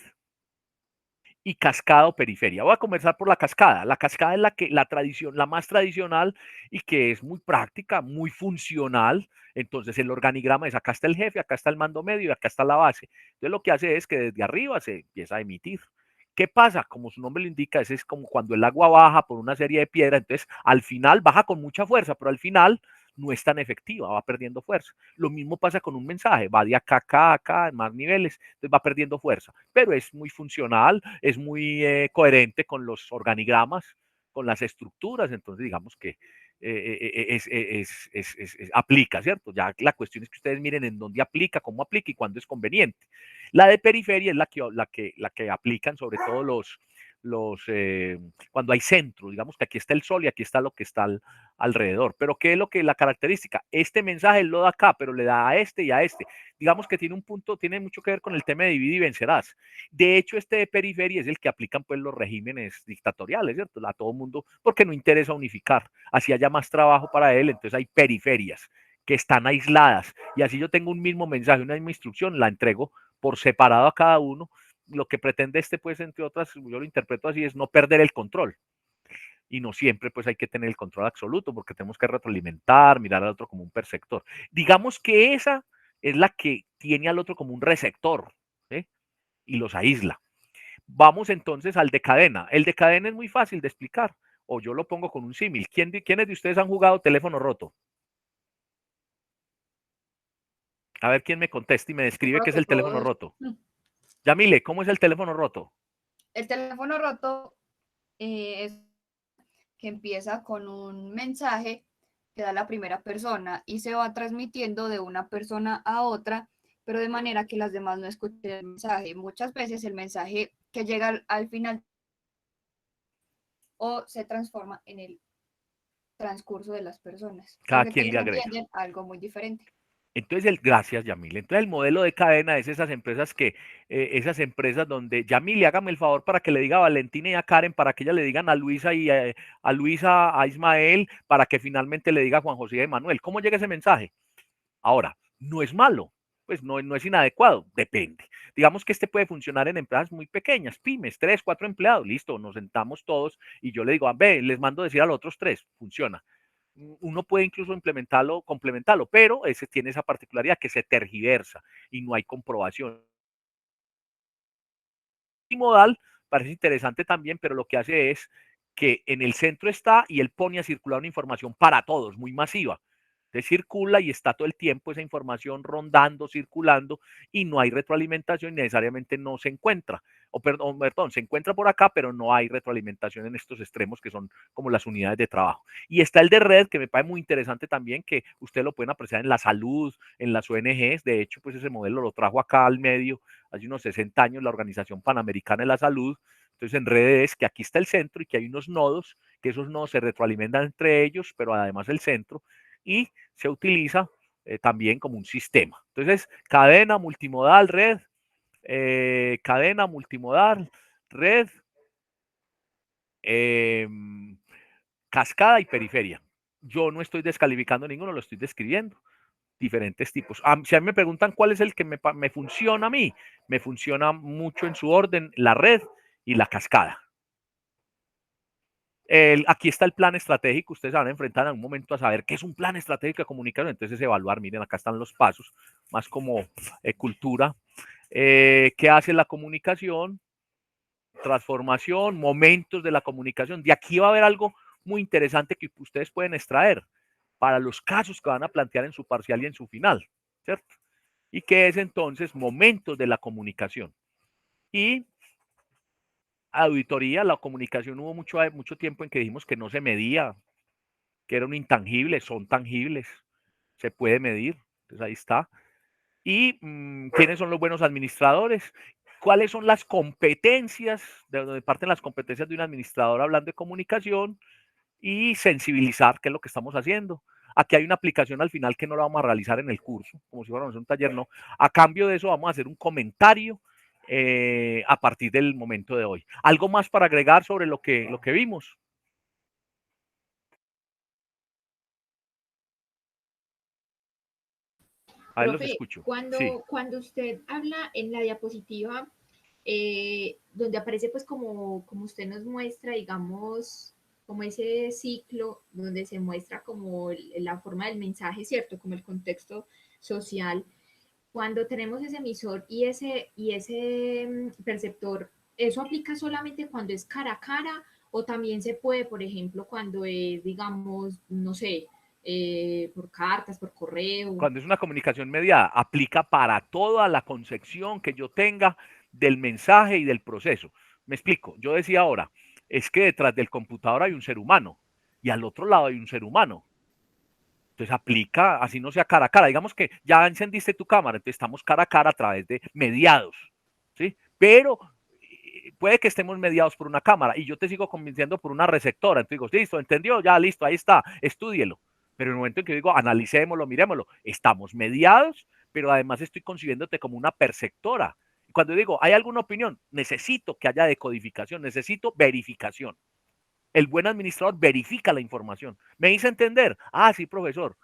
y cascada o periferia. Voy a comenzar por la cascada. La cascada es la más tradicional y que es muy práctica, muy funcional. Entonces, el organigrama es: acá está el jefe, acá está el mando medio y acá está la base. Entonces, lo que hace es que desde arriba se empieza a emitir. ¿Qué pasa? Como su nombre lo indica, es como cuando el agua baja por una serie de piedras. Entonces, al final baja con mucha fuerza, pero al final no es tan efectiva, va perdiendo fuerza. Lo mismo pasa con un mensaje, va de acá a acá, acá, en más niveles, entonces va perdiendo fuerza, pero es muy funcional, es muy coherente con los organigramas, con las estructuras. Entonces digamos que aplica, ¿cierto? Ya la cuestión es que ustedes miren en dónde aplica, cómo aplica y cuándo es conveniente. La de periferia es la que aplican sobre todo cuando hay centro, digamos que aquí está el sol y aquí está lo que está alrededor. Pero ¿qué es lo que la característica? Este mensaje lo da acá, pero le da a este y a este. Digamos que tiene un punto, tiene mucho que ver con el tema de divide y vencerás. De hecho, este de periferia es el que aplican pues los regímenes dictatoriales, ¿cierto? A todo mundo, porque no interesa unificar. Así haya más trabajo para él, entonces hay periferias que están aisladas. Y así yo tengo un mismo mensaje, una misma instrucción, la entrego por separado a cada uno. Lo que pretende pues, entre otras, yo lo interpreto así, es no perder el control. Y no siempre pues hay que tener el control absoluto porque tenemos que retroalimentar, mirar al otro como un perceptor. Digamos que esa es la que tiene al otro como un receptor, ¿sí? Y los aísla. Vamos entonces al de cadena. El de cadena es muy fácil de explicar, o yo lo pongo con un símil. ¿Quiénes de ustedes han jugado teléfono roto? A ver quién me contesta y me describe qué es el teléfono roto. Yamile, ¿cómo es el teléfono roto? El teléfono roto es que empieza con un mensaje que da la primera persona y se va transmitiendo de una persona a otra, pero de manera que las demás no escuchen el mensaje. Muchas veces el mensaje que llega al final o se transforma en el transcurso de las personas. Cada quien le agrega. Entienden algo muy diferente. Entonces, gracias, Yamile. Entonces, el modelo de cadena es esas empresas esas empresas donde Yamile, hágame el favor para que le diga a Valentina y a Karen, para que ella le digan a Luisa y a Luisa, a Ismael, para que finalmente le diga a Juan José y a Manuel. ¿Cómo llega ese mensaje? Ahora, no es malo, pues no es inadecuado, depende. Digamos que este puede funcionar en empresas muy pequeñas, pymes, 3, 4 empleados, listo, nos sentamos todos y yo le digo, ve, les mando decir a los otros 3, funciona. Uno puede incluso implementarlo, complementarlo, pero ese tiene esa particularidad que se tergiversa y no hay comprobación. Y modal parece interesante también, pero lo que hace es que en el centro está y él pone a circular una información para todos, muy masiva. Entonces circula y está todo el tiempo esa información rondando, circulando y no hay retroalimentación y necesariamente no se encuentra. O perdón, se encuentra por acá, pero no hay retroalimentación en estos extremos que son como las unidades de trabajo. Y está el de red, que me parece muy interesante también, que ustedes lo pueden apreciar en la salud, en las ONGs. De hecho, pues ese modelo lo trajo acá al medio hace unos 60 años la Organización Panamericana de la Salud. Entonces, en redes, que aquí está el centro y que hay unos nodos, que esos nodos se retroalimentan entre ellos, pero además el centro, y se utiliza también como un sistema. Entonces, cadena, multimodal, red, cadena, multimodal, red, cascada y periferia. Yo no estoy descalificando ninguno, lo estoy describiendo. Diferentes tipos. Si a mí me preguntan cuál es el que me funciona a mí, me funciona mucho en su orden la red y la cascada. Aquí está el plan estratégico, ustedes se van a enfrentar en algún momento a saber qué es un plan estratégico de comunicación, entonces evaluar, miren, acá están los pasos, más como cultura, qué hace la comunicación, transformación, momentos de la comunicación, de aquí va a haber algo muy interesante que ustedes pueden extraer para los casos que van a plantear en su parcial y en su final, ¿cierto? Y qué es entonces momentos de la comunicación. Y auditoría, la comunicación hubo mucho tiempo en que dijimos que no se medía, que era un intangible, son tangibles, se puede medir, entonces ahí está. Y quiénes son los buenos administradores, cuáles son las competencias, de donde parten las competencias de un administrador hablando de comunicación y sensibilizar qué es lo que estamos haciendo. Aquí hay una aplicación al final que no la vamos a realizar en el curso, como si fuéramos un taller, no. A cambio de eso vamos a hacer un comentario a partir del momento de hoy. ¿Algo más para agregar sobre lo que vimos? A ver, los Profe, escucho. cuando, Sí. cuando usted habla en la diapositiva, donde aparece pues como usted nos muestra, digamos, como ese ciclo donde se muestra como la forma del mensaje, ¿cierto? Como el contexto social. Cuando tenemos ese emisor y ese perceptor, ¿eso aplica solamente cuando es cara a cara o también se puede, por ejemplo, cuando es, digamos, no sé, por cartas, por correo? Cuando es una comunicación mediada, aplica para toda la concepción que yo tenga del mensaje y del proceso. Me explico. Yo decía ahora, es que detrás del computador hay un ser humano y al otro lado hay un ser humano. Entonces aplica, así no sea cara a cara. Digamos que ya encendiste tu cámara, entonces estamos cara a cara a través de mediados, ¿sí? Pero puede que estemos mediados por una cámara y yo te sigo convenciendo por una receptora. Entonces digo, listo, ¿entendió? Ya, listo, ahí está, estúdielo. Pero en el momento en que yo digo, analicémoslo, miremoslo, estamos mediados, pero además estoy concibiéndote como una perceptora. Cuando digo, ¿hay alguna opinión? Necesito que haya decodificación, necesito verificación. El buen administrador verifica la información. ¿Me hice entender? Ah, sí, profesor.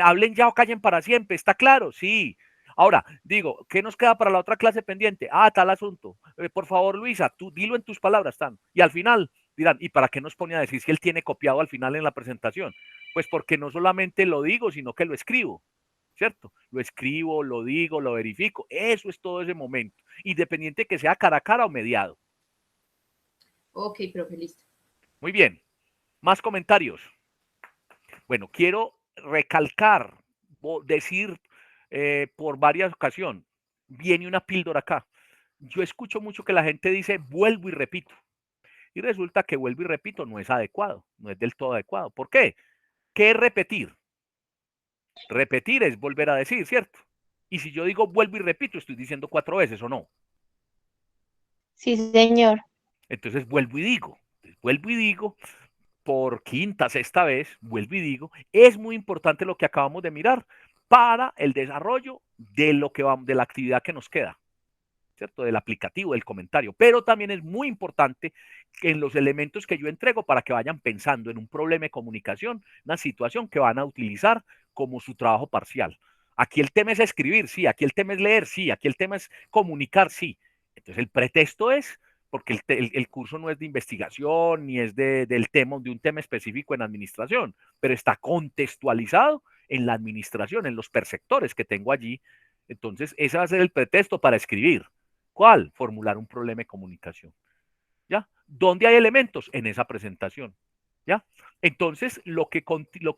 Hablen ya o callen para siempre. ¿Está claro? Sí. Ahora, digo, ¿qué nos queda para la otra clase pendiente? Ah, tal asunto. Por favor, Luisa, tú dilo en tus palabras, Tan. Y al final dirán, ¿y para qué nos pone a decir si él tiene copiado al final en la presentación? Pues porque no solamente lo digo, sino que lo escribo, ¿cierto? Lo escribo, lo digo, lo verifico. Eso es todo ese momento, independiente que sea cara a cara o mediado. Ok, profe, listo. Muy bien. Más comentarios. Bueno, quiero recalcar, decir por varias ocasiones, viene una píldora acá. Yo escucho mucho que la gente dice, vuelvo y repito. Y resulta que vuelvo y repito no es adecuado, no es del todo adecuado. ¿Por qué? ¿Qué es repetir? Repetir es volver a decir, ¿cierto? Y si yo digo vuelvo y repito, estoy diciendo 4 veces o no. Sí, señor. Entonces vuelvo y digo. Vuelvo y digo, por quinta, sexta vez, vuelvo y digo, es muy importante lo que acabamos de mirar para el desarrollo de lo que vamos, de la actividad que nos queda, ¿cierto? Del aplicativo, del comentario. Pero también es muy importante que en los elementos que yo entrego para que vayan pensando en un problema de comunicación, una situación que van a utilizar como su trabajo parcial. Aquí el tema es escribir, sí. Aquí el tema es leer, sí. Aquí el tema es comunicar, sí. Entonces el pretexto es porque el curso no es de investigación ni es del tema, de un tema específico en administración, pero está contextualizado en la administración, en los perceptores que tengo allí. Entonces, ese va a ser el pretexto para escribir. ¿Cuál? Formular un problema de comunicación. ¿Ya? ¿Dónde hay elementos? En esa presentación. ¿Ya? Entonces, lo que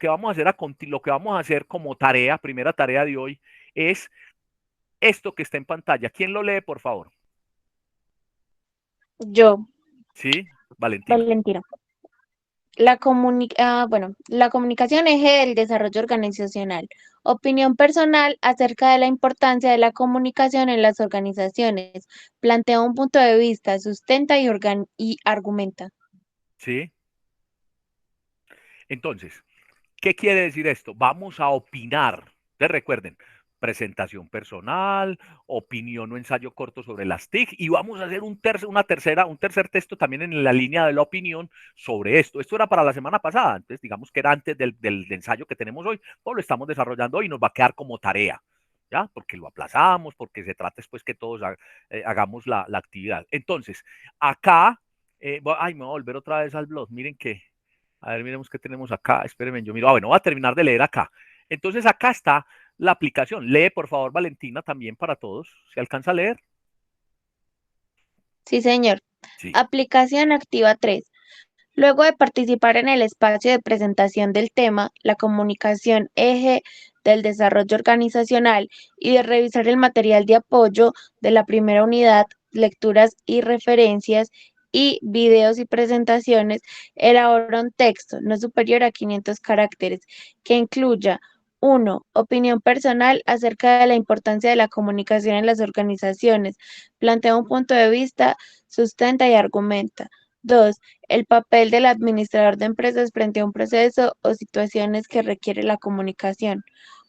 vamos a hacer lo que vamos a hacer como tarea, primera tarea de hoy, es esto que está en pantalla. ¿Quién lo lee, por favor? Yo, Sí, Valentina. Valentina. La comunicación eje del desarrollo organizacional. Opinión personal acerca de la importancia de la comunicación en las organizaciones. Plantea un punto de vista, sustenta y argumenta. Sí. Entonces, ¿qué quiere decir esto? Vamos a opinar. Ustedes recuerden, presentación personal, opinión o ensayo corto sobre las TIC y vamos a hacer un tercer texto también en la línea de la opinión sobre esto. Esto era para la semana pasada, entonces digamos que era antes del ensayo que tenemos hoy, o lo estamos desarrollando hoy y nos va a quedar como tarea, ¿ya? Porque lo aplazamos, porque se trata después que todos hagamos la actividad. Entonces, acá, me voy a volver otra vez al blog, miren que a ver, miremos qué tenemos acá. Espérenme, yo miro. Bueno, voy a terminar de leer acá. Entonces, acá está la aplicación. Lee, por favor, Valentina, también para todos. ¿Se alcanza a leer? Sí, señor. Sí. Aplicación activa 3. Luego de participar en el espacio de presentación del tema, la comunicación eje del desarrollo organizacional y de revisar el material de apoyo de la primera unidad, lecturas y referencias y videos y presentaciones, elabora un texto no superior a 500 caracteres que incluya 1. Opinión personal acerca de la importancia de la comunicación en las organizaciones. Plantea un punto de vista, sustenta y argumenta. 2. El papel del administrador de empresas frente a un proceso o situaciones que requiere la comunicación.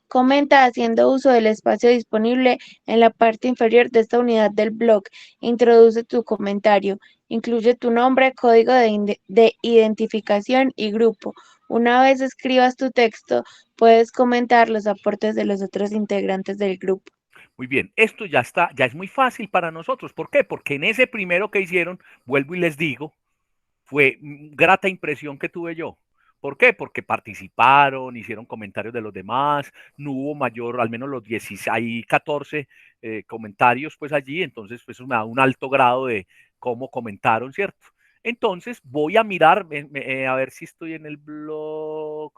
Comenta haciendo uso del espacio disponible en la parte inferior de esta unidad del blog. Introduce tu comentario. Incluye tu nombre, código de identificación y grupo. Una vez escribas tu texto, puedes comentar los aportes de los otros integrantes del grupo. Muy bien, esto ya está, ya es muy fácil para nosotros. ¿Por qué? Porque en ese primero que hicieron, vuelvo y les digo, fue grata impresión que tuve yo. ¿Por qué? Porque participaron, hicieron comentarios de los demás, no hubo mayor, al menos los 16, hay 14 comentarios pues allí, entonces pues, eso me da un alto grado de cómo comentaron, ¿cierto? Entonces voy a mirar, a ver si estoy en el blog,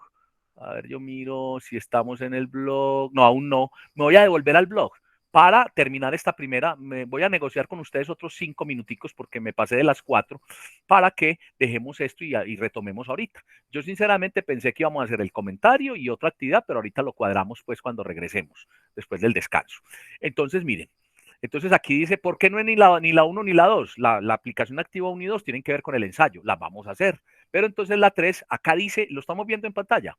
a ver, yo miro si estamos en el blog, no, aún no, me voy a devolver al blog. Para terminar esta primera, me voy a negociar con ustedes otros 5 minuticos porque me pasé de las 4 para que dejemos esto y retomemos ahorita. Yo sinceramente pensé que íbamos a hacer el comentario y otra actividad, pero ahorita lo cuadramos pues cuando regresemos, después del descanso. Entonces, miren, Entonces aquí dice, ¿por qué no es ni la 1 ni la 2? La aplicación activa 1 y 2 tienen que ver con el ensayo, las vamos a hacer. Pero entonces la 3, acá dice, lo estamos viendo en pantalla,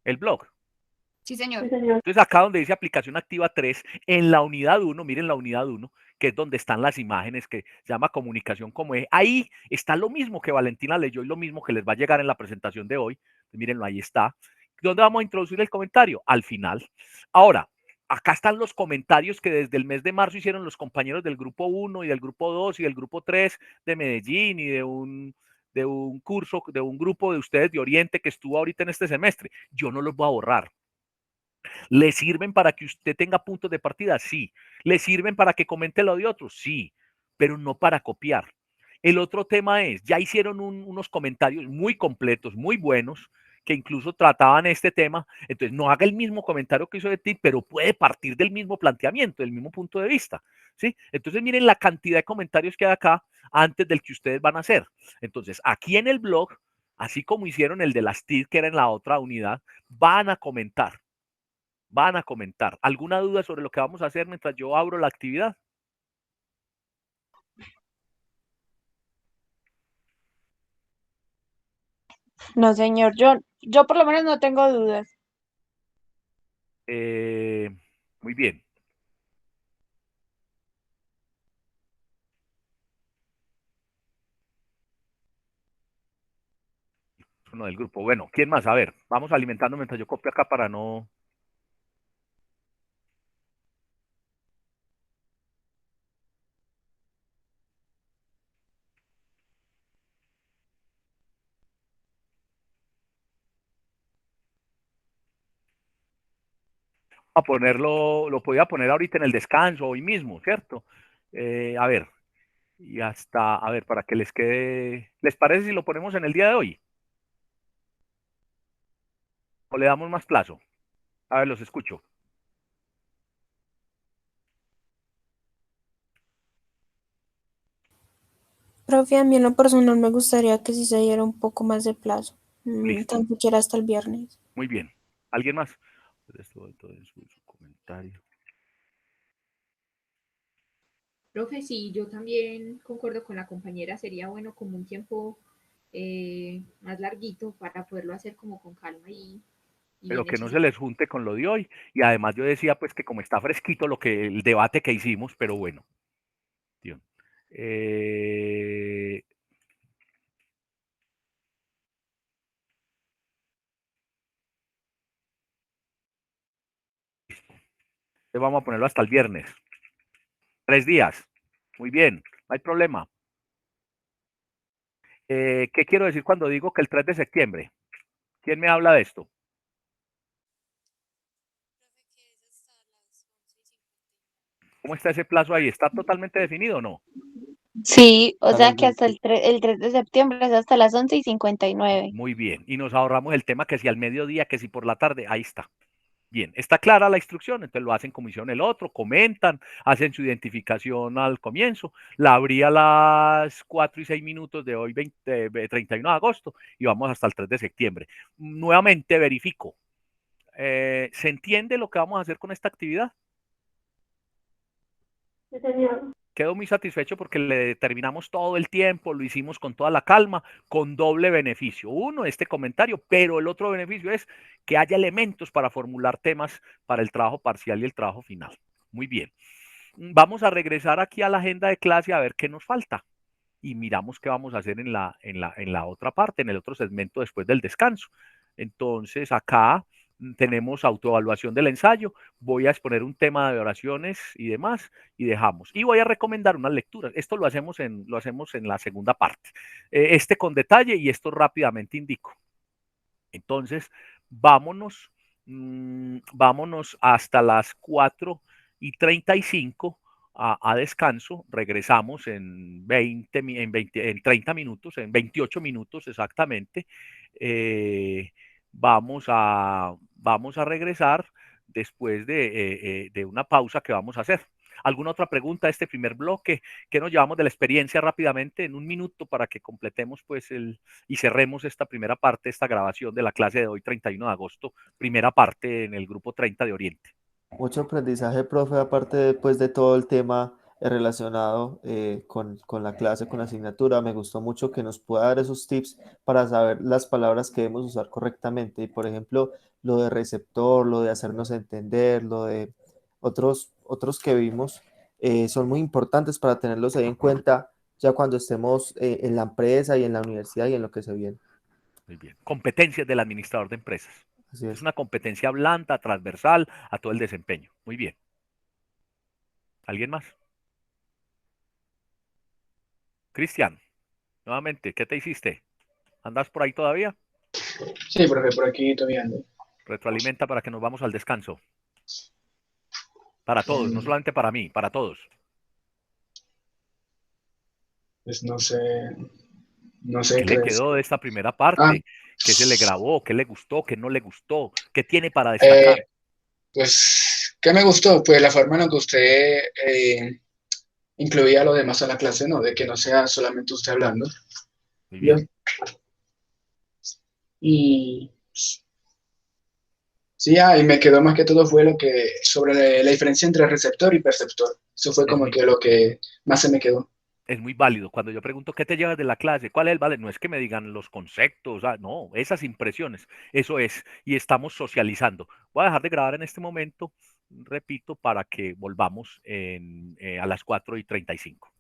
el blog. Sí, señor. Entonces acá donde dice aplicación activa 3, en la unidad 1, miren la unidad 1, que es donde están las imágenes, que se llama comunicación como eje. Ahí está lo mismo que Valentina leyó y lo mismo que les va a llegar en la presentación de hoy. Mírenlo, ahí está. ¿Dónde vamos a introducir el comentario? Al final. Ahora, acá están los comentarios que desde el mes de marzo hicieron los compañeros del grupo 1 y del grupo 2 y del grupo 3 de Medellín y de un curso, de un grupo de ustedes de Oriente que estuvo ahorita en este semestre. Yo no los voy a borrar. ¿Le sirven para que usted tenga puntos de partida? Sí. ¿Le sirven para que comente lo de otros? Sí, pero no para copiar. El otro tema es, ya hicieron unos comentarios muy completos, muy buenos, que incluso trataban este tema. Entonces, no haga el mismo comentario que hizo de ti, pero puede partir del mismo planteamiento, del mismo punto de vista. ¿Sí? Entonces, miren la cantidad de comentarios que hay acá antes del que ustedes van a hacer. Entonces, aquí en el blog, así como hicieron el de las TIC, que era en la otra unidad, van a comentar. Van a comentar. ¿Alguna duda sobre lo que vamos a hacer mientras yo abro la actividad? No, señor, yo por lo menos no tengo dudas. Muy bien. Uno del grupo. Bueno, ¿quién más? A ver, vamos alimentando mientras yo copio acá para no... A ponerlo, lo podía poner ahorita en el descanso, hoy mismo, ¿cierto? A ver, y hasta, a ver, para que les quede... ¿Les parece si lo ponemos en el día de hoy? ¿O le damos más plazo? A ver, los escucho. Profe, a mí en lo personal me gustaría que sí se diera un poco más de plazo, Listo, tan siquiera hasta el viernes. muy bien. ¿Alguien más? Todo en su comentario. Profe, sí, yo también concuerdo con la compañera, sería bueno como un tiempo más larguito para poderlo hacer como con calma y Pero bien que no hecho. se les junte con lo de hoy. Y además yo decía pues que como está fresquito el debate que hicimos, pero bueno. Tío. Eh, vamos a ponerlo hasta el viernes. 3 días. Muy bien, no hay problema. ¿Qué quiero decir cuando digo que el 3 de septiembre? ¿Quién me habla de esto? ¿Cómo está ese plazo ahí? ¿Está totalmente definido o no? Sí, o sea que hasta el 3 de septiembre es hasta las 11:59. Muy bien. Y nos ahorramos el tema que si al mediodía, que si por la tarde, ahí está. Bien, está clara la instrucción, entonces lo hacen como hicieron el otro, comentan, hacen su identificación al comienzo, la abrí a las 4:06 de hoy, 31 de agosto, y vamos hasta el 3 de septiembre. Nuevamente verifico, ¿se entiende lo que vamos a hacer con esta actividad? Sí, señor. Quedo muy satisfecho porque le determinamos todo el tiempo, lo hicimos con toda la calma, con doble beneficio. Uno, este comentario, pero el otro beneficio es que haya elementos para formular temas para el trabajo parcial y el trabajo final. Muy bien. Vamos a regresar aquí a la agenda de clase a ver qué nos falta y miramos qué vamos a hacer en la otra parte, en el otro segmento después del descanso. Entonces, acá tenemos autoevaluación del ensayo, voy a exponer un tema de oraciones y demás, y dejamos. Y voy a recomendar unas lecturas. Esto lo hacemos en la segunda parte. Este con detalle y esto rápidamente indico. Entonces, vámonos, vámonos hasta las 4:35 a descanso. Regresamos en 30 minutos, en 28 minutos exactamente. Vamos a regresar después de una pausa que vamos a hacer. ¿Alguna otra pregunta de este primer bloque? ¿Qué nos llevamos de la experiencia rápidamente en un minuto para que completemos pues y cerremos esta primera parte, esta grabación de la clase de hoy, 31 de agosto, primera parte en el grupo 30 de Oriente? Mucho aprendizaje, profe, aparte después de todo el tema relacionado con la clase, con la asignatura. Me gustó mucho que nos pueda dar esos tips para saber las palabras que debemos usar correctamente. Y por ejemplo, lo de receptor, lo de hacernos entender, lo de otros que vimos, son muy importantes para tenerlos ahí en cuenta ya cuando estemos en la empresa y en la universidad y en lo que se viene. Muy bien. Competencias del administrador de empresas. Así Es es. una competencia blanda, transversal a todo el desempeño. Muy bien. ¿Alguien más? Cristian, nuevamente, ¿qué te hiciste? ¿Andas por ahí todavía? Sí, profe, por aquí todavía ando. Retroalimenta para que nos vamos al descanso. Para todos, no Mm, solamente para mí, para todos. Pues no sé ¿Qué qué le decir. quedó de esta primera Ah, parte? ¿Qué se le grabó? ¿Qué le gustó? ¿Qué no le gustó? ¿Qué tiene para eh, destacar? pues, ¿qué me gustó? Pues la forma en la que usted incluía a los demás a la clase, ¿no? De que no sea solamente usted hablando. Muy ¿Yo? bien. Y sí, y me quedó más que todo fue lo que, sobre la diferencia entre receptor y perceptor. Eso fue Es como muy, que lo que más se me quedó. es muy válido. Cuando yo pregunto qué te llevas de la clase, cuál es el vale, no es que me digan los conceptos, no, esas impresiones, eso es, y estamos socializando. Voy a dejar de grabar en este momento, repito, para que volvamos a las 4:35.